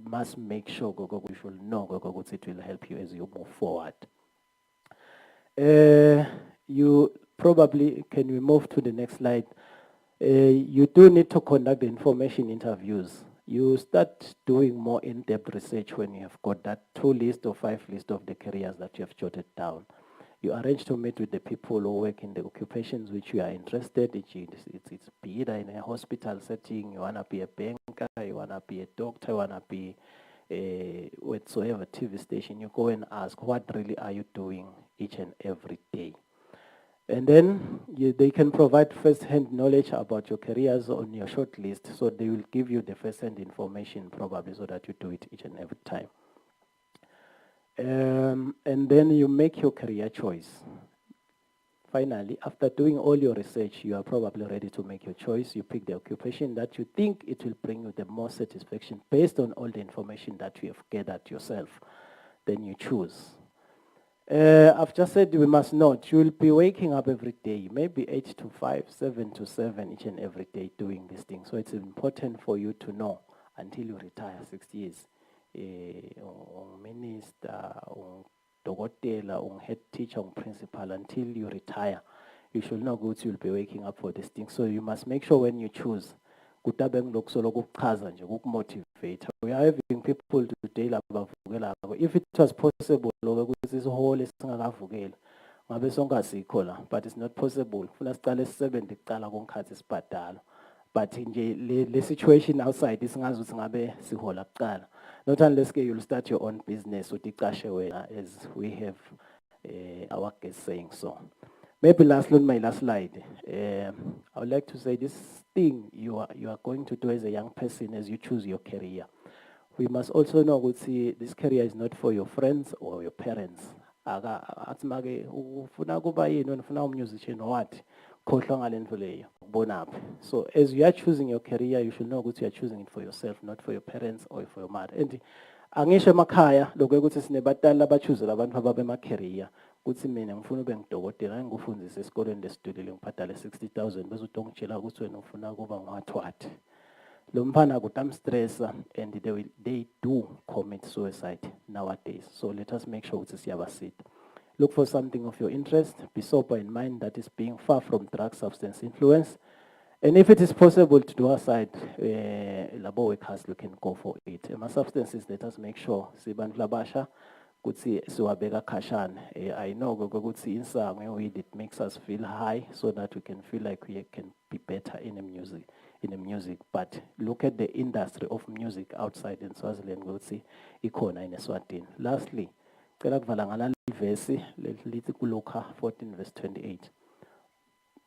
must make sure we should know it will help you as you move forward. You probably, can we move to the next slide? You do need to conduct the information interviews. You start doing more in-depth research when you have got that 2 list or 5 list of the careers that you have jotted down. You arrange to meet with the people who work in the occupations which you are interested in. It's be either in a hospital setting, you want to be a banker, you want to be a doctor, you want to be whatsoever TV station. You go and ask, what really are you doing each and every day? And then they can provide first-hand knowledge about your careers on your short list. So they will give you the first-hand information probably so that you do it each and every time. And then you make your career choice. Finally, after doing all your research, you are probably ready to make your choice. You pick the occupation that you think it will bring you the most satisfaction based on all the information that you have gathered yourself. Then you choose. I've just said we must note, you will be waking up every day, maybe 8 to 5, 7 to 7 each and every day doing this thing. So it's important for you to know until you retire 60 years. Minister, dokotela, head teacher, principal, until you retire, you should know good you'll be waking up for this thing. So you must make sure when you choose, we are having people today if it was possible but it's not possible. But in the situation outside is not unless you'll start your own business as we have our guest saying so. Maybe my last slide. I would like to say this thing you are going to do as a young person as you choose your career. We must also know this career is not for your friends or your parents. So as you are choosing your career, you should know you are choosing it for yourself, not for your parents or for your mother. And angisho emakhaya lokho ukuthi sinebatali abachoose abantu ababe emacareer kuthi mina ngifuna ube ngidokotela ngikufundise esikoleni lesitudile ngibhadale 60,000 bese utongitshela ukuthi wena ufuna kuba ngwathwathi lo mfana kutamstressa and they do commit suicide nowadays. So let us make sure ukuthi siyabasita. Look for something of your interest. Be sober in mind that is being far from drug substance influence. And if it is possible to do aside, labo workers, you can go for it. My substances, let us make sure. Siban flabasha, kutsi siwabeka kashan. I know kutsi insa weed it makes us feel high, so that we can feel like we can be better in the music. But look at the industry of music outside in Swaziland. Kutsi ikona in Eswatini. Lastly, cela kuvala ngala verse lithi kuLuka 14 verse 28.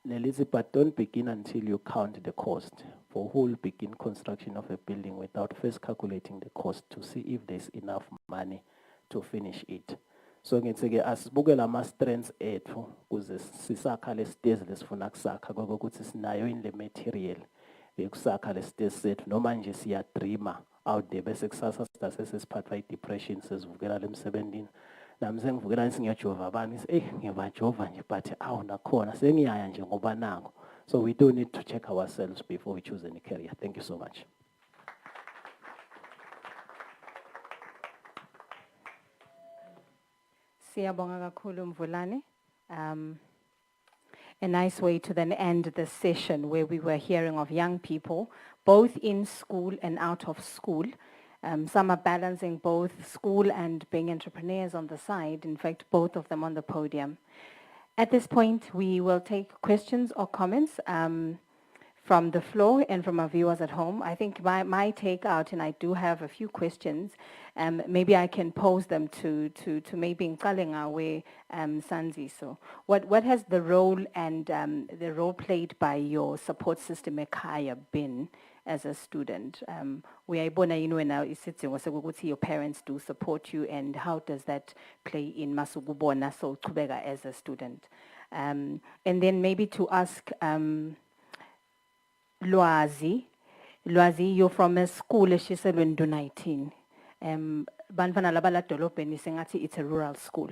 Lelisi, but don't begin until you count the cost. For who will begin construction of a building without first calculating the cost to see if there's enough money to finish it. So ngithi-ke asibukele ama-strengths ethu ukuze sisakha le stairs lesifuna kusakha ngoba ukuthi sinayo in le material yokusakha le stairs sethu noma nje siyadreama out there bese kusasa sitase sesiphathwa i-depression sesivukela emsebenzini. Nami sengivukela ngiyajova abani ngiyabajova nje but awu nakhona sengiyaya nje ngoba nango. So we do need to check ourselves before we choose any career. Thank you so much. Siyabonga kakhulu Mvulane. A nice way to then end the session where we were hearing of young people, both in school and out of school. Some are balancing both school and being entrepreneurs on the side. In fact, both of them on the podium. At this point, we will take questions or comments from the floor and from our viewers at home. I think my take out, and I do have a few questions, maybe I can pose them to maybe Nkalenga we Sanziso. What has the role and the role played by your support system ekhaya been as a student? We are born, now your parents do support you, and how does that play in Masugubona so Tubega as a student? And then maybe to ask Lwazi, you're from a school eshiselwe ndo 19. Banfana labala dolopeni sengathi it's a rural school.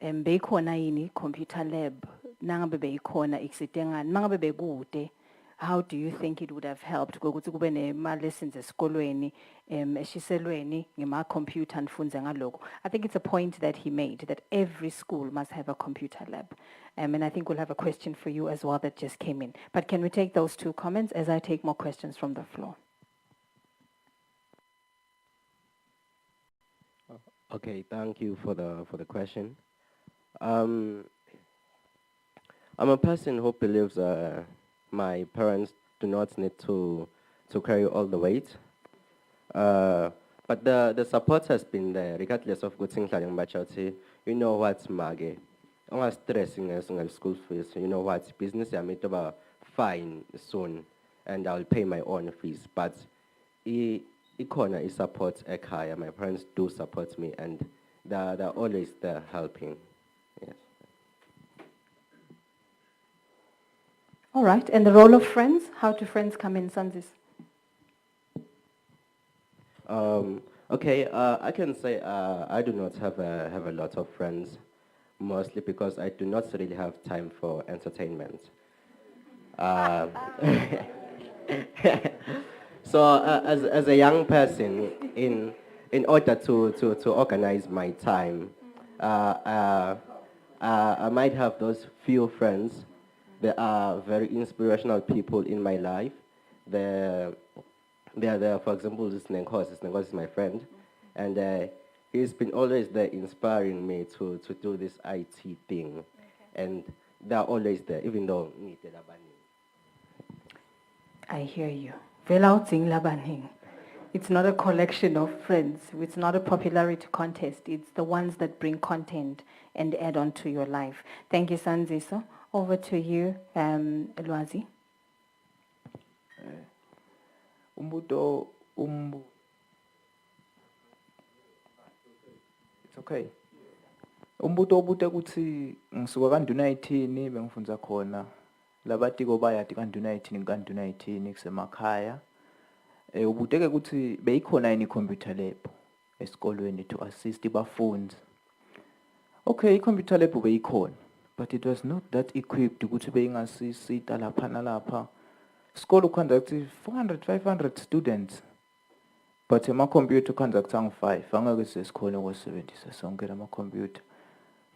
Beyikhona yini computer lab? Nangabe beyikhona iksidengani? Mangabe bekude, how do you think it would have helped? Ukuthi kube nema lessons esikolweni eshiselweni ngema computer nifunze ngaloko. I think it's a point that he made that every school must have a computer lab. And I think we'll have a question for you as well that just came in. But can we take those two comments as I take more questions from the floor? Okay, thank you for the question. I'm a person who believes my parents do not need to carry all the weight. But the support has been there, regardless of good things like you know what's mage. I'm not stressing as school fees. You know what, business I made about fine soon, and I'll pay my own fees. But Ikona is support ekhaya. My parents do support me, and they're always there helping. Yes. All right, and the role of friends? How do friends come in, Sanzis? Okay, I can say I do not have a lot of friends, mostly because I do not really have time for entertainment. So as a young person, in order to organize my time, I might have those few friends. They are very inspirational people in my life. They are there, for example, this Nenkos is my friend, and he's been always there inspiring me to do this IT thing, and they're always there, even though I hear you. It's not a collection of friends. It's not a popularity contest. It's the ones that bring content and add on to your life. Thank you, Sanziso. Over to you, Lwazi. It's okay. Umbuto obute ukuthi ngisuka kandu 19 bengifundza khona. Labatiko bayati kandu 19 kusemakhaya. Ubuteke ukuthi beyikhona yini computer lab esikolweni to assist bafundzi. Okay, computer lab beyikhona, but it was not that equipped ukuthi beyingasisita lapha nalapha. School conduct 400-500 students, but ama-computer conduct angu-5 angeke sesikhona ukusebenzisa sonke lama-computer.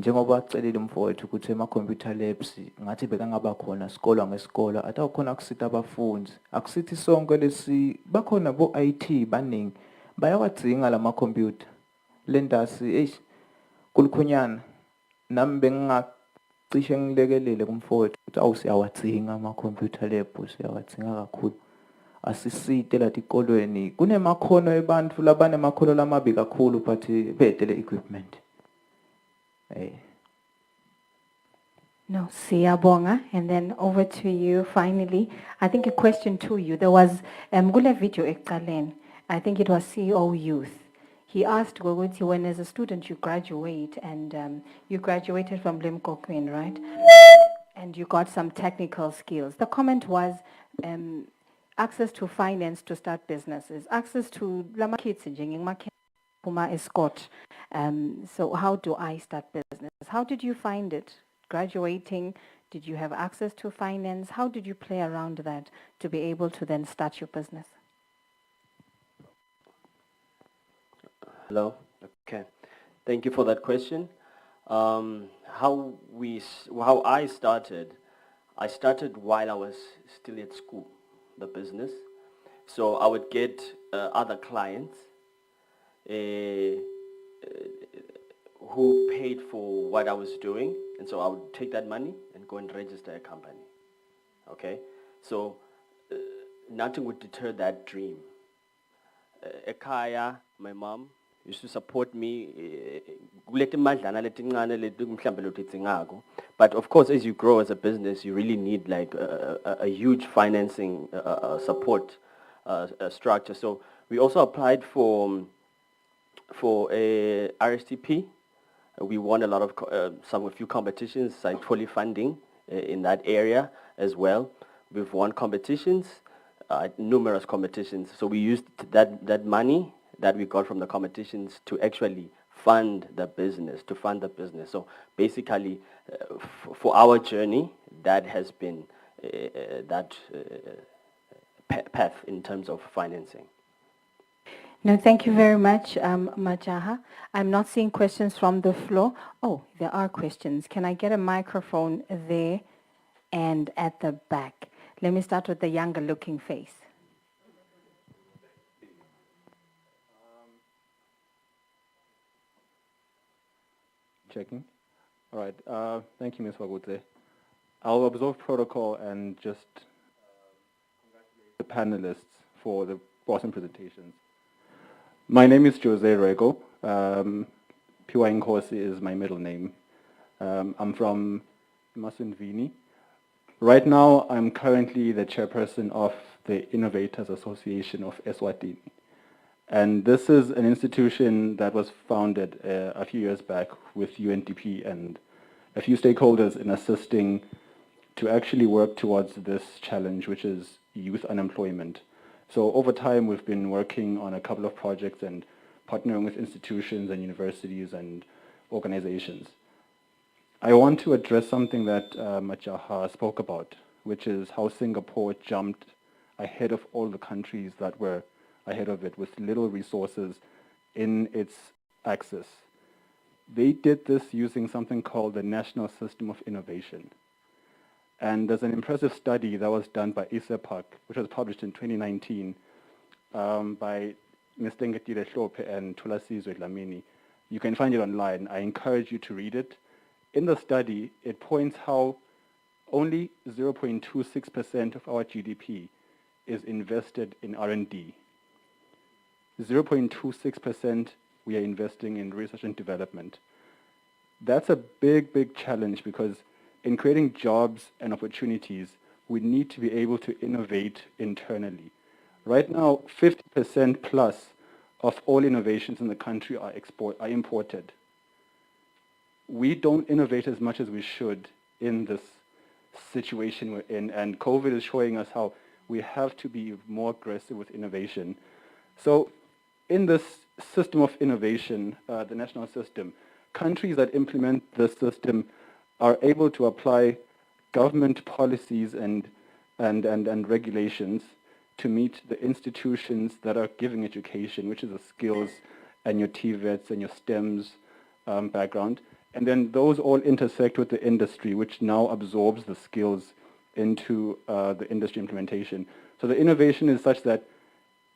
Njengoba acelile umfowethu ukuthi ama-computer labs ngathi bekangaba khona sikolo ngesikolo atawukhona kusita abafundi akusithi sonke lesi bakhona bo-IT baningi bayawadzinga lama-computer lendasi kulukhonyana nami bengingacishe ngilekelele kumfowethu ukuthi awu siyawadzinga ama-computer lab siyawadzinga kakhulu asisite la tikolweni kunemakhono ebantfu labanemakhono lamabi kakhulu but bedele equipment. No, siyabonga, and then over to you finally. I think a question to you. There was kule video ekuqaleni. I think it was CEO Youth. He asked ukuthi when as a student you graduate and you graduated from Limpopo, right? And you got some technical skills. The comment was access to finance to start businesses, access to lama kids Puma Escort. So how do I start business? How did you find it? Graduating, did you have access to finance? How did you play around that to be able to then start your business? Hello. Okay. Thank you for that question. How I started while I was still at school, the business. So I would get other clients who paid for what I was doing, and so I would take that money and go and register a company. Okay, so nothing would deter that dream. Ekaya, my mom used to support me. But of course, as you grow as a business, you really need like a huge financing support structure. So we also applied for a RSTP. We won a lot of a few competitions, like fully funding in that area as well. We've won competitions, numerous competitions. So we used that money that we got from the competitions to actually fund the business, So basically, for our journey, that has been that path in terms of financing. No, thank you very much, Majaha. I'm not seeing questions from the floor. Oh, there are questions. Can I get a microphone there and at the back? Let me start with the younger looking face. Checking. All right. Thank you, Ms. Wagute. I'll observe protocol and just congratulate the panelists for the awesome presentations. My name is Jose Rego. Piwa Nkosi is my middle name. I'm from Masundvini. Right now, I'm currently the chairperson of the Innovators Association of Eswatini. And this is an institution that was founded a few years back with UNDP and a few stakeholders in assisting to actually work towards this challenge, which is youth unemployment. So over time, we've been working on a couple of projects and partnering with institutions and universities and organizations. I want to address something that Majaha spoke about, which is how Singapore jumped ahead of all the countries that were ahead of it with little resources in its access. They did this using something called the National System of Innovation. And there's an impressive study that was done by ISEPAC, which was published in 2019 by Mr. Ngetile Hlope and Thulasizwe Dlamini. You can find it online. I encourage you to read it. In the study, it points how only 0.26% of our GDP is invested in R&D. 0.26% we are investing in research and development. That's a big, big challenge because in creating jobs and opportunities, we need to be able to innovate internally. Right now, 50% plus of all innovations in the country are imported. We don't innovate as much as we should in this situation we're in, and COVID is showing us how we have to be more aggressive with innovation. So in this system of innovation, the national system, countries that implement this system are able to apply government policies and regulations to meet the institutions that are giving education, which is the skills and your TVETs and your STEMs background. And then those all intersect with the industry, which now absorbs the skills into the industry implementation. So the innovation is such that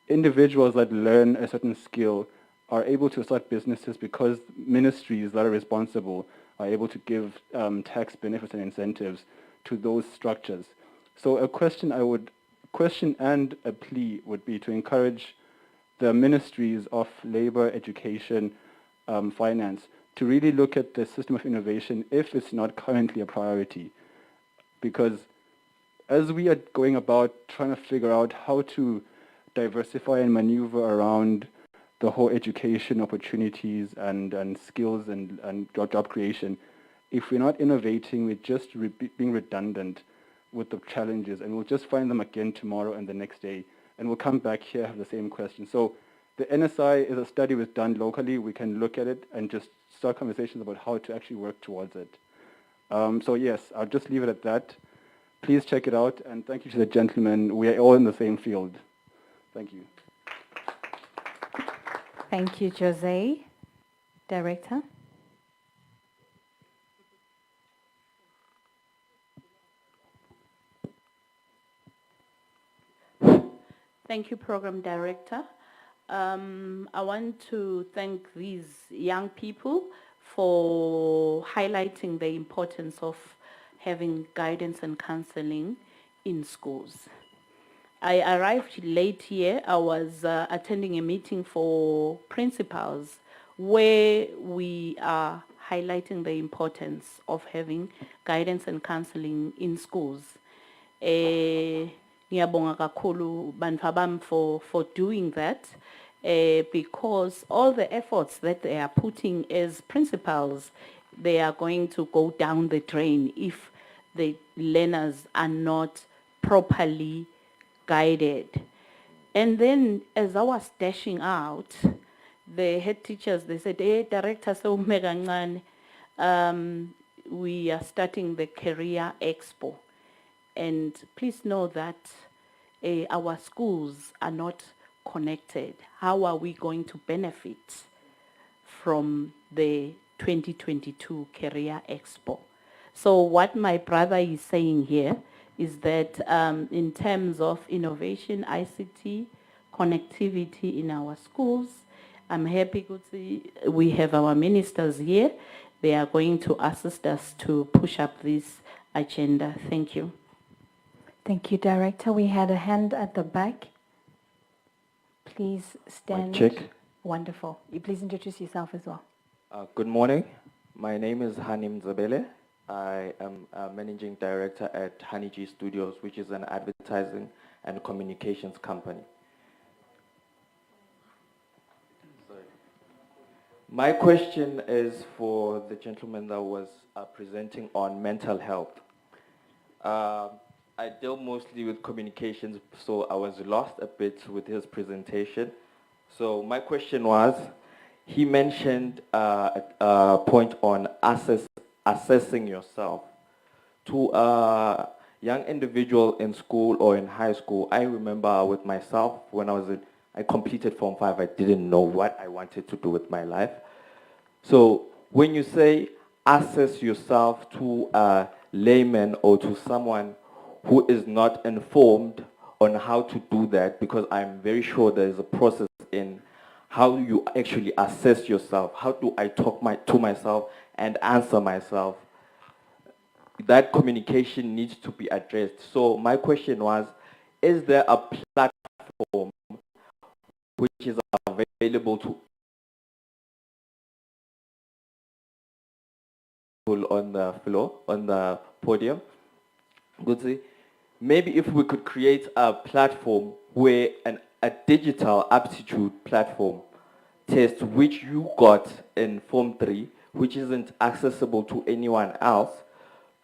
individuals that learn a certain skill are able to start businesses because ministries that are responsible are able to give tax benefits and incentives to those structures. So a question and a plea would be to encourage the ministries of labor, education, finance to really look at the system of innovation if it's not currently a priority. Because as we are going about trying to figure out how to diversify and maneuver around the whole education opportunities and skills and job creation, if we're not innovating, we're just being redundant with the challenges, and we'll just find them again tomorrow and the next day, and we'll come back here, have the same question. So the NSI is a study was done locally. We can look at it and just start conversations about how to actually work towards it. So yes, I'll just leave it at that. Please check it out, and thank you to the gentleman. We are all in the same field. Thank you. Thank you, Jose. Director? Thank you, Program Director. I want to thank these young people for highlighting the importance of having guidance and counseling in schools. I arrived late here. I was attending a meeting for principals where we are highlighting the importance of having guidance and counseling in schools. Ngiyabonga kakhulu bantu bami for doing that, because all the efforts that they are putting as principals, they are going to go down the drain if the learners are not properly guided. And then as I was dashing out, the head teachers, they said, hey, Director, so we are starting the Career Expo. And please know that our schools are not connected. How are we going to benefit from the 2022 Career Expo? So what my brother is saying here is that in terms of innovation, ICT, connectivity in our schools, I'm happy to see we have our ministers here. They are going to assist us to push up this agenda. Thank you. Thank you, Director. We had a hand at the back. Please stand. Check. Wonderful. You please introduce yourself as well. Good morning. My name is Hanim Zabele. I am a Managing Director at Honey G Studios, which is an advertising and communications company. My question is for the gentleman that was presenting on mental health. I deal mostly with communications, so I was lost a bit with his presentation. So my question was, he mentioned a point on assessing yourself. To a young individual in school or in high school, I remember with myself when I completed Form 5, I didn't know what I wanted to do with my life. So when you say assess yourself to a layman or to someone who is not informed on how to do that, because I'm very sure there is a process in how you actually assess yourself. How do I talk to myself and answer myself? That communication needs to be addressed. So my question was, is there a platform which is available to people on the floor, on the podium? Maybe if we could create a platform where a digital aptitude platform test which you got in Form 3, which isn't accessible to anyone else,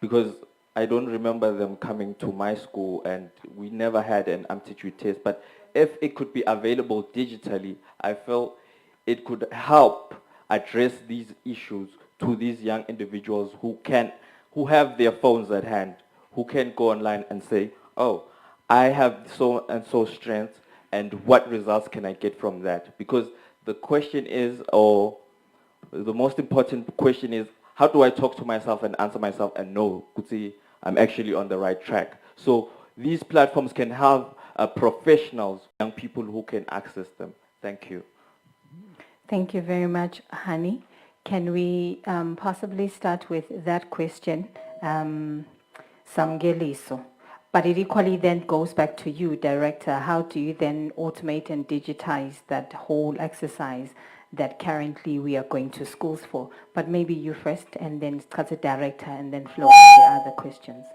because I don't remember them coming to my school and we never had an aptitude test. But if it could be available digitally, I felt it could help address these issues to these young individuals who have their phones at hand, who can go online and say, oh, I have so and so strength, and what results can I get from that? Because the question is, or the most important question is, how do I talk to myself and answer myself and know, Kutsi, I'm actually on the right track? So these platforms can have professionals, young people who can access them. Thank you. Thank you very much, Hani. Can we possibly start with that question, Samgeliso? But it equally then goes back to you, Director. How do you then automate and digitize that whole exercise? that currently we are going to schools for. But maybe you first, and then the director, and then flow to the other questions.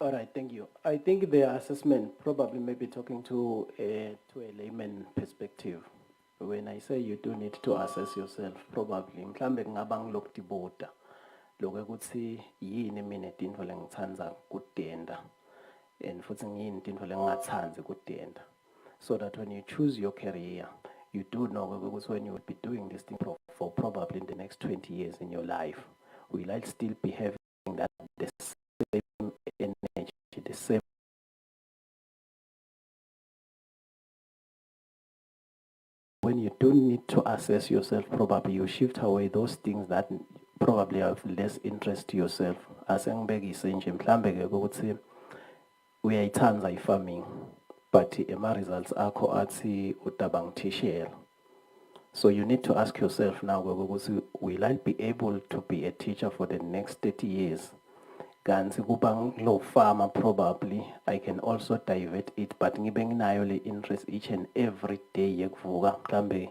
All right, thank you. I think the assessment probably maybe talking to a layman perspective. When I say you do need to assess yourself, probably mhlambe ngabang lokutibota lokho ukuthi yini mina tintfo lengitsandza kutenda and futhi ngini tintfo lengingatsandzi kutenda, so that when you choose your career you do know ukuthi when you will be doing this thing for probably in the next 20 years in your life, will I still be having that the same energy, the same when you do need to assess yourself, probably you shift away those things that probably have less interest to yourself. As ngibekise nje mhlambe ke ukuthi uyayithanda i-farming but ema results akho athi utabang teacher. So you need to ask yourself now, will I be able to be a teacher for the next 30 years? Gansi kubang low farmer, probably I can also divert it, but ngibeng nayo le interest each and every day yekuvuka mhlambe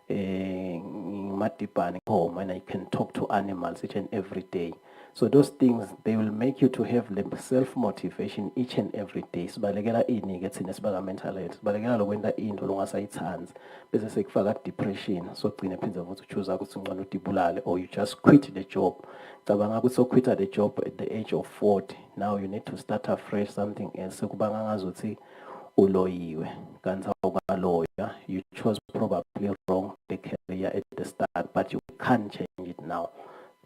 ngimadibane home and I can talk to animals each and every day. So those things, they will make you to have self-motivation each and every day. Sibalekela ini ke thina sibaga mental health. Sibalekela lokwenta into longasayitsanzi bese sekufaka depression. So gcine phinza futhi choose ukuthi ungcono utibulale, or you just quit the job. Cabanga ukuthi so quit the job at the age of 40. Now you need to start afresh something else. Sekubanga ngazuthi uloyiwe. Kanti awukaloya. You chose probably wrong the career at the start, but you can't change it now.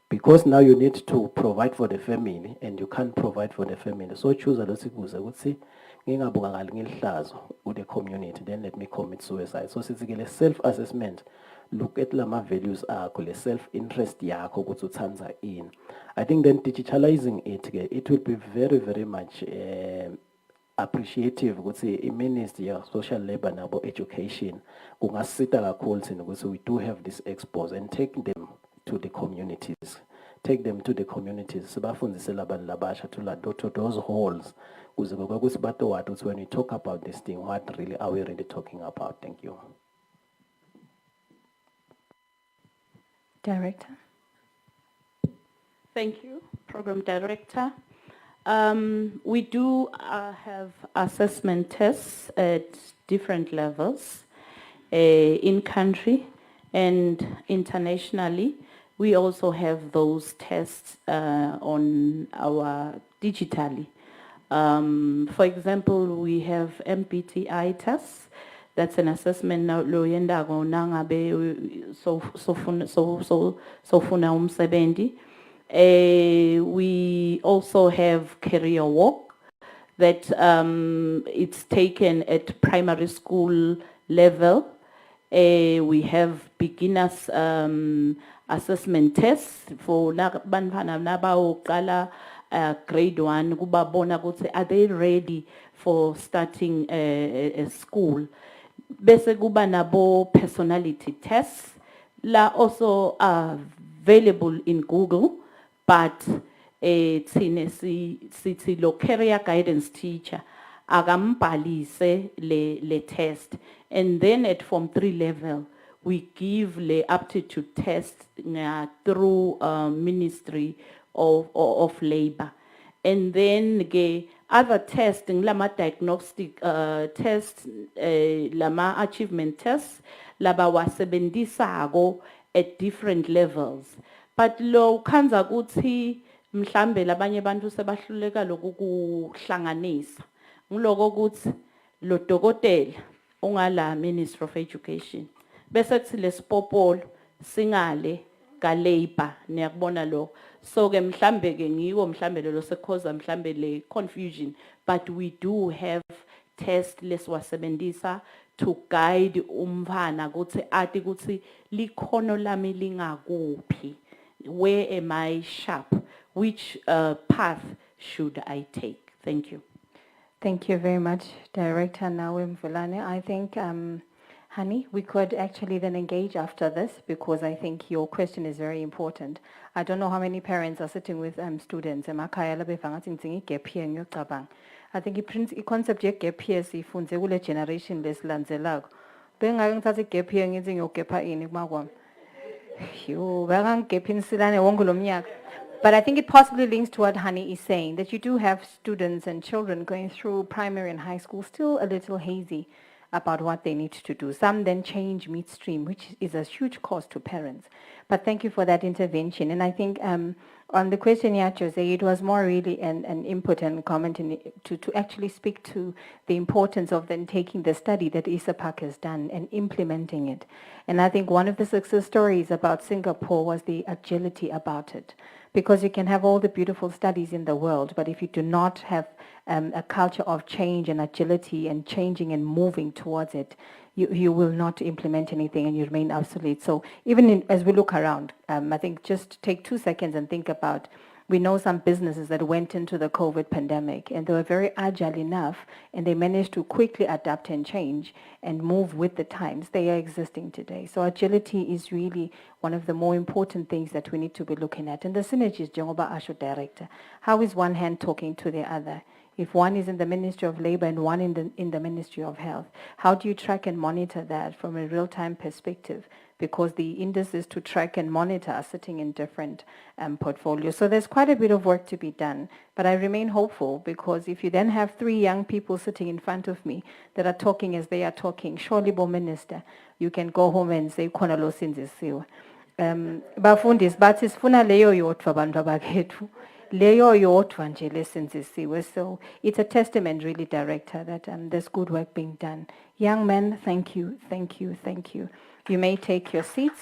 Because now you need to provide for the family and you can't provide for the family. So choose a losikuze ukuthi ngingabukakali ngihlazo with the community, then let me commit suicide. So sithi self-assessment, look at lama values akho, le self-interest yakho ukuthi utsandza in. I think then digitalizing it will be very, very much appreciative ukuthi i-Ministry of Social Labor nabo Education kungasita kakhulu thina ukuthi we do have these expos and take them to the communities. Take them to the communities. Sibafundise labantu labasha to those halls. When we talk about this thing, what really are we really talking about? Thank you. Director. Thank you, Program Director. We do have assessment tests at different levels in country and internationally. We also have those tests on our digitally. For example, we have MBTI tests. That's an assessment now loyenda go nangabe sofuna umsebenzi. We also have career walk that it's taken at primary school level. We have beginners assessment tests for bantwana nabaqala grade 1 kubabona ukuthi are they ready for starting a school. Bese kuba nabo personality tests la also available in Google, but thine sithi lo career guidance teacher agambhalise le test, and then at Form 3 level we give the aptitude test through Ministry of Labor, and then other testing lama diagnostic tests, lama achievement tests laba wasebenzisako at different levels. But lo khanza kuthi mhlambe labanye bantu sebahluleka lokuhlanganisa ngiloko kuthi lo dokotela ongala Ministry of Education bese kuthi lesipopolo singale ka labor niyakubona lo. So ke mhlambe ke ngiwo mhlambe lo sekhoza mhlambe le confusion, but we do have test leswasebenzisa to guide umfana ukuthi athi ukuthi likhono lami lingakuphi, where am I sharp, which path should I take. Thank you. Thank you very much, Director Nawem Vulane. I think, Honey, we could actually then engage after this because I think your question is very important. I don't know how many parents are sitting with students. I think the concept of gap year sifunze kule generation lesilandzelako Bengake ngithathe igap here ngithi ngiyogapha ini kumakwami. Yo, bengangigapha inisilane wonke lo mnyaka. But I think it possibly links to what Hani is saying, that you do have students and children going through primary and high school still a little hazy about what they need to do. Some then change midstream, which is a huge cost to parents. But thank you for that intervention. And I think on the question, Jose, it was more really an input and comment to actually speak to the importance of then taking the study that ISAPAC has done and implementing it. And I think one of the success stories about Singapore was the agility about it. Because you can have all the beautiful studies in the world, but if you do not have a culture of change and agility and changing and moving towards it, you will not implement anything and you remain obsolete. So even as we look around, I think just take 2 seconds and think about, we know some businesses that went into the COVID pandemic and they were very agile enough and they managed to quickly adapt and change and move with the times. They are existing today. So agility is really one of the more important things that we need to be looking at. And the synergies, Jengoba Asho Director, how is one hand talking to the other? If one is in the Ministry of Labor and one in the Ministry of Health, how do you track and monitor that from a real-time perspective? Because the indices to track and monitor are sitting in different portfolios. So there's quite a bit of work to be done. But I remain hopeful because if you then have 3 young people sitting in front of me that are talking as they are talking, surely, Bo Minister, you can go home and say, "Khona lo sinzisiwe." Bafundisi bathi sifuna leyo yodwa bantu abakhethu. Leyo yodwa nje lesenzisiwe. So it's a testament really, Director, that there's good work being done. Young men, thank you, thank you, thank you. You may take your seats.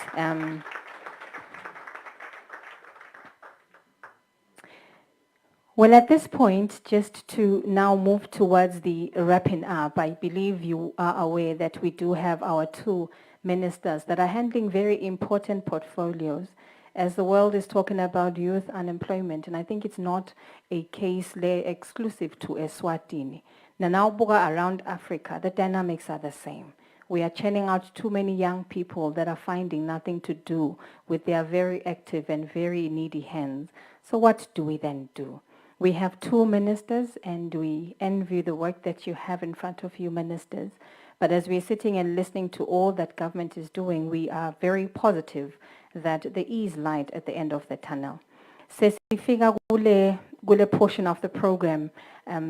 Well, at this point, just to now move towards the wrapping up, I believe you are aware that we do have our 2 ministers that are handling very important portfolios as the world is talking about youth unemployment. And I think it's not a case exclusive to Eswatini. Now, around Africa, the dynamics are the same. We are churning out too many young people that are finding nothing to do with their very active and very needy hands. So what do we then do? We have 2 ministers and we envy the work that you have in front of you, ministers. But as we're sitting and listening to all that government is doing, we are very positive that there is light at the end of the tunnel. Sesifika kule portion of the program,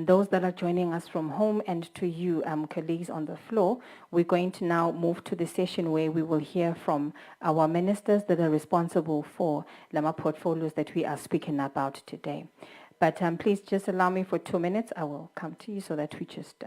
those that are joining us from home and to you, colleagues on the floor, we're going to now move to the session where we will hear from our ministers that are responsible for Lama portfolios that we are speaking about today. But please just allow me for 2 minutes. I will come to you so that we just...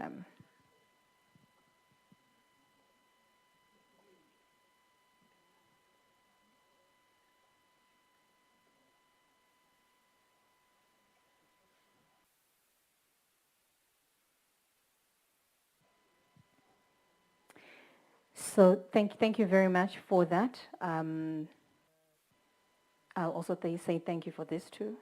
So thank you very much for that. I'll also say thank you for this too.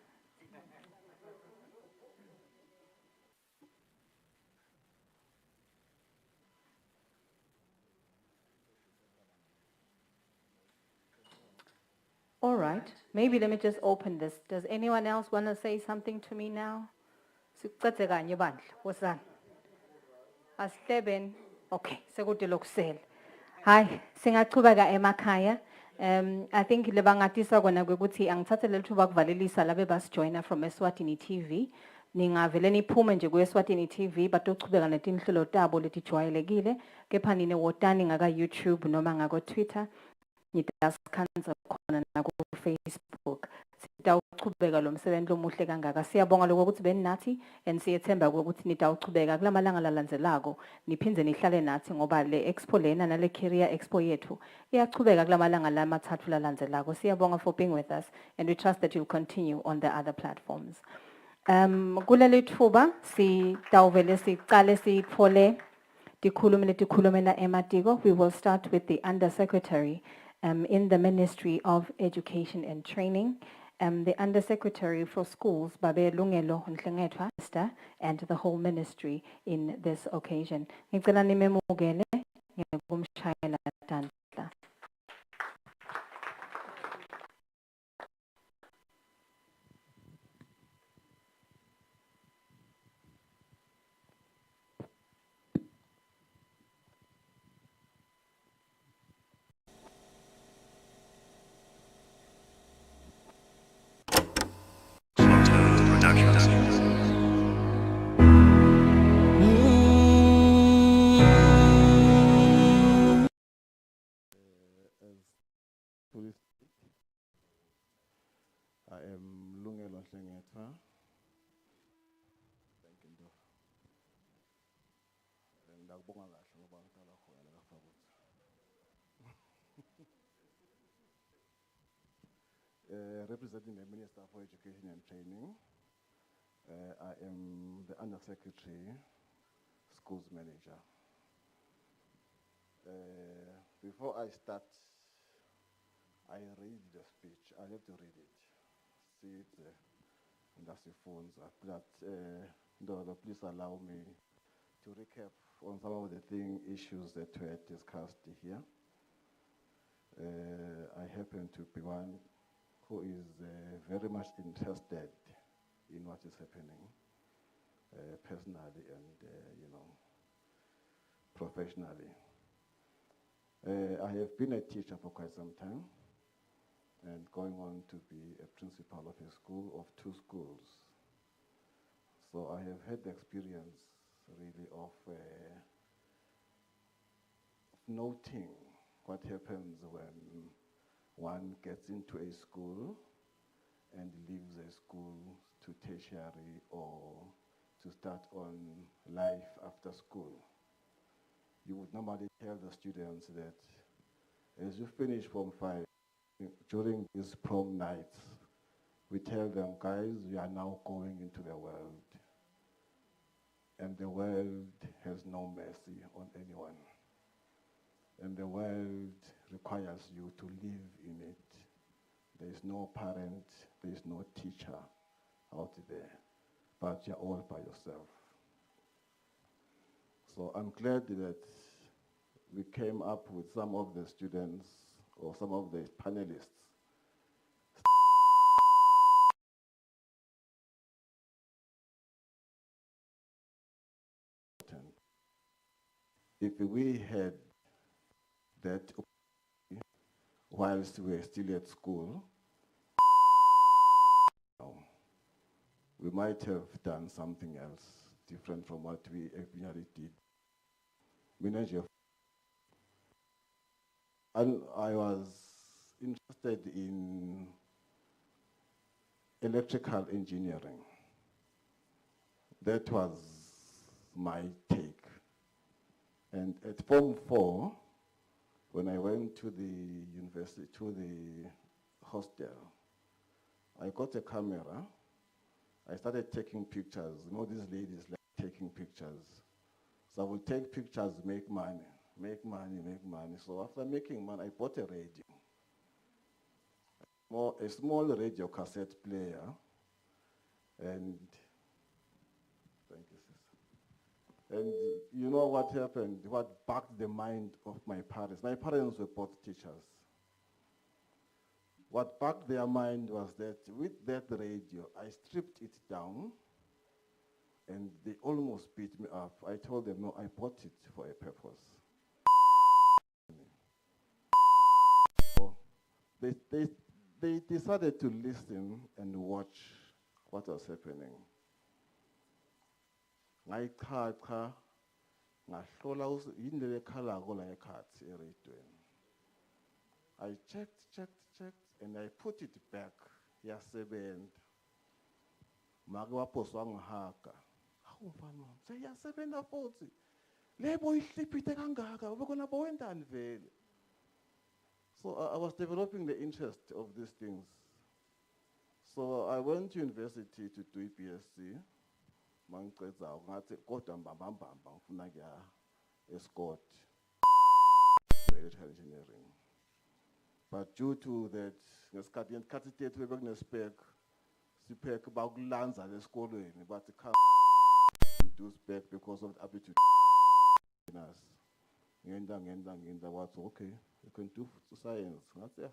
All right, maybe let me just open this. Does anyone else want to say something to me now? What's that? Asihleben. Okay, sekudile lokusela. Hi, singaqhubeka emakhaya. I think lebangatisa kona ukuthi angithathe leli thuba kuvalelisa labe basijoina from Eswatini TV. Ningavele niphume nje ku-Eswatini TV batochubeka netinhlelo tabo letijwayelekile kepha nine wotani ngaka YouTube noma ngako Twitter. Nitasikhanza khona na ku Facebook. Sitawuchubeka lo msebenzi omuhle kangaka. Siyabonga lokho ukuthi beninathi and siyethemba ukuthi nitawuchubeka kulamalanga lalandzelako niphindze nihlale nathi ngoba le expo lena nale Career Expo yethu iyachubeka kulamalanga lamathathu lalandzelako. Siyabonga for being with us and we trust that you'll continue on the other platforms. Kuleli thuba sitawuvele siqale sithole dikhulume letikhulumela ematiko. We will start with the Undersecretary in the Ministry of Education and Training, the Undersecretary for Schools, Babe Lungelo Nhlengethwa, and the whole ministry in this occasion. Ngicela nimemukele ngikumshayela tandla. Sengeta. Thank you, Ndo. Ndakubonga kahle ngoba ngiqala khona la kaFakuthi. Representing the Minister for Education and Training, I am the Undersecretary, Schools Manager. Before I start, I read the speech. I have to read it. See it, and that's the phones. But please allow me to recap on some of the issues that were discussed here. I happen to be one who is very much interested in what is happening personally and, professionally. I have been a teacher for quite some time and going on to be a principal of a school, of 2 schools. So I have had the experience really of noting what happens when one gets into a school and leaves a school to tertiary or to start on life after school. You would normally tell the students that as you finish Form 5, during these prom nights, we tell them, guys, you are now going into the world. And the world has no mercy on anyone. And the world requires you to live in it. There is no parent, there is no teacher out there, but you're all by yourself. So I'm glad that we came up with some of the students or some of the panelists if we had that whilst we were still at school, we might have done something else different from what we originally did. And I was interested in electrical engineering. That was my take. And at Form 4, when I went to the university, to the hostel, I got a camera. I started taking pictures. You know, these ladies like taking pictures. So I would take pictures, make money, make money, make money. So after making money, I bought a radio. A small radio cassette player. And, thank you, sis. And you know what happened? What bugged the mind of my parents? My parents were both teachers. What bugged their mind was that with that radio, I stripped it down and they almost beat me up. I told them, no, I bought it for a purpose. So they decided to listen and watch what was happening. I checked, and I put it back. Yasebent. Magwa poswang haka. How mfana? Say yasebenta futhi. Lebo ihlipite kangaka, ubekona bowendani vele. So I was developing the interest of these things. So I went to university to do BSc. Mangiqeda ngathi kodwa mbambamba ngifuna kuya escort electrical engineering. But due to that, ngesikhathi ethu bekuneспек, sipek bakulanza lesikolweni, but can't do spec because of the Aptitude. Ngenda what okay, you can do science. I say,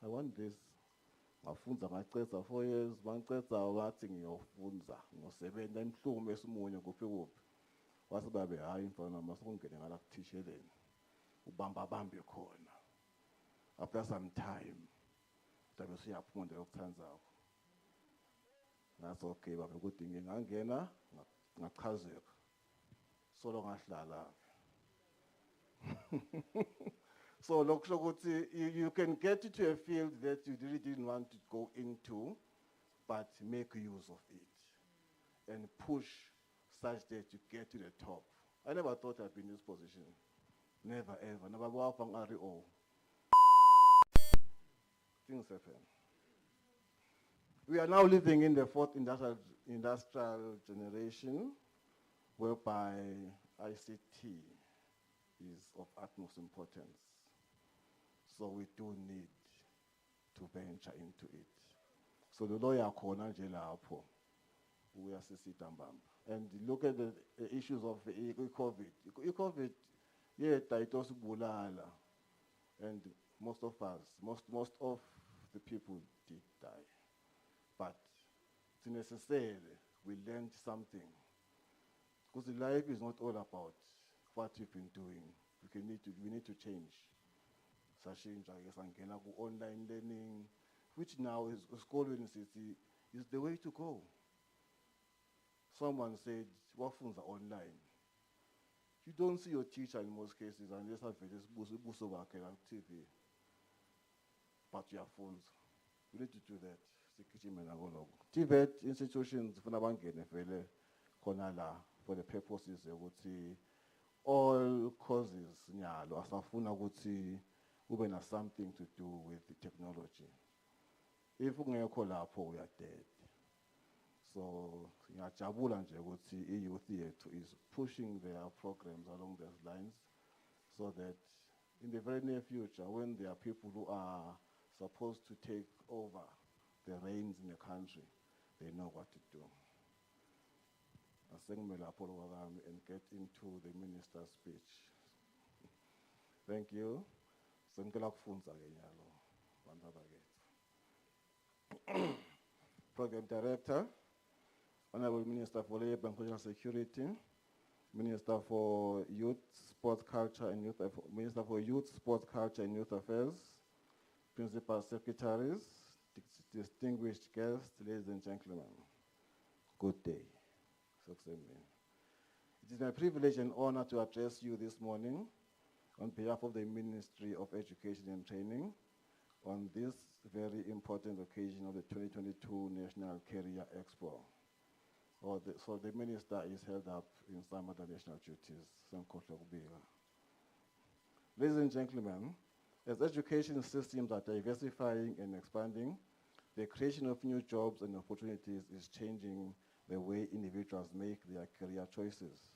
I want this. Ngafunza ngaceda 4 years, mangiceda ngathi ngiyofunza, ngosebenza emhlumo esimunye kuphi kuphi. Wasibabe hayi mfana masokungene ngala kuthisheleni. Ubamba bambe khona. After some time, tabe siyaphuma lokuthandzako. That's okay, babe ukuthi ngingangena ngachazeka. Solo ngahlala. So you can get into a field that you really didn't want to go into, but make use of it and push such that you get to the top. I never thought I'd be in this position. Never, ever. Never go up on REO. Things happen. We are now living in the fourth industrial generation, whereby ICT is of utmost importance. So we do need to venture into it. So the lawyer corner jelapo, we are sisitambam. And look at the issues of COVID. COVID, yeah, taitos bulala. And most of us, most of the people did die. But it's necessary we learned something. Because life is not all about what you've been doing. We need to change. Online learning, which now is school university, is the way to go. Someone said, wafunza online. You don't see your teacher in most cases unless have this buso on TV. But you are fools. We need to do that. TVET institutions for the purposes of all causes nyalo asafuna ukuthi ube na something to do with the technology. If ungekho lapho we are dead. So ngiyajabula nje ukuthi i-youth yethu is pushing their programs along those lines so that in the very near future, when there are people who are supposed to take over the reins in the country, they know what to do. And get into the minister's speech. Thank you. Program Director, Honorable Minister for Labor and Social Security, Minister for Youth, Sports, Culture and Youth, Minister for Youth, Sports, Culture and Youth Affairs, Principal Secretaries, distinguished guests, ladies and gentlemen, good day. It is my privilege and honor to address you this morning on behalf of the Ministry of Education and Training on this very important occasion of the 2022 National Career Expo. So the Minister is held up in some other national duties. Ladies and gentlemen, as education systems are diversifying and expanding, the creation of new jobs and opportunities is changing the way individuals make their career choices.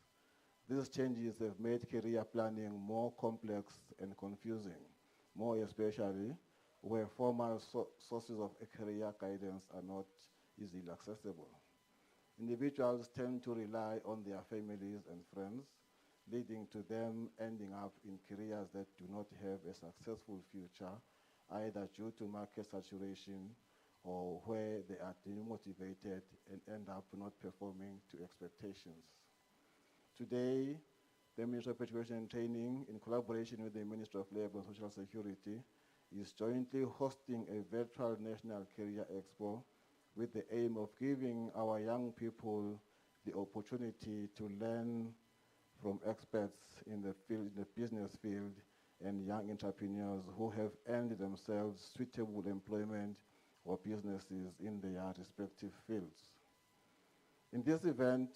These changes have made career planning more complex and confusing, more especially where formal sources of career guidance are not easily accessible. Individuals tend to rely on their families and friends, leading to them ending up in careers that do not have a successful future, either due to market saturation or where they are demotivated and end up not performing to expectations. Today, the Ministry of Education and Training, in collaboration with the Ministry of Labor and Social Security, is jointly hosting a virtual National Career Expo with the aim of giving our young people the opportunity to learn from experts in the field, the business field, and young entrepreneurs who have earned themselves suitable employment or businesses in their respective fields. In this event,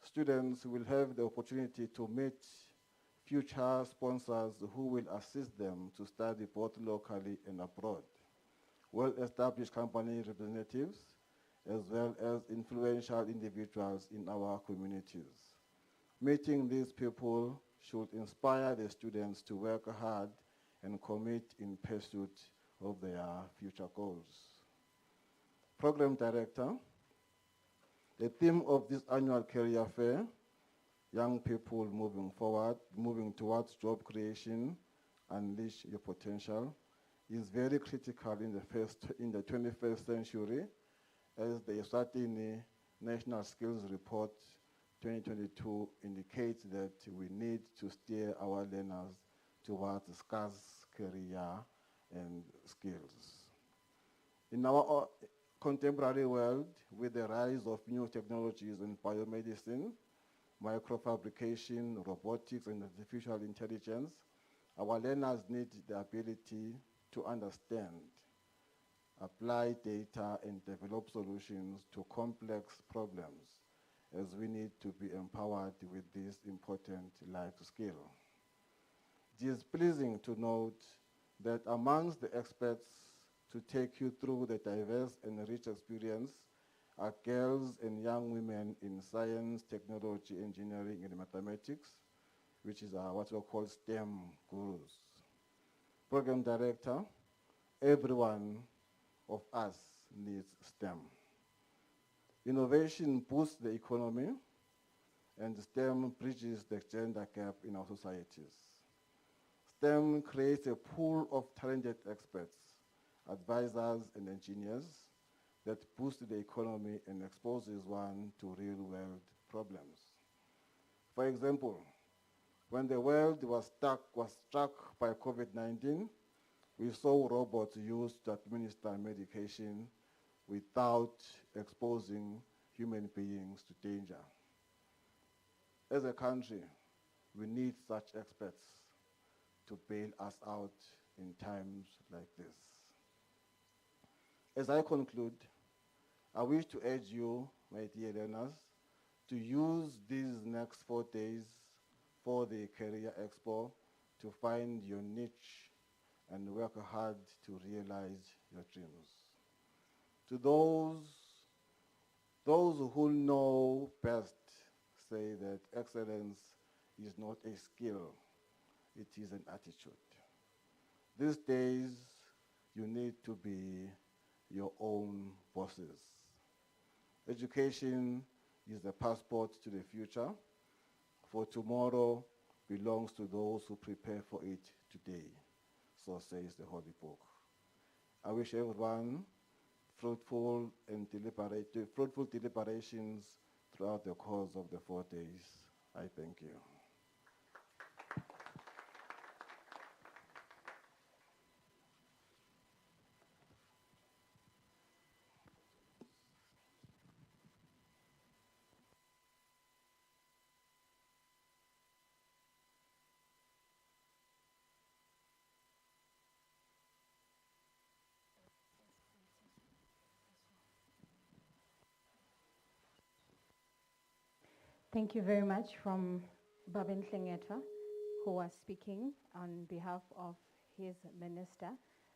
students will have the opportunity to meet future sponsors who will assist them to study both locally and abroad, well-established company representatives, as well as influential individuals in our communities. Meeting these people should inspire the students to work hard and commit in pursuit of their future goals. Program Director, the theme of this annual career fair, young people moving forward, moving towards job creation, unleash your potential, is very critical in the 21st century, as the Eswatini National Skills Report 2022 indicates that we need to steer our learners towards scarce career and skills. In our contemporary world, with the rise of new technologies in biomedicine, microfabrication, robotics, and artificial intelligence, our learners need the ability to understand apply data, and develop solutions to complex problems, as we need to be empowered with this important life skill. It is pleasing to note that amongst the experts to take you through the diverse and rich experience are girls and young women in science, technology, engineering, and mathematics, which is what we call STEM gurus. Program director, every one of us needs STEM. Innovation boosts the economy, and STEM bridges the gender gap in our societies. STEM creates a pool of talented experts, advisors, and engineers that boost the economy and exposes one to real-world problems. For example, when the world was struck by COVID-19, we saw robots used to administer medication without exposing human beings to danger. As a country, we need such experts to bail us out in times like this. As I conclude, I wish to urge you, my dear learners, to use these next 4 days for the Career Expo to find your niche and work hard to realize your dreams. To those who know best say that excellence is not a skill, it is an attitude. These days, you need to be your own bosses. Education is the passport to the future, for tomorrow belongs to those who prepare for it today. So says the Holy Book. I wish everyone fruitful deliberations throughout the course of the 4 days. I thank you. Thank you very much from Babin Hlengetwa, who was speaking on behalf of his minister,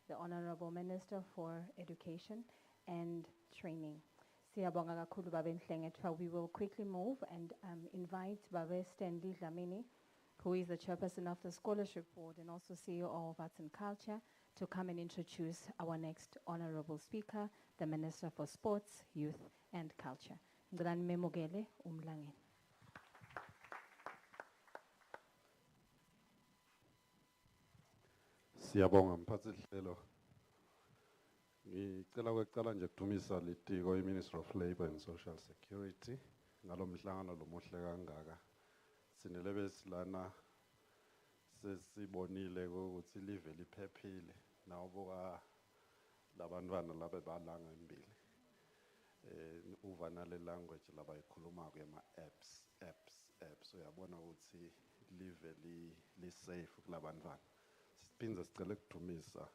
the Honorable Minister for Education and Training. Siyabonga kakhulu Babin Hlengetwa. We will quickly move and invite Babe Stanley Dlamini, who is the chairperson of the Scholarship Board and also CEO of Arts and Culture, to come and introduce our next honorable speaker, the Minister for Sports, Youth and Culture. Ngicela nimemukele uMlangeni. Siyabonga mphathi hlelo. Ngicela ukuqala nje ukudumisa litiko iMinistry of Labour and Social Security ngalomhlangano lomuhle kangaka. Sinelebe silana sesibonile ukuthi live liphephile nawubuka labantwana labe balanga embili. Uva nale language laba ikhuluma ke ma apps uyabona ukuthi live li safe kulabantwana. Siphinze sicela ukudumisa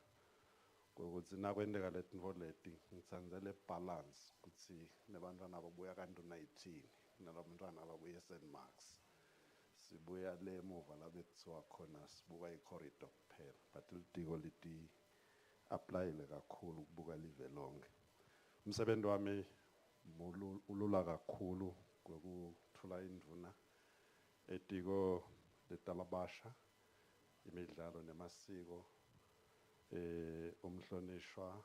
ukuthi nakwendeka letinto leti ngitsandzele balance ukuthi nebantwana ababuya kanti-19 nalabantwana ababuya eSt Marks sibuya le emuva la bekuthiwa khona sibuka i-corridor kuphela but litiko liti applyile kakhulu ukubuka live lonke. Umsebenzi wami ulula kakhulu ngokuthula induna etiko letalabasha imidlalo nemasiko umhlonishwa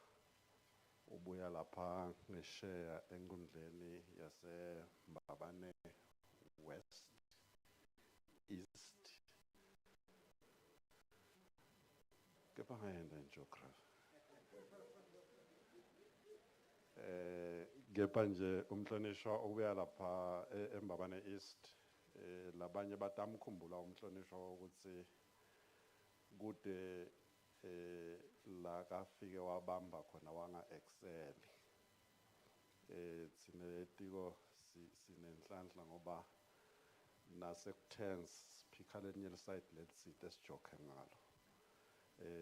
ubuya lapha ngesheya enkundleni yaseMbabane West East kepha ngayenda in geography kepha nje umhlonishwa ubuya lapha eMbabane East labanye batamkhumbula umhlonishwa ukuthi kude la kafike wabamba khona wanga excel sine tiko sinenhlanhla ngoba nase tense phikha lenye side letsite sijoke ngalo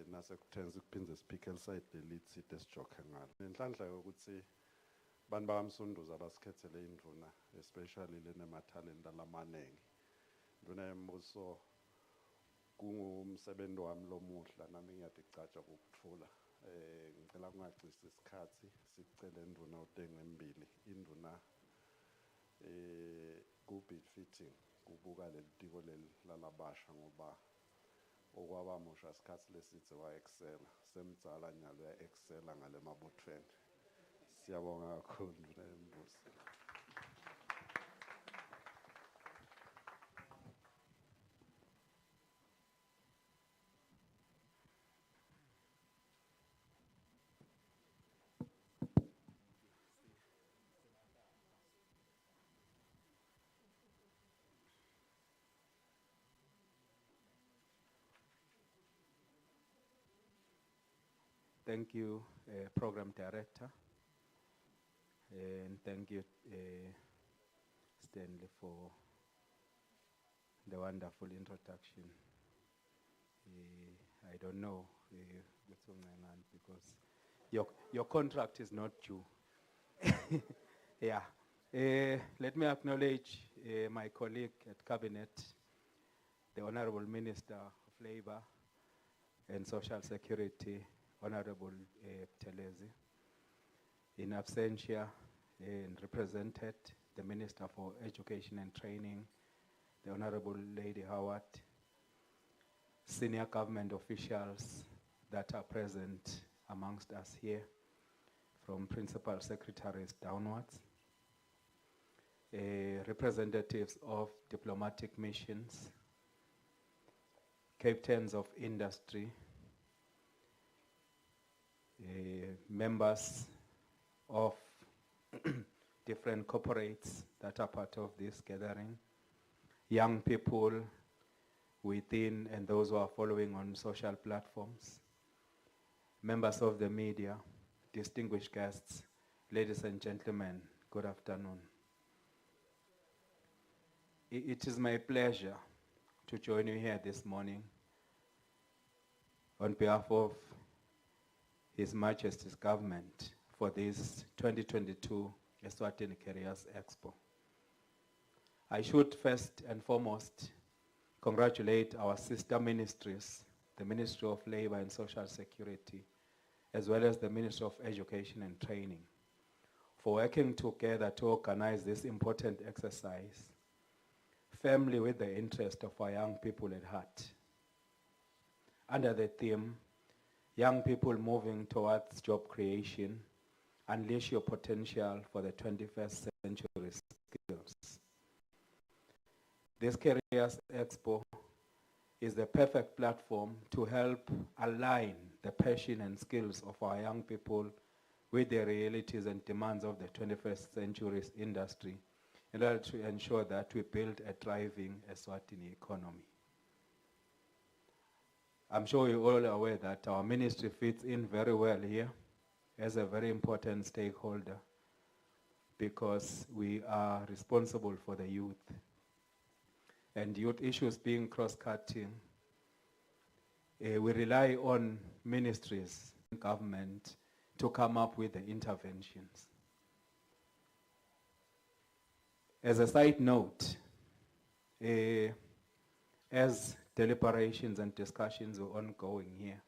nasekuthenza ukuphindze siphike elisayidi lelithi esijoke ngalo. Nenhlanhla yokuthi bantu bakamsunduza abasikhethele induna, especially lenemathalenta lamanengi. Induna yembuso kungumsebenzi wami lomuhla nami ngiyadicatshwa ukukuthula. Ngicela kungagcisi isikhathi sicela induna uTenge Mbili, induna ku-bid fitting kubuka leli tiko leli lalabasha ngoba okwabamusha isikhathi lesithe wa-excela semdzala nyalo ya-excela ngale mabuthweni. Siyabonga kakhulu induna yembuso. Thank you, Program Director, and thank you, Stanley, for the wonderful introduction. I don't know because your contract is not due. Yeah. Let me acknowledge my colleague at Cabinet, the Honorable Minister of Labour and Social Security, Honorable Telezi. In absentia, and represented the Minister for Education and Training, the Honorable Lady Howard, senior government officials that are present amongst us here, from principal secretaries downwards, representatives of diplomatic missions, captains of industry, members of different corporates that are part of this gathering, young people within and those who are following on social platforms, members of the media, distinguished guests, ladies and gentlemen, good afternoon. It is my pleasure to join you here this morning on behalf of His Majesty's government for this 2022 Eswatini Career Expo. I should first and foremost congratulate our sister ministries, the Ministry of Labour and Social Security, as well as the Ministry of Education and Training, for working together to organize this important exercise, firmly with the interest of our young people at heart. Under the theme, Young People Moving Towards Job Creation, Unleash Your Potential for the 21st Century Skills. This Careers Expo is the perfect platform to help align the passion and skills of our young people with the realities and demands of the 21st century industry in order to ensure that we build a thriving Eswatini economy. I'm sure you're all aware that our ministry fits in very well here as a very important stakeholder because we are responsible for the youth. And youth issues being cross-cutting, we rely on ministries and government to come up with the interventions. As a side note, as deliberations and discussions are ongoing here,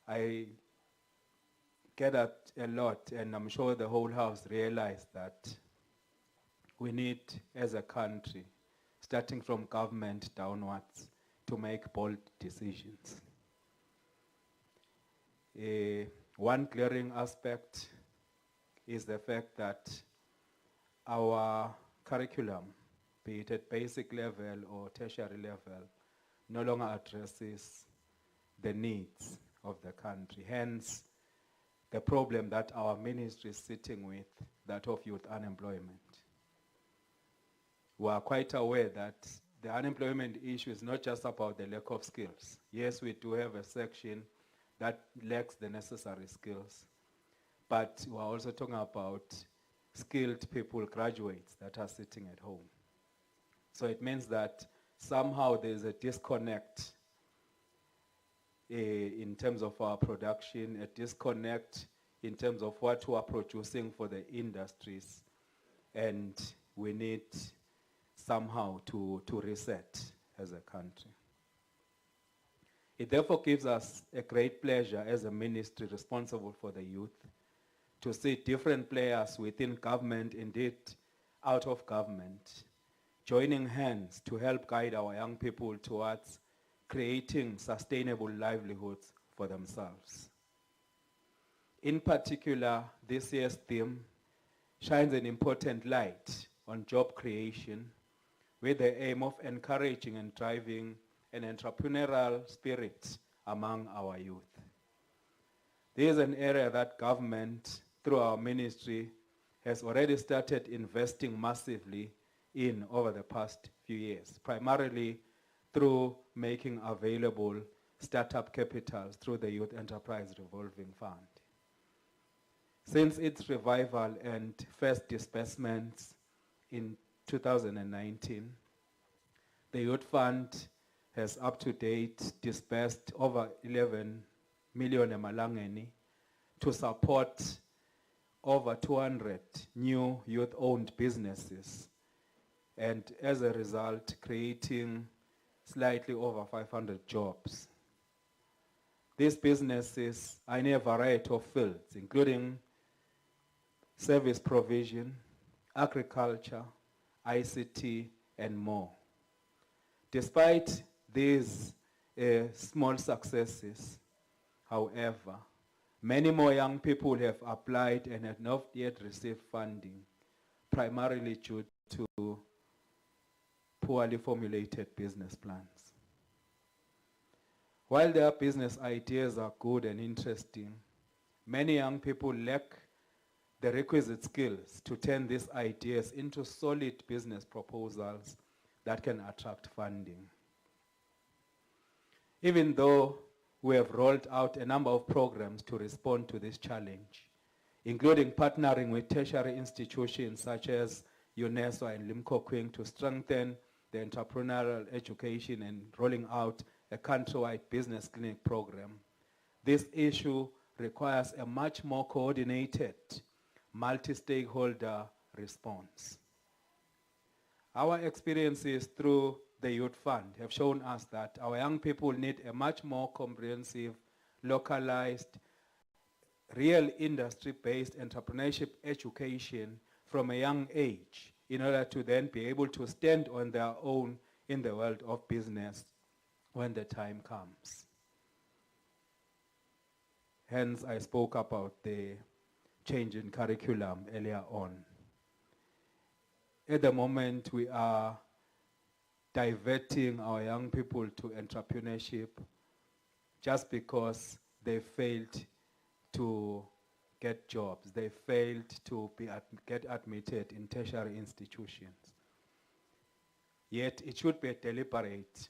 I gathered a lot, and I'm sure the whole House realized that we need, as a country, starting from government downwards, to make bold decisions. One glaring aspect is the fact that our curriculum, be it at basic level or tertiary level, no longer addresses the needs of the country. Hence, the problem that our ministry is sitting with, that of youth unemployment. We are quite aware that the unemployment issue is not just about the lack of skills. Yes, we do have a section that lacks the necessary skills, but we are also talking about skilled people, graduates that are sitting at home. So it means that somehow there's a disconnect in terms of our production, a disconnect in terms of what we are producing for the industries, and we need somehow to reset as a country. It therefore gives us a great pleasure as a ministry responsible for the youth to see different players within government, indeed out of government, joining hands to help guide our young people towards creating sustainable livelihoods for themselves. In particular, this year's theme shines an important light on job creation with the aim of encouraging and driving an entrepreneurial spirit among our youth. This is an area that government, through our ministry, has already started investing massively in over the past few years, primarily through making available startup capitals through the Youth Enterprise Revolving Fund. Since its revival and first disbursements in 2019, the Youth Fund has up to date disbursed over 11 million emalangeni to support over 200 new youth-owned businesses, and as a result, creating slightly over 500 jobs. These businesses are in a variety of fields, including service provision, agriculture, ICT, and more. Despite these small successes, however, many more young people have applied and have not yet received funding, primarily due to poorly formulated business plans. While their business ideas are good and interesting, many young people lack the requisite skills to turn these ideas into solid business proposals that can attract funding. Even though we have rolled out a number of programs to respond to this challenge, including partnering with tertiary institutions such as UNESCO and Limkokwing to strengthen the entrepreneurial education and rolling out a countrywide business clinic program, this issue requires a much more coordinated, multi-stakeholder response. Our experiences through the Youth Fund have shown us that our young people need a much more comprehensive, localized, real industry-based entrepreneurship education from a young age in order to then be able to stand on their own in the world of business when the time comes. Hence, I spoke about the change in curriculum earlier on. At the moment, we are diverting our young people to entrepreneurship just because they failed to get jobs. They failed to get admitted in tertiary institutions. Yet it should be a deliberate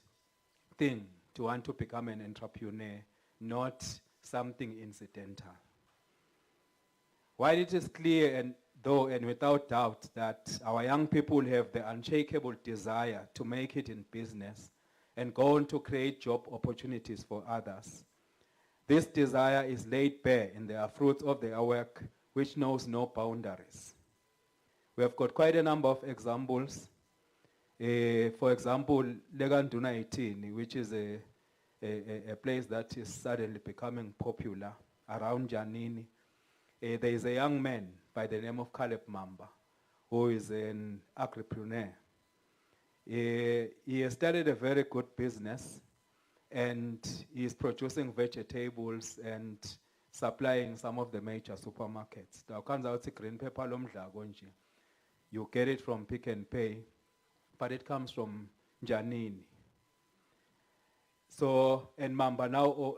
thing to want to become an entrepreneur, not something incidental. While it is clear and without doubt that our young people have the unshakable desire to make it in business and go on to create job opportunities for others, this desire is laid bare in the fruits of their work, which knows no boundaries. We have got quite a number of examples. For example, Leganduna 18, which is a place that is suddenly becoming popular around Janini. There is a young man by the name of Caleb Mamba, who is an agripreneur. He has started a very good business, and he is producing vegetables and supplying some of the major supermarkets. Green pepper you get it from Pick and Pay, but it comes from Janini. So, and Mamba now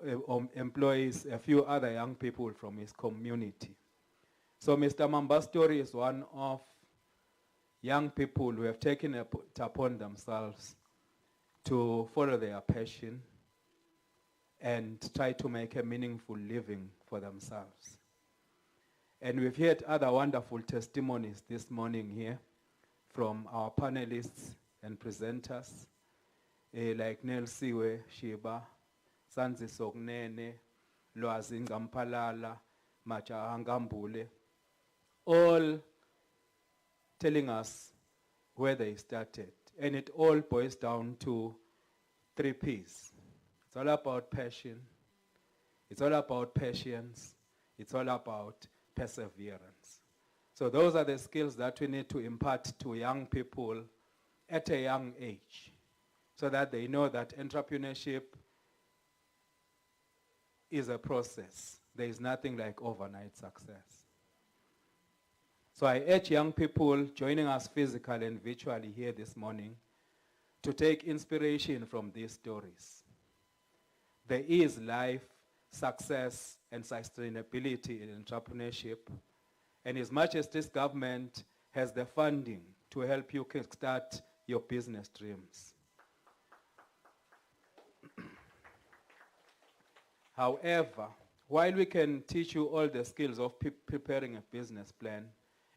employs a few other young people from his community. So Mr. Mamba's story is one of young people who have taken it upon themselves to follow their passion and try to make a meaningful living for themselves. And we've heard other wonderful testimonies this morning here from our panelists and presenters, like Nelsiwe Shiba, Sanziso Gnene, Lwazi Ngampalala, Majaha Ngambule, all telling us where they started. And it all boils down to 3 P's. It's all about passion, it's all about patience, it's all about perseverance. So those are the skills that we need to impart to young people at a young age, so that they know that entrepreneurship is a process. There is nothing like overnight success. So I urge young people joining us physically and virtually here this morning to take inspiration from these stories. There is life, success, and sustainability in entrepreneurship. And as much as this government has the funding to help you kickstart your business dreams. However, while we can teach you all the skills of preparing a business plan,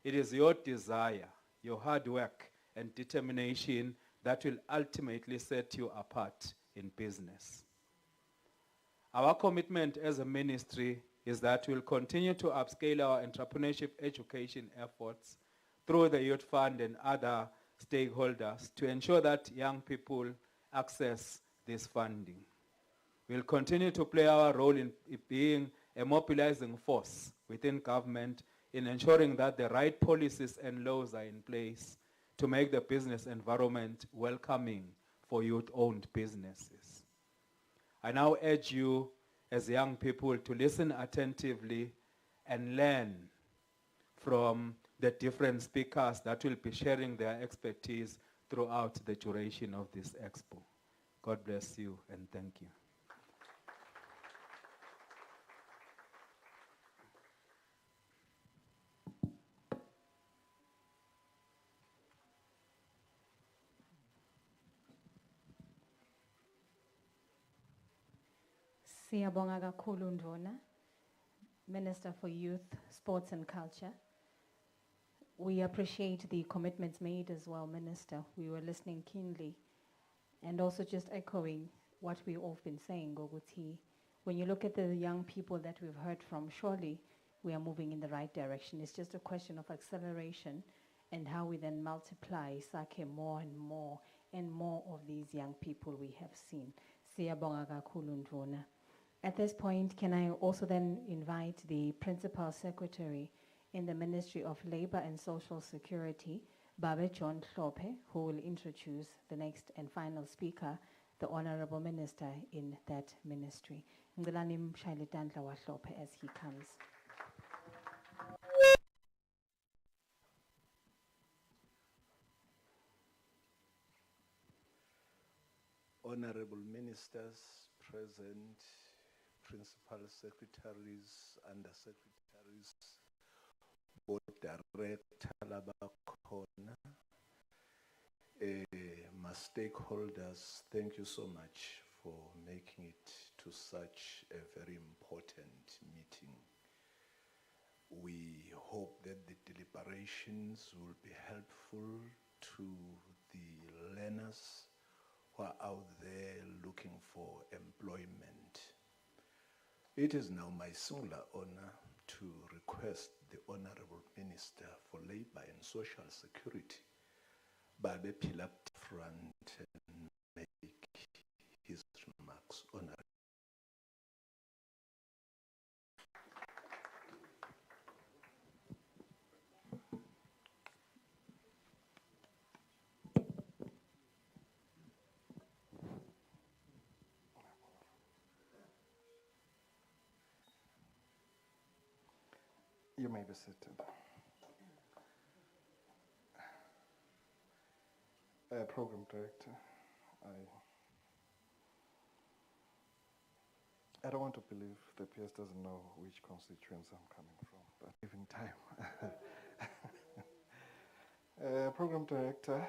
it is your desire, your hard work, and determination that will ultimately set you apart in business. Our commitment as a ministry is that we'll continue to upscale our entrepreneurship education efforts through the Youth Fund and other stakeholders to ensure that young people access this funding. We'll continue to play our role in being a mobilizing force within government in ensuring that the right policies and laws are in place to make the business environment welcoming for youth-owned businesses. I now urge you as young people to listen attentively and learn from the different speakers that will be sharing their expertise throughout the duration of this expo. God bless you and thank you. Siyabonga kakhulu Ndvuna, Minister for Youth, Sports and Culture. We appreciate the commitments made as well, Minister. We were listening keenly and also just echoing what we've all been saying, Goguti. When you look at the young people that we've heard from, surely we are moving in the right direction. It's just a question of acceleration and how we then multiply Sake more and more of these young people we have seen. Siyabonga kakhulu Ndvuna. At this point, can I also then invite the Principal Secretary in the Ministry of Labor and Social Security, Babe John Hlophe, who will introduce the next and final speaker, the Honorable Minister in that ministry. Ngilani mshayele tandla wa Hlophe as he comes. Honorable Ministers present, Principal Secretaries, Undersecretaries, Board Director Labakhona, my stakeholders, thank you so much for making it to such a very important meeting. We hope that the deliberations will be helpful to the learners who are out there looking for employment. It is now my singular honor to request the Honorable Minister for Labor and Social Security, Babe Phila up front and make his remarks. Honorable. You may be seated. Program Director, I don't want to believe the PS doesn't know which constituents I'm coming from, but even time. Program Director,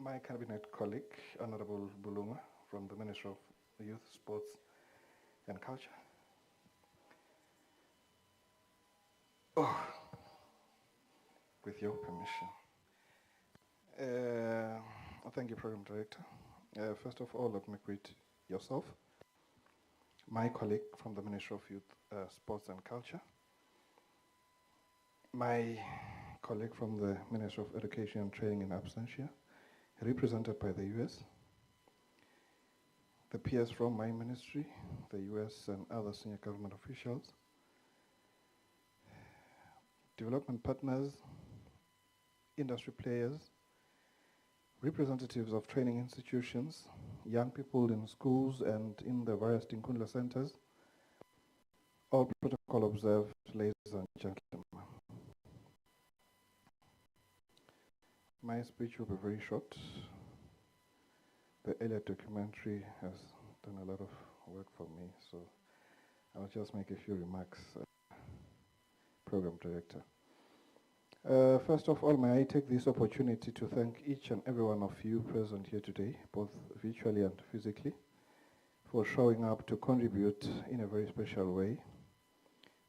my cabinet colleague, Honorable Bulunga from the Ministry of Youth, Sports and Culture. Oh, with your permission. Thank you, Program Director. First of all, let me greet yourself, my colleague from the Ministry of Youth, Sports and Culture, my colleague from the Ministry of Education and Training in absentia, represented by the US, the peers from my ministry, the US and other senior government officials, development partners, industry players, representatives of training institutions, young people in schools and in the various Tinkundla centers, all protocol observed, ladies and gentlemen. My speech will be very short. The earlier documentary has done a lot of work for me, so I'll just make a few remarks, Program Director. First of all, may I take this opportunity to thank each and every one of you present here today, both virtually and physically, for showing up to contribute in a very special way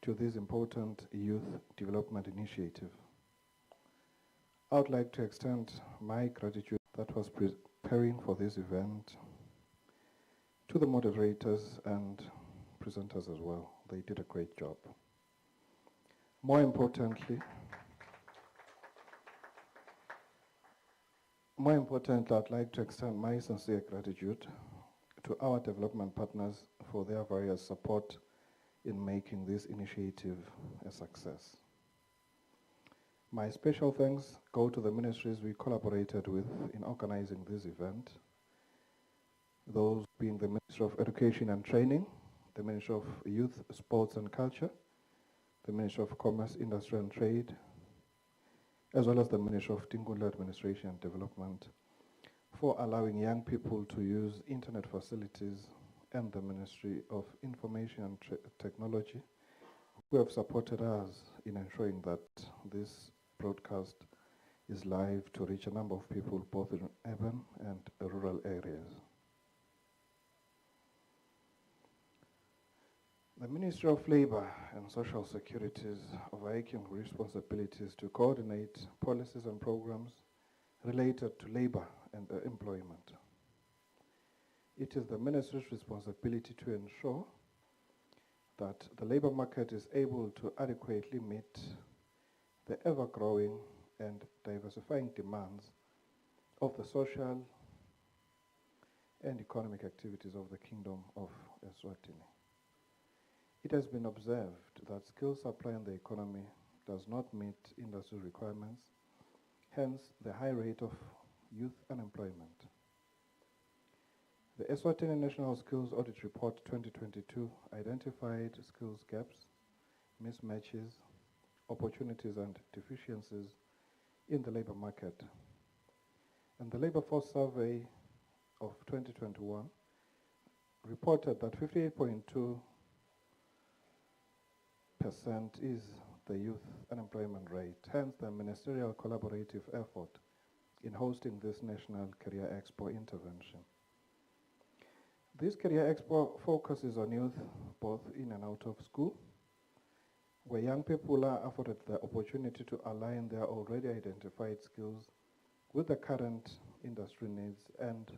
to this important youth development initiative. I would like to extend my gratitude that was preparing for this event to the moderators and presenters as well. They did a great job. More importantly, I'd like to extend my sincere gratitude to our development partners for their various support in making this initiative a success. My special thanks go to the ministries we collaborated with in organizing this event, those being the Ministry of Education and Training, the Ministry of Youth, Sports and Culture, the Ministry of Commerce, Industry and Trade, as well as the Ministry of Tinkundla Administration and Development, for allowing young people to use internet facilities, and the Ministry of Information and Technology, who have supported us in ensuring that this broadcast is live to reach a number of people both in urban and rural areas. The Ministry of Labour and Social Security's overarching responsibilities to coordinate policies and programs related to labour and employment. It is the Ministry's responsibility to ensure that the labour market is able to adequately meet the ever-growing and diversifying demands of the social and economic activities of the Kingdom of Eswatini. It has been observed that skill supply in the economy does not meet industry requirements, hence the high rate of youth unemployment. The Eswatini National Skills Audit Report 2022 identified skills gaps, mismatches, opportunities and deficiencies in the labour market. And the Labour Force Survey of 2021 reported that 58.2% is the youth unemployment rate, hence the ministerial collaborative effort in hosting this National Career Expo intervention. This Career Expo focuses on youth both in and out of school, where young people are afforded the opportunity to align their already identified skills with the current industry needs and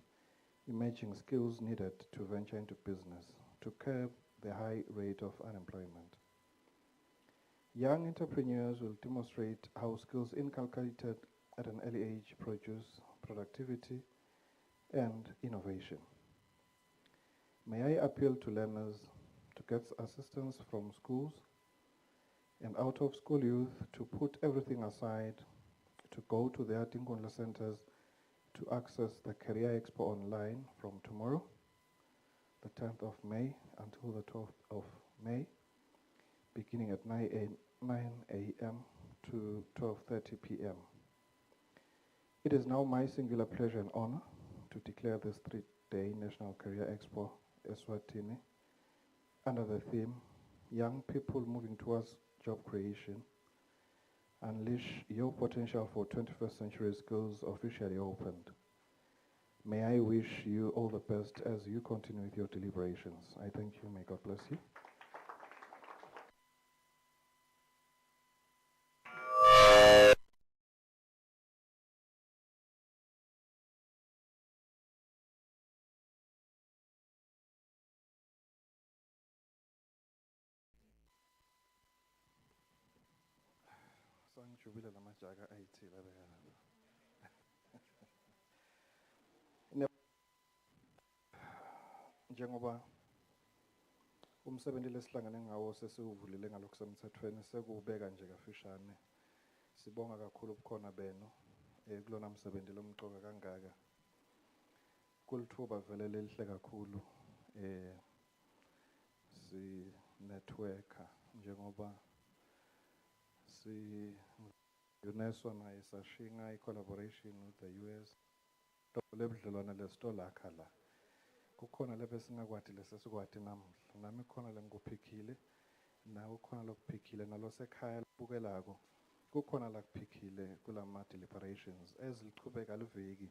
emerging skills needed to venture into business to curb the high rate of unemployment. Young entrepreneurs will demonstrate how skills inculcated at an early age produce productivity and innovation. May I appeal to learners to get assistance from schools and out-of-school youth to put everything aside to go to their Tinkundla centers to access the Career Expo online from tomorrow, the 10th of May, until the 12th of May, beginning at 9 a.m. to 12:30 p.m. It is now my singular pleasure and honor to declare this 3-day National Career Expo Eswatini under the theme, Young People Moving Towards Job Creation, Unleash Your Potential for 21st Century Skills, officially opened. May I wish you all the best as you continue with your deliberations. I thank you. May God bless you. ngijubile lamajaka ayithile abeka lapha. Njengoba umsebenzi lesihlangane ngawo sesiwuvulile ngalokho semthethweni sekubeka nje kafishane. Sibonga kakhulu ubukhona benu kulona msebenzi lomqoka kangaka. Kulithuba vele lelihle kakhulu si networker njengoba si UNESCO naye sashinga collaboration with the US. Lebudlelwane lesitola khala. Kukhona lebe singakwati lesesikwati namuhla. Nami khona lengikuphikile, nawe khona lokuphikile nalosekhaya libukelako. Kukhona la kuphikile kulama deliberations ezilichubeka liveki.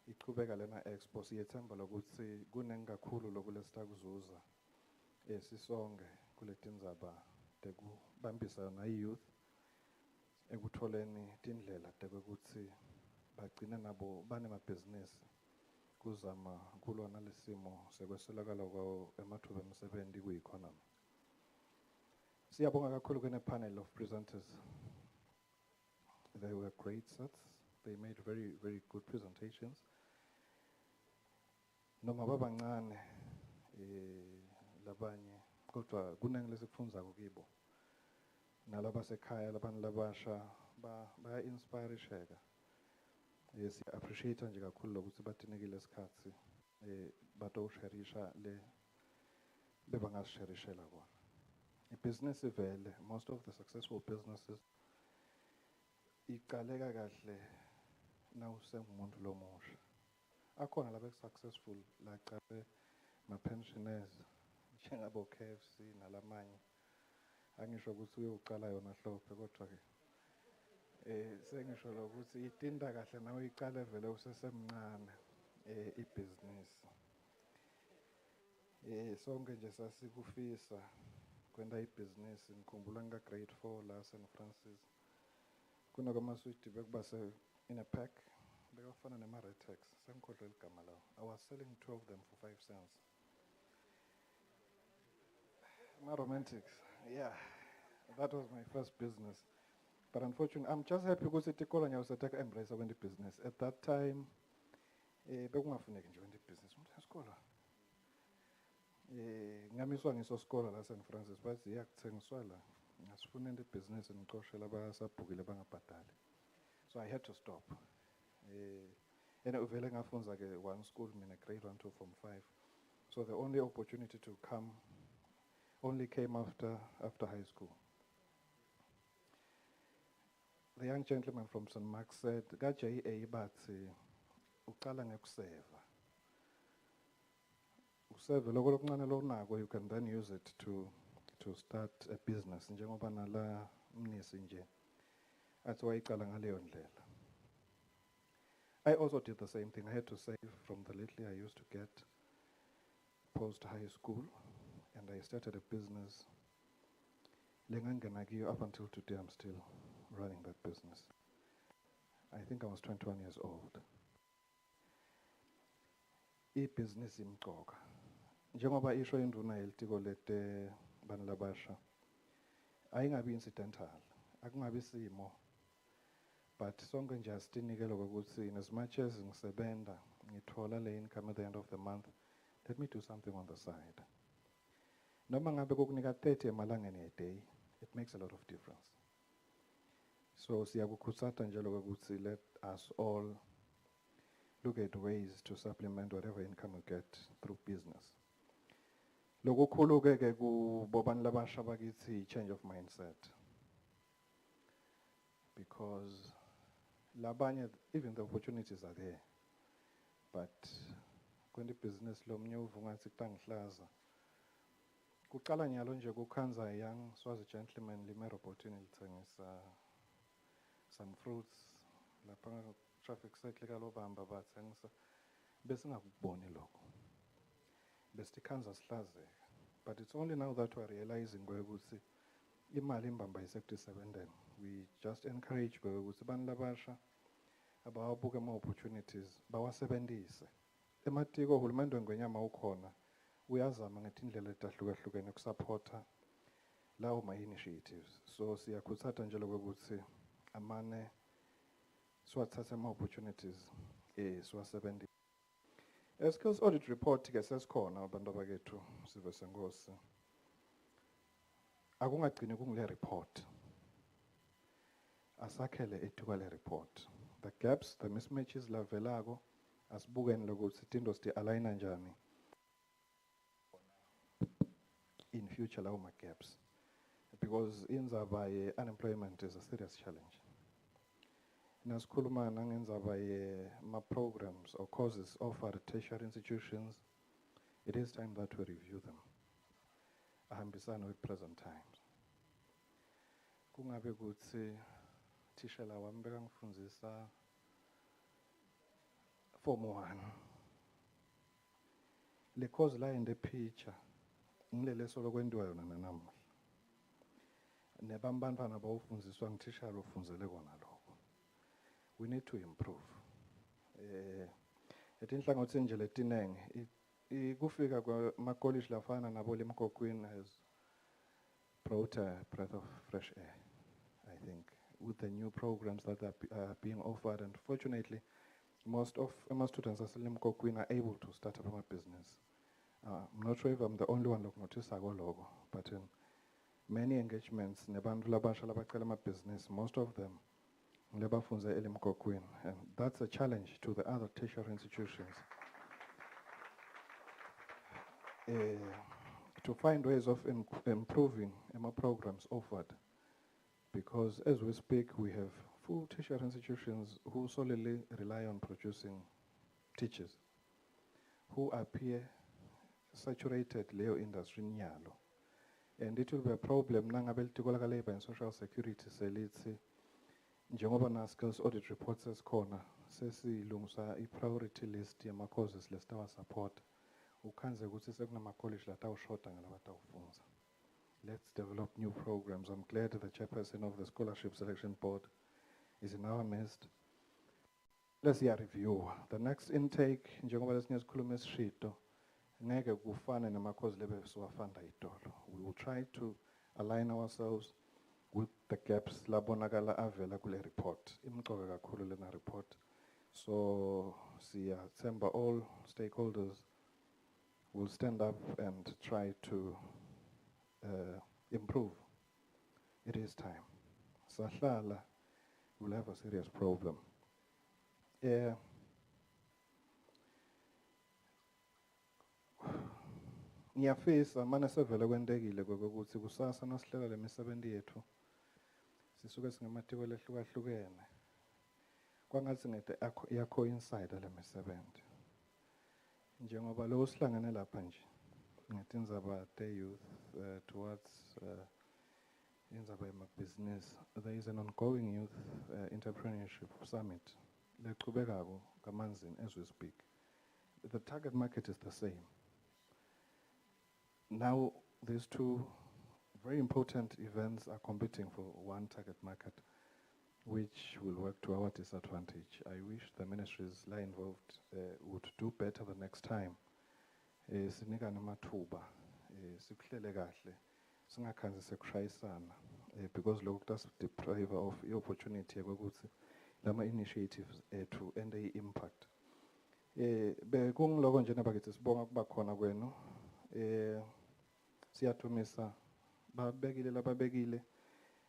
Ichubeka lena expo siyethemba lokuthi kunengakhulu lokulesita kuzuza sisonke kuletindzaba tekubambisa na youth ekutholeni tindlela tekukuthi bagcine nabo banemabhizinisi kuzama kulona lesimo sekweswelakala kwawo emathuba emsebenzi ku-economy. Siyabonga kakhulu kune panel of presenters. They were great sets. They made very, very good presentations. Noma babancane labanye kodwa kunengilesikufundza kubo. Nalabasekhaya labantu labasha baya inspiresheka. Yes, appreciate nje kakhulu lokuthi batinikile isikhathi batosherisha le bebangasherishela kona. Business vele, most of the successful businesses iqaleka kahle nawusengumuntu lomusha. Akhona labe successful la qale ma pensioners njengabo KFC nalamanye. Angisho ukuthi uyoqala yona hlophe kodwa ke sengisho lokuthi itinda kahle nawe iqale vele usesemncane ibusiness. Sonke nje sasikufisa kwenda ibusiness. Ngikhumbula ngika grade 4 la St Francis. Kuna kama sweet bekubase in a pack. Bekafana nema Retex. Sengikhohlwe igama lawo. I was selling 2 of them for 5 cents. My romantics. Yeah. That was my first business. But unfortunately, I'm just happy because itikolo nyawo setaka embrace when the business. At that time, bekungafuneki nje when the business. Umuntu esikolo. Ngamiswa ngiso skolo la St Francis, but yakuthengiswa la. Ngasifuna into business ngiqoshela abasabhukile bangabhadali. So I had to stop. And uvele ngafunza ke one school mina grade 1 to form 5. So the only opportunity to come only came after high school. The young gentleman from St. Mark's said, "Gaja bathi uqala ngekuseva. Useve lokho lokuncane lonako you can then use it to start a business njengoba nala mnisi nje. Athi wayiqala ngaleyo ndlela." I also did the same thing. I had to save from the little I used to get post high school, and I started a business. Up until today, I'm still running that business. I think I was 21 years old. I-business imqoka. Njengoba isho induna yelitiko lete banlabasha. Ayingabi incidental. Akungabi simo. But sonke nje asitinikele ukuthi in as much as ngisebenda ngithola le income at the end of the month, let me do something on the side. Noma ngabe kokunika 30 emalangeni a day, it makes a lot of difference. So siyakukhutsata njalo ukuthi let us all look at ways to supplement whatever income we get through business. Lokukhulu ke kubobani labasha bakithi change of mindset. Because labanye, even the opportunities are there. But when the business lomnye uvungathi kutangihlaza. Kuqala nyalo nje kukhanza young Swazi gentleman limerobotini lithengisa some fruits lapha traffic circle kalobamba bathengisa bese ngakuboni lokho. Bese ikhanza sihlazeka. But it's only now that we are realizing ukuthi imali imbamba isekusebenzeni. We just encourage ukuthi abantu labasha abawabuke ama opportunities bawasebenzise. Ematiko uhulumende ngwenyama ukhona uyazama ngetindlela ezahlukahlukene ukusupporta lawo ma initiatives. So siyakhutsata njalo ukuthi amane siwathathe ama-opportunities siwasebenzise. Skills audit report ke sesikhona abantu abakethu sive senkosi. Akungagcini kungile report. Asakhele ethuka le report. The gaps, the mismatches lavelago asibukeni lokuthi into sti align njani in future lawo ma gaps. Because indzaba ye unemployment is a serious challenge. Nasikhuluma nangendzaba ye ma programs or courses offered at tertiary institutions, it is time that we review them. Ahambisana with present times. Kungabe kuthi tishela wami bekangifundzisa Form 1. Le course la in the picture ngilele solo kwendiwa yona nanamuhla. Nebambantwana bawufundziswa ngitishela ufundzele kona lokho. We need to improve. Etinhlangothi nje letinenge kufika kwama college lafana nabo leMkokwini has brought a breath of fresh air, I think, with the new programs that are being offered. And fortunately, most of my students at Limkokwin are able to start up a business. I'm not sure if I'm the only one who noticed that logo, but in many engagements, business, most of them and that's a challenge to the other tertiary institutions. To find ways of improving MA programs offered, because as we speak, we have full tertiary institutions who solely rely on producing teachers, who appear saturated Leo industry nyalo. And it will be a problem nangabe litikola labor and social security selithi njengoba na skills audit reports esikhona sesilungisa i-priority list yama courses lestawa support. Ukhanze ukuthi sekunama college latawushota ngalabatawufunza. Let's develop new programs. I'm glad the chairperson of the Scholarship Selection Board is in our midst. Let's see a review. The next intake, njengoba lesinye sikhuluma esishito, ngeke kufane nama-course lebe siwafanda itolo. We will try to align ourselves with the gaps labonakala avela kule report. Imcoka kakhulu lena report. So siyathemba all stakeholders will stand up and try to improve. It is time. Sahlala will have a serious problem. Ngiyafisa manje sevele kwendekile kokuthi kusasa nasihlela lemisebenzi yethu sisuke singamatiko lehlukahlukene. Kwangathi ngete yakho inside lemisebenzi. Njengoba lo sihlangene lapha nje ngetindzaba te-youth towards indzaba yama-business, there is an ongoing youth entrepreneurship summit lechubekako kamanzini as we speak. The target market is the same. Now these two very important events are competing for one target market, which will work to our disadvantage. I wish the ministries involved would do better the next time. Sinika namathuba sikuhlele kahle singakhanzi sekushayisana because lokho does deprive of the opportunity yokuthi lama initiatives to end a impact. Bekungiloko nje nabakithi sibonga kuba khona kwenu. Siyathumisa babekile lababekile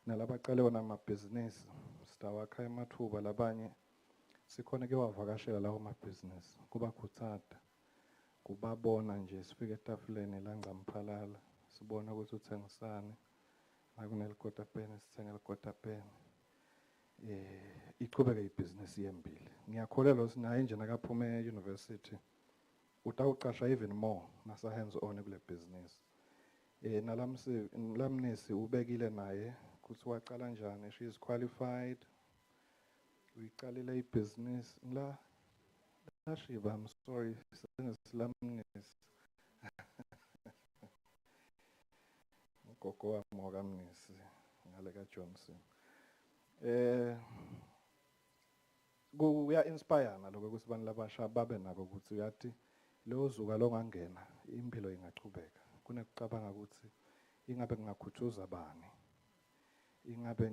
nalabaqale wona amabhizinisi sitawakha emathuba labanye sikhona ke wavakashela lawo amabhizinisi kubakhuthaza kubabona nje sifike etafuleni la ngcamphalala sibona ukuthi uthengisani akunelikota pen sithenga ilikota pen iqhubeke ibhizinisi yembili. Ngiyakholelwa sinaye nje nakaphume e-university utawuqasha even more nasa hands on kule business. Nalamnisi ubekile naye kuthi waqala njani, she is qualified. Uyiqalile ibusiness la Shiva, I'm sorry, lamnisi. Gogo wami wakamnisi ngale ka Johnson. Kuya inspire naloko ukuthi abantu labasha babe nako ukuthi uyathi lo zuka longangena impilo ingaqhubeka. Kunekucabanga ukuthi ingabe ngingakhuthuza bani, ingabe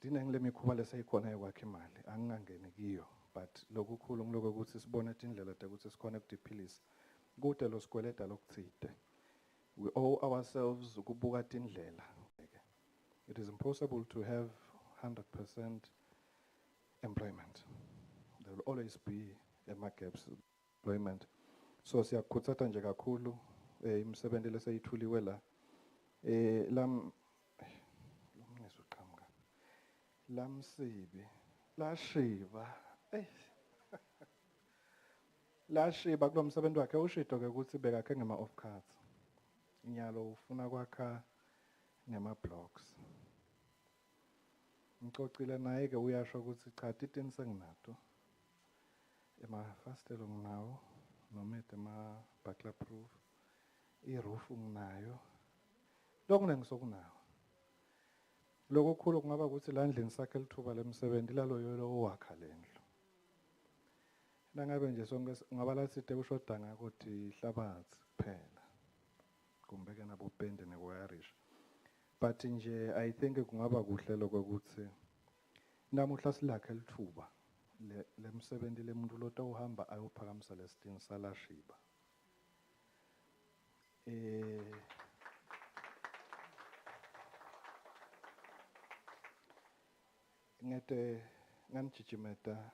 iningi lemikhuba leseyikhona yokwakha imali angingangeni kiyo, but lokukhulu ngiloko ukuthi sibone indlela ukuthi sikhonekte iphilisi kude lo sikweleta lokuthide. We owe ourselves ukubuka indlela. It is impossible to have 100% employment. There will always be gaps employment. So siyakhutsata nje kakhulu imisebenzi leseyithuliwe la lamsibi lashiba lashiba kulo msebenzi wakhe ushido ke ukuthi bekakhe ngema off cards inyalo ufuna kwakha ngema blocks ngicocile naye ke uyasho ukuthi cha titini senginato emafastelo nginawo nomede ma buckler proof iroof nginayo lokuningi sokunawo lokukhulu kungaba ukuthi la ndlini sakhe lithuba lemsebenzi lalo yolo wakha lendlu nangabe nje sonke ngaba laside ushoda ngako thi ihlabathi kuphela kumbe ke nabo pende newiring. But nje I think kungaba kuhle lokuthi namuhla silakhe lithuba lemsebenzi lemuntu lotawuhamba ayophakamisa lesitini salashiba ngete nganijijimeta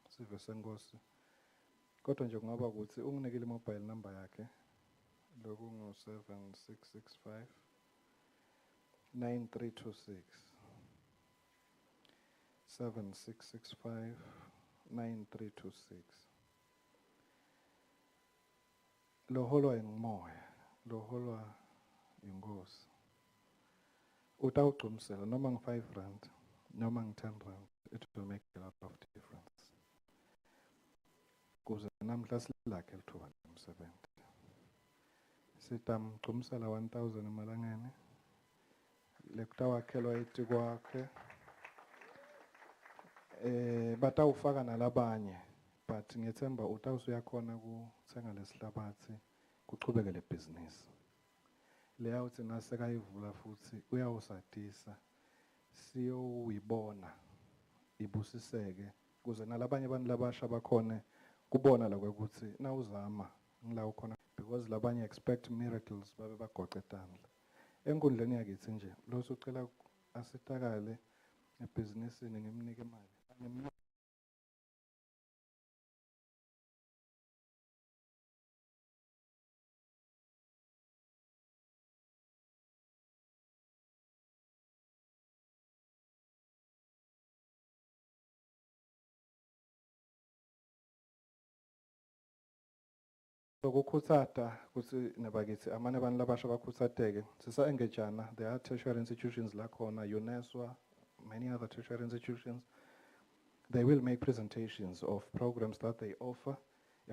sive senkosi kodwa nje kungaba ukuthi unginikile mobile number yakhe lokungu 7665 9326 7665 9326 loholwa ingimoya loholwa ingosi utawugcumisela noma ngi5 rand noma ngi10 rand, it will make a lot of difference kuze namhla silakhe lithuba lomsebenzi sitamgcumisela 1000 emalangeni lekutawakhelwa iti kwakhe batawufaka nalabanye but ngiyethemba utawusuyakhona kuthenga lesihlabathi kuchubeke le business leya uthi nasekayivula futhi uyawusatisa siyoyibona ibusiseke kuze nalabanye abantu labasha bakhone kubona la ukuthi nawuzama ngila ukhona because labanye expect miracles babe bagoqe etandla enkundleni yakithi nje lo socela asitakale ebhizinisini ngimnike imali ukukhutsata ukuthi nabakithi amanye abantu labasha bakhuthateke sisa-engagana. There are tertiary institutions la khona UNESWA, many other tertiary institutions. They will make presentations of programs that they offer,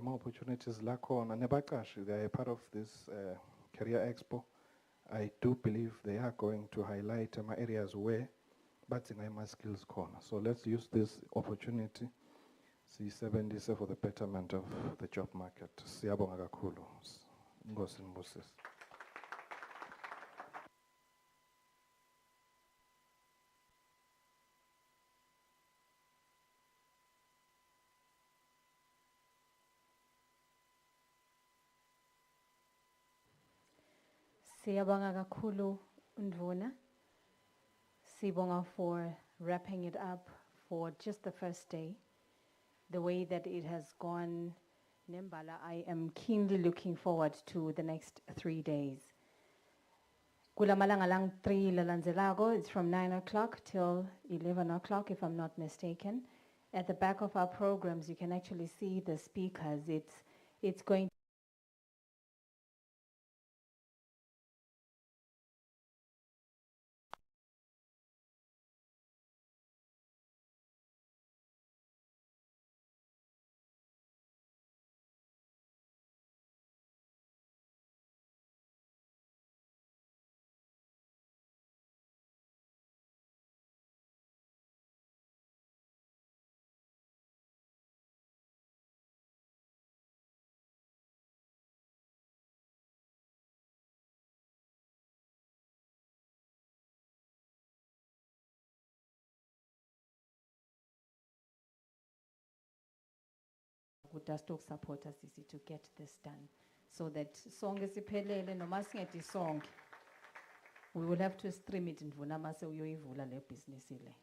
opportunities la khona nebaqashi. They are a part of this Career Expo. I do believe they are going to highlight areas where badzinga my skills corner. So let's use this opportunity siyisebenzise for the betterment of the job market. Siyabonga kakhulu. Ngosi ngibusise. Siyabonga kakhulu Ndvuna. Sibonga for wrapping it up for just the first day. The way that it has gone, Nembala, I am keenly looking forward to the next 3 days. Kula malanga lang 3 lalanzelago, it's from 9 o'clock till 11 o'clock, if I'm not mistaken. At the back of our programs, you can actually see the speakers. It's going ukuthi asitokusupporta sisi to get this done, so that sonke siphelele noma singedi sonke, we will have to stream it ndvuna mase uyoyivula le business ile,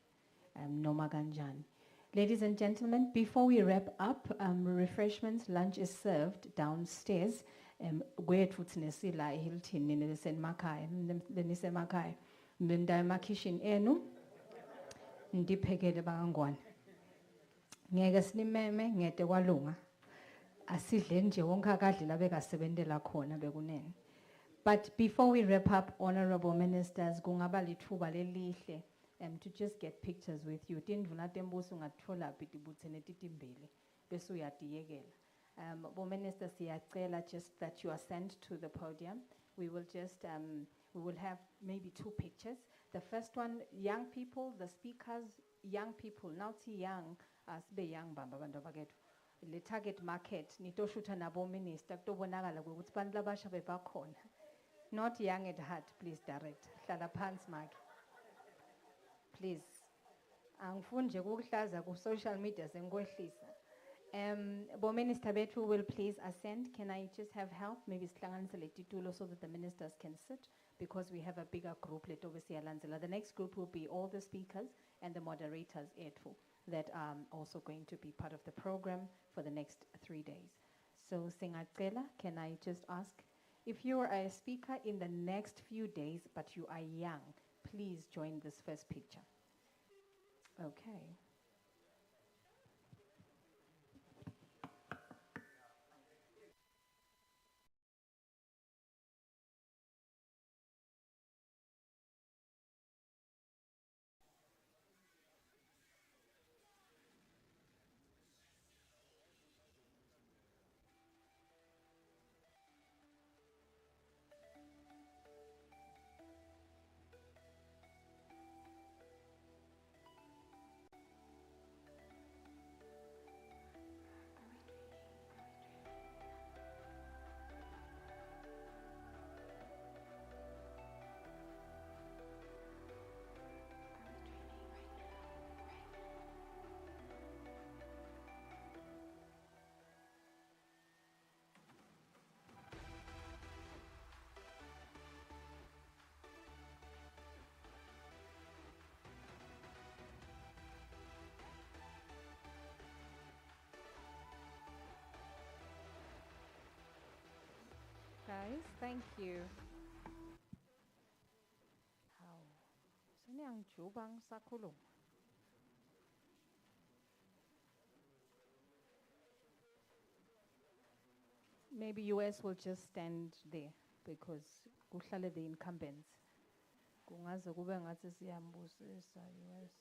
noma kanjani. Ladies and gentlemen, before we wrap up, refreshments, lunch is served downstairs. Kwethu sinesila eHilton nisemakhaya, lenisemakhaya. Nda emakitchen enu ndiphekele bangangwane. Ngeke sinimeme ngede kwalunga. Asidle nje wonke akadli la bekasebentela khona bekunene. But before we wrap up, honorable ministers, kungaba lithuba lelihle to just get pictures with you. Tindvuna tembuso ungatfola phi tibutsene titimbili bese uyatiyekela. Bo minister siyacela just that you are sent to the podium. We will just we will have maybe 2 pictures. The first one, young people, the speakers, young people. Now it's young, as be young bamba bantu bakethu. Le target market nitoshuta nabo minister kutobonakala ukuthi bantu labasha bebakhona. Not young at heart, please direct. Hlala phansi maki. Please. Angifuni nje ukuhlaza ku social media sengikwehlisa. Bo minister bethu will please ascend. Can I just have help? Maybe sihlanganisele titulo so that the ministers can sit, because we have a bigger group. The next group will be all the speakers and the moderators that are also going to be part of the program for the next 3 days. So Singacela, can I just ask, if you are a speaker in the next few days but you are young, please join this first picture. Okay. Guys, thank you. Maybe US will just stand there because kuhlale the incumbents. Kungaze kube ngathi siyambusisa US.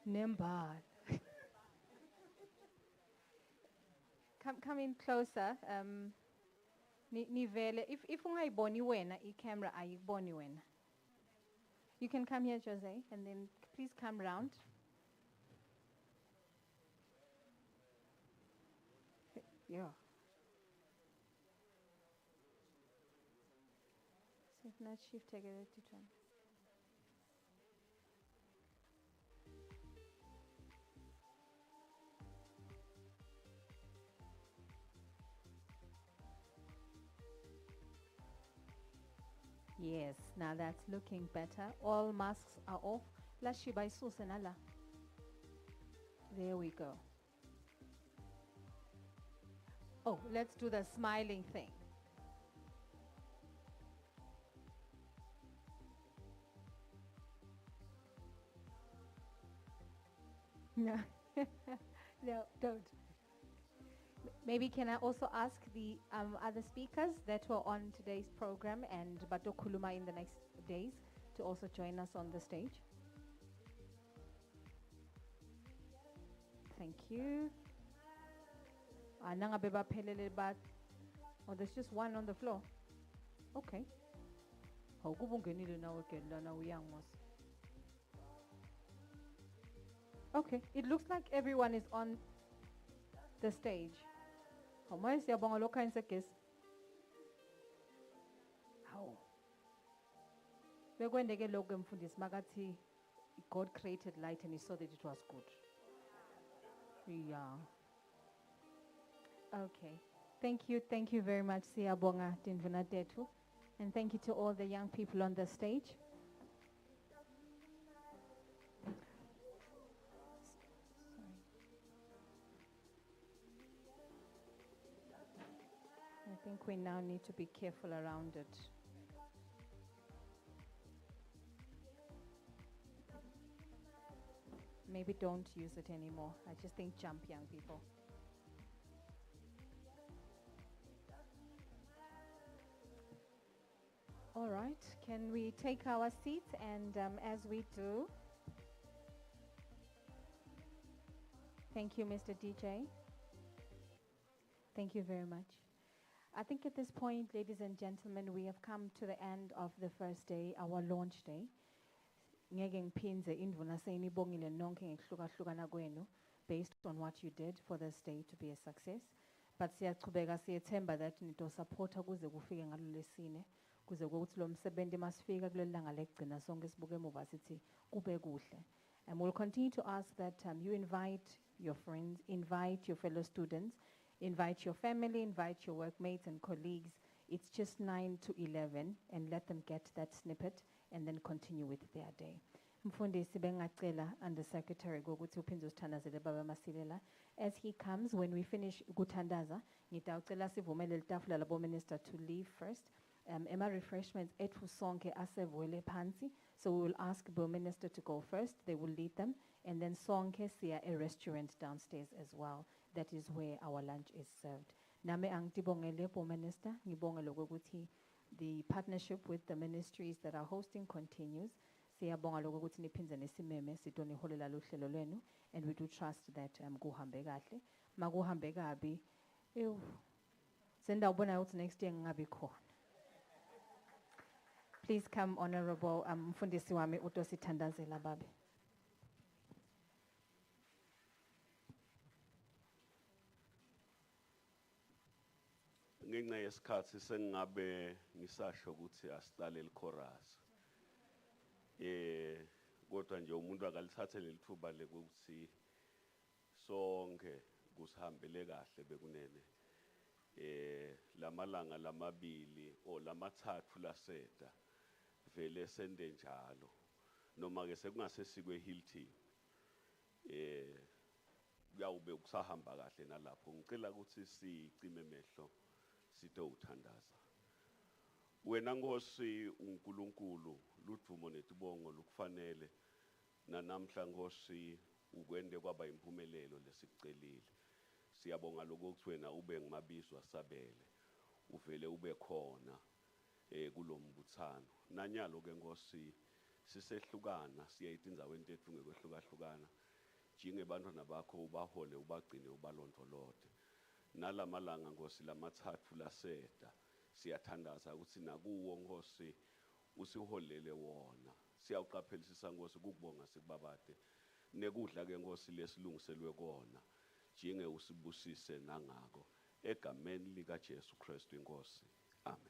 Nembala. Come in closer. Nivele, if ungayiboni wena i-camera ayikuboni wena. You can come here, Jose, and then please come round. Yeah. Not shift take it to turn. Yes, now that's looking better. All masks are off. There we go. Oh, let's do the smiling thing. No, no, don't. Maybe can I also ask the other speakers that were on today's program and Bato Kuluma in the next days to also join us on the stage? Thank you. Oh, there's just one on the floor. Okay. Okay, it looks like everyone is on the stage. How? We're going to get Logan for this magati. God created light and he saw that it was good. Yeah. Okay. Thank you very much, Siyabonga Tindvuna Tetu. And thank you to all the young people on the stage. I think we now need to be careful around it. Maybe don't use it anymore. I just think jump, young people. All right, can we take our seats? And as we do, thank you, Mr. DJ. Thank you very much. I think at this point, ladies and gentlemen, we have come to the end of the first day, our launch day. Ngeke ngiphindze indvuna seyinibongile nonke ngekuhlukahlukana kwenu based on what you did for this day to be a success. But siyachubeka siyethemba that nitosupporta kuze kufike ngalo lesine kuze kuthi lo msebenzi masifika kuleli langa lekugcina sonke sibuke emuva sithi kube kuhle. And we'll continue to ask that you invite your friends, invite your fellow students, invite your family, invite your workmates and colleagues. It's just 9 to 11 and let them get that snippet and then continue with their day. Mfundisi bengacela Undersecretary gokuthi uphinde usithandazele baba Masilela. As he comes, when we finish kuthandaza, ngitawucela sivumele litafula labo minister to leave first. Ema refreshments ethu sonke asevwele phansi. So we will ask the minister to go first. They will lead them. And then sonke siya a restaurant downstairs as well. That is where our lunch is served. Name angitibongele bo minister, ngibonge lokuthi the partnership with the ministries that are hosting continues. Siyabonga lokuthi niphindze nesimeme sitoniholela luhlelo lwenu, and we do trust that kuhambe kahle. Makuhambe kabi, sendawubona ukuthi next year ngingabi khona. Please come, Honorable Mfundisi wami utosithandazela babe. Ngenxa yesikhathi sengabe ngisasho ukuthi asiqale ichorus. Kodwa nje umuntu akalithathe lelithuba lekuthi sonke kusihambele kahle bekunene. Lamalanga lamabili o lamathathu laseta vele sende njalo. Noma ke sekungasesikwe Hilton. Kuyawube kusahamba kahle nalapho. Ngicela ukuthi sicime emehlo sito uthandaza. Wena Nkosi uNkulunkulu ludumo netibongo lukufanele nanamhla Nkosi ukwende kwaba impumelelo lesikucelile. Siyabonga lokuthi wena ube ngimabizo asabele uvele ube khona kulombuthano. Nanyalo ke Nkosi sisehlukana siyayitindzaweni tethu ngekwehlukana njengebantwana bakho ubahole ubagcine ubalondoloze. Nalamalanga Nkosi lamathathu laseta siyathandaza ukuthi nakuwo Nkosi usiholele wona. Siyawuqaphelisisa Nkosi ukubonga sikubabade nekudla ke Nkosi lesilungiselwe kona njenge usibusise nangako egameni lika Jesu Kristu inkosi. Amen.